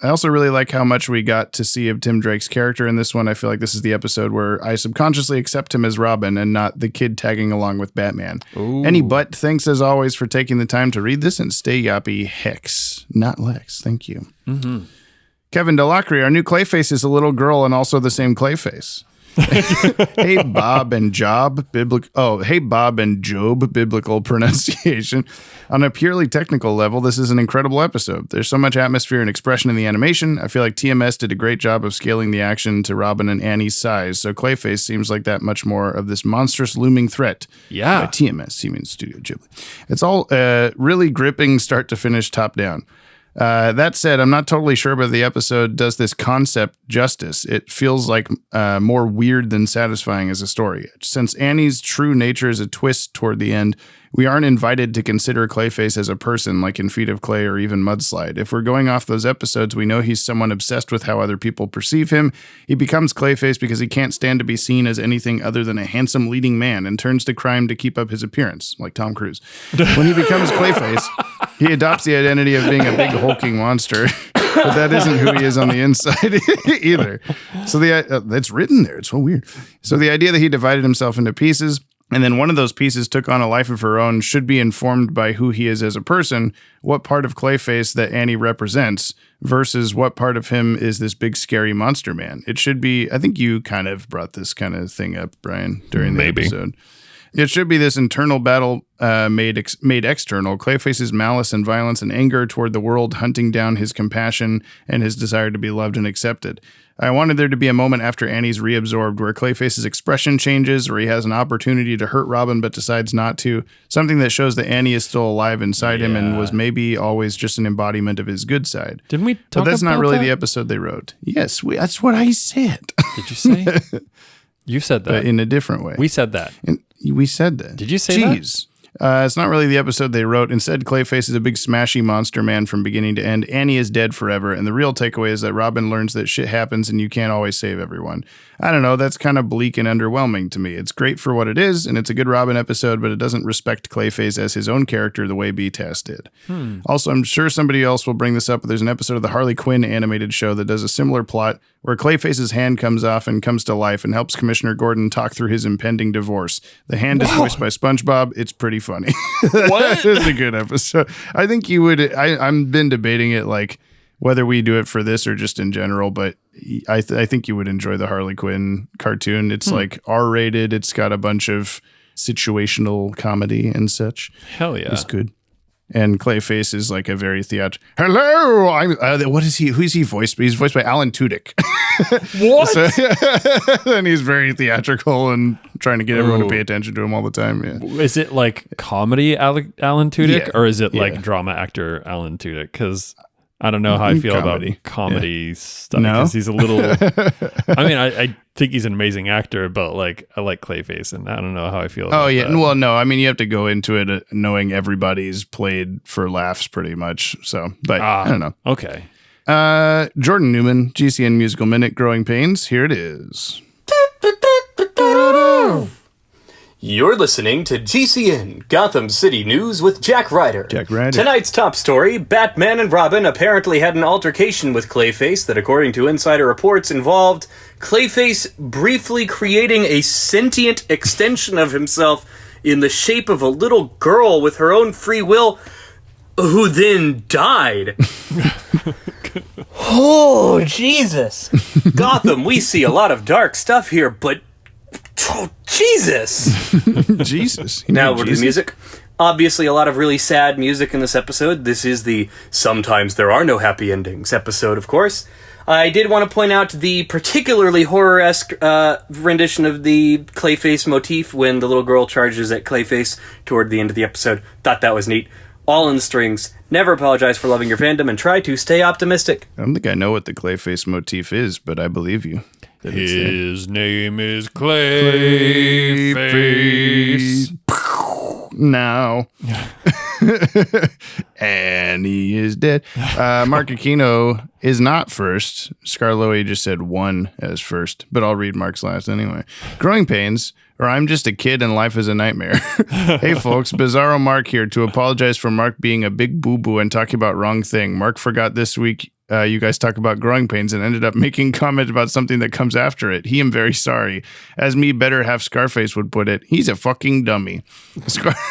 I also really like how much we got to see of Tim Drake's character in this one. I feel like this is the episode where I subconsciously accept him as Robin and not the kid tagging along with Batman. Ooh. Any but, thanks as always for taking the time to read this, and stay Yoppie. Hex, not Lex. Thank you. Mm-hmm. Kevin Delacre, our new Clayface is a little girl and also the same Clayface. Hey Bob and Job, biblical pronunciation. On a purely technical level, this is an incredible episode. There's so much atmosphere and expression in the animation. I feel like TMS did a great job of scaling the action to Robin and Annie's size, so Clayface seems like that much more of this monstrous looming threat. Yeah. By TMS, he means Studio Ghibli. It's all really gripping start to finish, top down. That said, I'm not totally sure whether the episode does this concept justice. It feels like more weird than satisfying as a story. Since Annie's true nature is a twist toward the end, we aren't invited to consider Clayface as a person like in Feet of Clay or even Mudslide. If we're going off those episodes, we know he's someone obsessed with how other people perceive him. He becomes Clayface because he can't stand to be seen as anything other than a handsome leading man and turns to crime to keep up his appearance, like Tom Cruise. When he becomes Clayface, he adopts the identity of being a big hulking monster, but that isn't who he is on the inside either. So that's written there. It's so weird. So the idea that he divided himself into pieces, and then one of those pieces took on a life of her own, should be informed by who he is as a person, what part of Clayface that Annie represents, versus what part of him is this big scary monster man. It should be, I think you kind of brought this kind of thing up, Brian, during the episode. It should be this internal battle made external. Clayface's malice and violence and anger toward the world, hunting down his compassion and his desire to be loved and accepted. I wanted there to be a moment after Annie's reabsorbed where Clayface's expression changes, or he has an opportunity to hurt Robin but decides not to. Something that shows that Annie is still alive inside him and was maybe always just an embodiment of his good side. Didn't we talk about But that's not really that? the episode they wrote. Yes, that's what I said. Did you say? You said that. But in a different way. We said that. We said that. Did you say Jeez. It's not really the episode they wrote. Instead, Clayface is a big smashy monster man from beginning to end. Annie is dead forever. And the real takeaway is that Robin learns that shit happens and you can't always save everyone. I don't know. That's kind of bleak and underwhelming to me. It's great for what it is, and it's a good Robin episode, but it doesn't respect Clayface as his own character the way BTAS did. Also, I'm sure somebody else will bring this up, but there's an episode of the Harley Quinn animated show that does a similar plot where Clayface's hand comes off and comes to life and helps Commissioner Gordon talk through his impending divorce. The hand is voiced by SpongeBob. It's pretty funny. What? It's a good episode. I think you would. I've been debating it, like whether we do it for this or just in general, but I think you would enjoy the Harley Quinn cartoon. It's like R-rated. It's got a bunch of situational comedy and such. Hell yeah. It's good. And Clayface is like a very theatrical. Hello, what is he? Who's he voiced? He's voiced by Alan Tudyk. What? And he's very theatrical and trying to get everyone to pay attention to him all the time. Yeah. Is it like comedy Alan Tudyk, Yeah. or is it Yeah. like drama actor Alan Tudyk? Because I don't know how I feel Comedy. about comedy stuff. No? Because he's a little. I mean, I think he's an amazing actor, but like I like Clayface, and I don't know how I feel. About that. Well, no. I mean, you have to go into it knowing everybody's played for laughs pretty much. So, but I don't know. Okay. Jordan Newman, GCN Musical Minute, Growing Pains. Here it is. You're listening to GCN Gotham City News with Jack Ryder. Jack Ryder. Tonight's top story, Batman and Robin apparently had an altercation with Clayface that, according to insider reports, involved Clayface briefly creating a sentient extension of himself in the shape of a little girl with her own free will, who then died. Oh, Jesus. Gotham, we see a lot of dark stuff here, but oh, Jesus. Jesus. Now we're to the music. Obviously, a lot of really sad music in this episode. This is the Sometimes There Are No Happy Endings episode, of course. I did want to point out the particularly horror-esque rendition of the Clayface motif when the little girl charges at Clayface toward the end of the episode. Thought that was neat. All in the strings. Never apologize for loving your fandom and try to stay optimistic. I don't think I know what the Clayface motif is, but I believe you. His name is Clayface. Now. And he is dead. Mark Aquino is not first. Scarloey just said one as first, but I'll read Mark's last anyway. Growing Pains, or I'm just a kid and life is a nightmare. Hey folks, Bizarro Mark here to apologize for Mark being a big boo-boo and talking about wrong thing. Mark forgot this week you guys talk about growing pains and ended up making comment about something that comes after it. He am very sorry. As me better half Scarface would put it, he's a fucking dummy.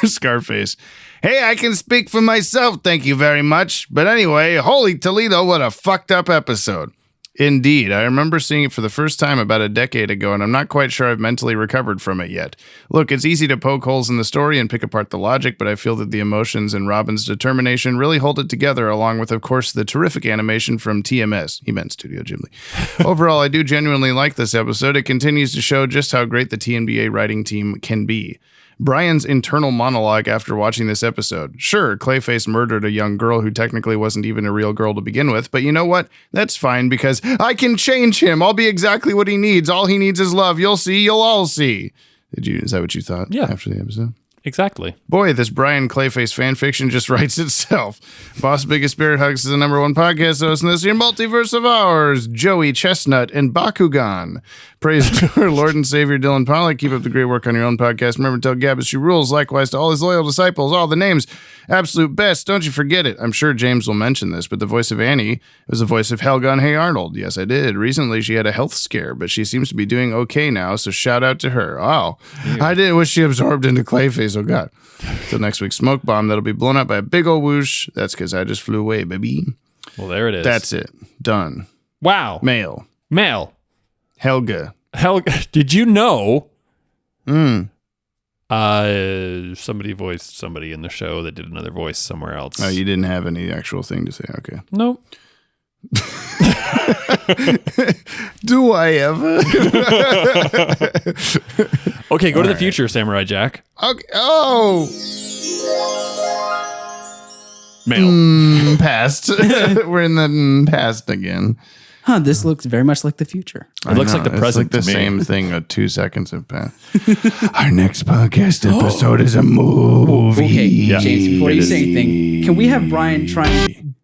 Scarface. Hey, I can speak for myself, thank you very much. But anyway, holy Toledo, what a fucked up episode. Indeed, I remember seeing it for the first time about a decade ago, and I'm not quite sure I've mentally recovered from it yet. Look, it's easy to poke holes in the story and pick apart the logic, but I feel that the emotions and Robin's determination really hold it together, along with, of course, the terrific animation from TMS. He meant Studio Ghibli. Overall, I do genuinely like this episode. It continues to show just how great the TNBA writing team can be. Brian's internal monologue after watching this episode. Sure, Clayface murdered a young girl who technically wasn't even a real girl to begin with, but you know what? That's fine because I can change him. I'll be exactly what he needs. All he needs is love. You'll see. You'll all see. Is that what you thought? Yeah. After the episode? Exactly. Boy, this Brian Clayface fanfiction just writes itself. Boss Biggest Spirit Hugs is the #1 podcast host in this here multiverse of ours, Joey Chestnut and Bakugan. Praise to our Lord and Savior Dylan Pollock. Keep up the great work on your own podcast. Remember to tell Gabbis she rules. Likewise to all his loyal disciples, all the names. Absolute best. Don't you forget it. I'm sure James will mention this, but the voice of Annie was the voice of Helga on Hey Arnold. Yes, I did. Recently, she had a health scare, but she seems to be doing okay now, so shout out to her. Wow. I didn't wish she absorbed into Clayface. Oh, God. Till next week's smoke bomb that'll be blown up by a big old whoosh. That's because I just flew away, baby. Well, there it is. That's it. Done. Wow. Mail. Mail. Helga. Did you know Somebody voiced somebody in the show that did another voice somewhere else. Oh, you didn't have any actual thing to say. Okay. Nope. Do I ever? Okay, go to the future, Samurai Jack. Okay. Oh. Mail. Past. We're in the past again. Huh, this looks very much like the future. It looks like the present It's like the to me. same thing. 2 seconds have passed. Our next podcast episode is a movie. Okay, James, before you say anything, can we have Brian try and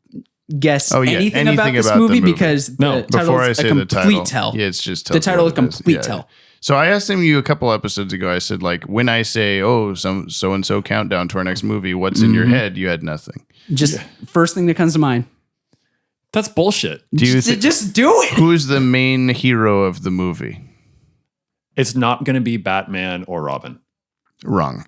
guess anything about this movie? Because the title before I is say a the complete title. tell. Yeah, it's just the title is complete Yeah. tell. So I asked you a couple episodes ago. I said, like, when I say, so and so countdown to our next movie, what's in your head? You had nothing. Just first thing that comes to mind. That's bullshit. Do you just do it? Who's the main hero of the movie? It's not going to be Batman or Robin. Wrong.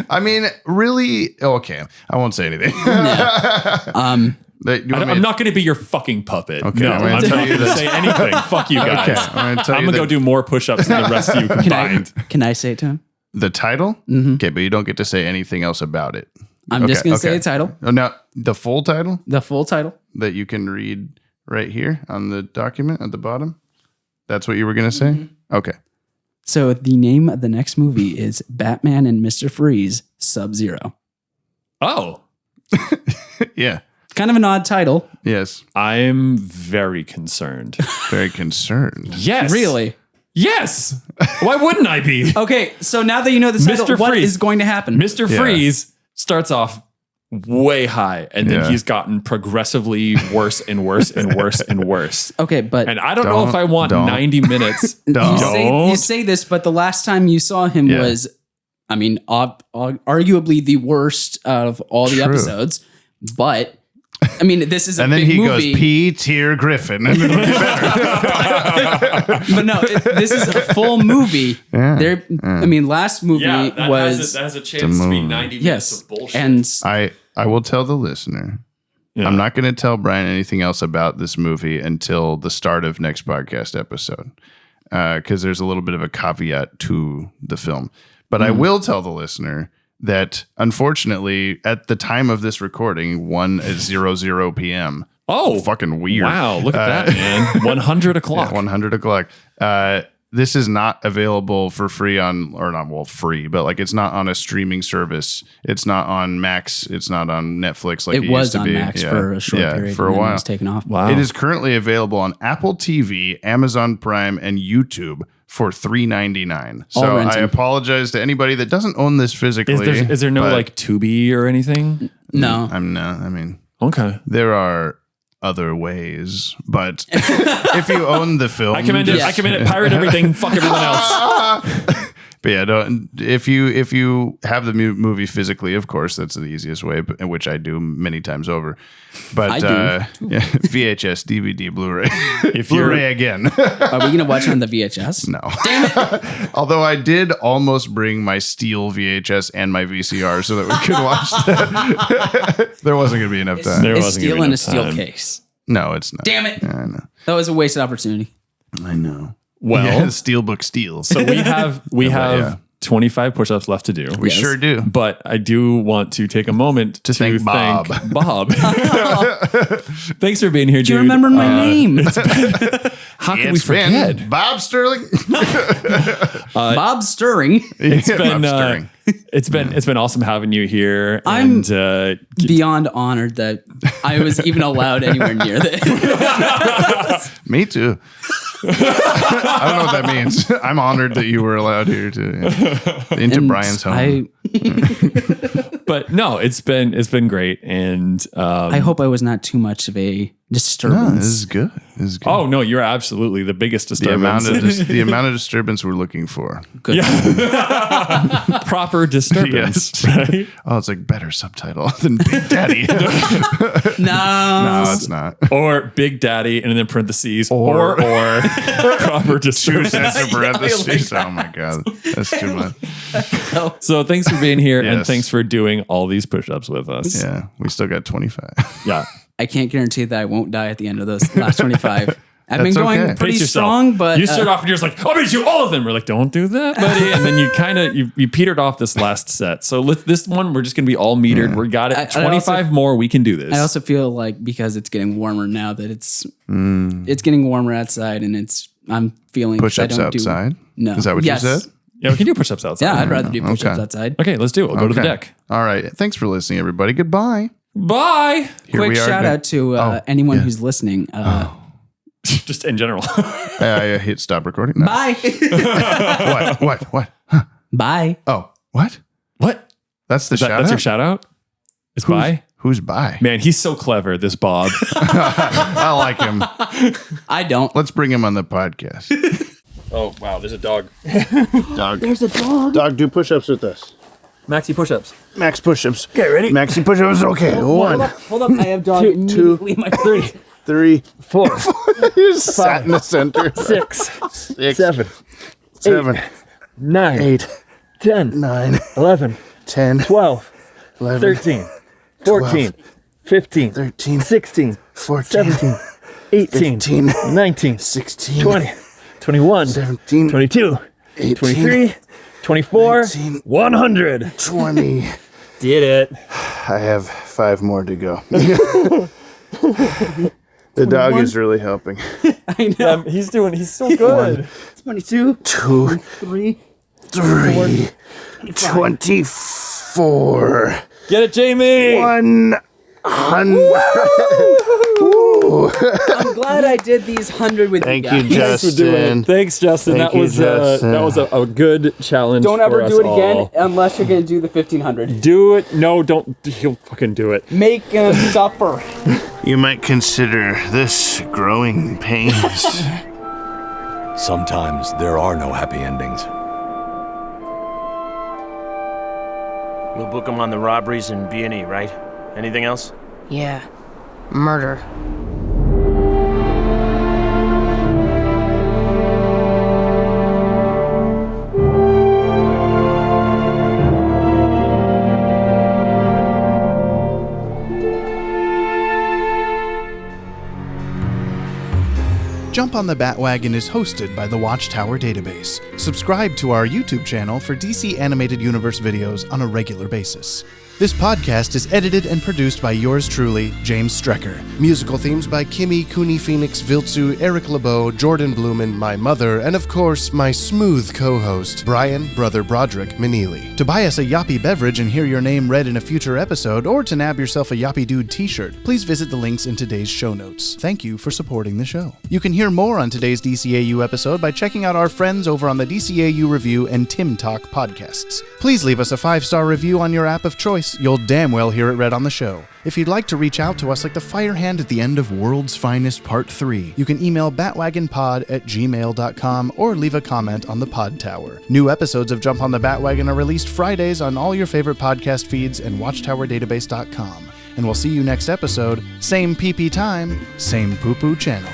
I mean, really? Okay, I won't say anything. I'm not going to be your fucking puppet. Okay, No, I'm I'm gonna not tell you going to this. say anything. Fuck you guys. Okay, I'm I'm going to go do more push-ups than the rest of you combined. Can I say it to him? The title? Okay, but you don't get to say anything else about it. I'm just going to say the title. Oh, now, the full title? The full title. That you can read right here on the document at the bottom? That's what you were going to say? Okay. So the name of the next movie is Batman and Mr. Freeze, SubZero. Oh. Yeah. Kind of an odd title. Yes. I'm very concerned. Very concerned. Yes. Really? Yes. Why wouldn't I be? Okay, so now that you know the title, Mr. what Freeze. is going to happen? Mr. Freeze starts off way high, and then he's gotten progressively worse and worse and worse and worse. Okay, but And I don't know if I want 90 minutes. You say this, but the last time you saw him was, I mean, arguably the worst of all the episodes. But I mean, this is a and then big he movie. goes P-tier Griffin. And it'll be better. But no, this is a full movie. I mean, last movie was that has a chance to be 90 minutes of bullshit. And I will tell the listener. I'm not going to tell Brian anything else about this movie until the start of next podcast episode, because there's a little bit of a caveat to the film. But I will tell the listener that, unfortunately, at the time of this recording, 1:00 p.m. Oh, fucking weird! Wow, look at that, man. 100 o'clock. 100 o'clock. This is not available for free on, or not, well, free, but like it's not on a streaming service. It's not on Max. It's not on Netflix like it was used to on be. Max for a short period. For a and then while. it was taken off. Wow. It is currently available on Apple TV, Amazon Prime, and YouTube for $3.99. So I apologize to anybody that doesn't own this physically. Is there no like Tubi or anything? No. I'm not. I mean, okay. There are other ways, but if you own the film, I commend it. I commend it. Pirate everything. Fuck everyone else. But yeah, don't, if you have the movie physically, of course, that's the easiest way, which I do many times over. But VHS, DVD, Blu-ray, Blu-ray again. Are we gonna watch it on the VHS? No. Damn it! Although I did almost bring my steel VHS and my VCR so that we could watch that. There wasn't gonna be enough time. It's steel in a steel case. No, it's not. Damn it! I know. That was a wasted opportunity. I know. Well, Steelbook Steel. So we have 25 push-ups left to do. We sure do. But I do want to take a moment to thank Bob. Thanks for being here, dude. Do you remember my name? How can we forget? Been Bob Stirling. Bob Stirling. It's been Bob Stirling. It's been awesome having you here. I'm and, beyond honored that I was even allowed anywhere near this. Me too. I don't know what that means. I'm honored that you were allowed here to into And Brian's home. But no, it's been great, and I hope I was not too much of a disturbance. No, this is good. This is good. Oh no, you're absolutely the biggest The amount disturbance. of the amount of disturbance we're looking for. Good. Proper disturbance, right? Oh, it's like better subtitle than Big Daddy. No, it's not. Or Big Daddy, and then parentheses, or proper Two disturbance. sets of parentheses. Oh my god, that's too much. So thanks for being here, and Yes. thanks for doing all these push-ups with us. Yeah, we still got 25. Yeah. I can't guarantee that I won't die at the end of those last 25. I've been going pretty strong, but you start off and you're just like, I'll beat you all of them. We're like, don't do that, buddy. And then you kind of you petered off this last set. So this one, we're just gonna be all metered. We got it. 25 more. We can do this. I also feel like because it's getting warmer now that it's getting warmer outside, and I'm feeling push-ups outside. No, is that what you said? Yeah, we can do push-ups outside. Yeah, I'd rather do push-ups outside. Okay, let's do it. We'll go to the deck. All right. Thanks for listening, everybody. Goodbye. Bye. Quick shout out to anyone who's listening. Just in general. I hit stop recording. No. Bye. What? Huh. Bye. Oh, what? That's the shout out? That's your shout out? Is bye? Who's bye? Man, he's so clever, this Bob. I like him. I don't. Let's bring him on the podcast. Oh, wow. There's a dog. Dog. There's a dog. Dog, do push-ups with us. Maxi push-ups. Max push-ups. Okay, ready? Maxi push-ups. Okay, one. Hold up. I have dog immediately in my 3, 4, you sat in the center. 6, 7, 9, 8, 10, 9, 11, 10, 12, 11, 13, 14, 15, 13, 16, 14, 17, 18, 15, 19, 16, 20, 21, 17, 22, 18, 23, 24, 19, 100. 20. Did it. I have 5 more to go. The dog is really helping. I know. He's so good. 22, 2, 3, 24. Get it, Jamie. 100. I'm glad I did these 100 with Thank you you, guys. Justin. Thanks, Justin. Thank that was a good challenge. Don't for ever us do it again all. unless you're going to do the 1500. Do it. No, don't. He'll fucking do it. Make him suffer. You might consider this growing pains. Sometimes there are no happy endings. We'll book them on the robberies and B&E, right? Anything else? Yeah. Murder. Jump on the Bat-Wagon is hosted by the Watchtower database. Subscribe to our YouTube channel for DC Animated Universe videos on a regular basis. This podcast is edited and produced by yours truly, James Strecker. Musical themes by Kimmy, Cooney Phoenix, Viltsu, Eric LeBeau, Jordan Blumen, my mother, and of course, my smooth co-host, Brian, brother Broderick Meneely. To buy us a Yoppie beverage and hear your name read in a future episode, or to nab yourself a Yoppie Dude t-shirt, please visit the links in today's show notes. Thank you for supporting the show. You can hear more on today's DCAU episode by checking out our friends over on the DCAU Review and Timm Talk podcasts. Please leave us a 5-star review on your app of choice. You'll damn well hear it read on the show. If you'd like to reach out to us like the fire hand at the end of World's Finest Part 3, you can email batwagonpod@gmail.com or leave a comment on the Podtower. New episodes of Jump on the Bat-Wagon are released Fridays on all your favorite podcast feeds and watchtowerdatabase.com. And we'll see you next episode, same PP time, same poo-poo channel.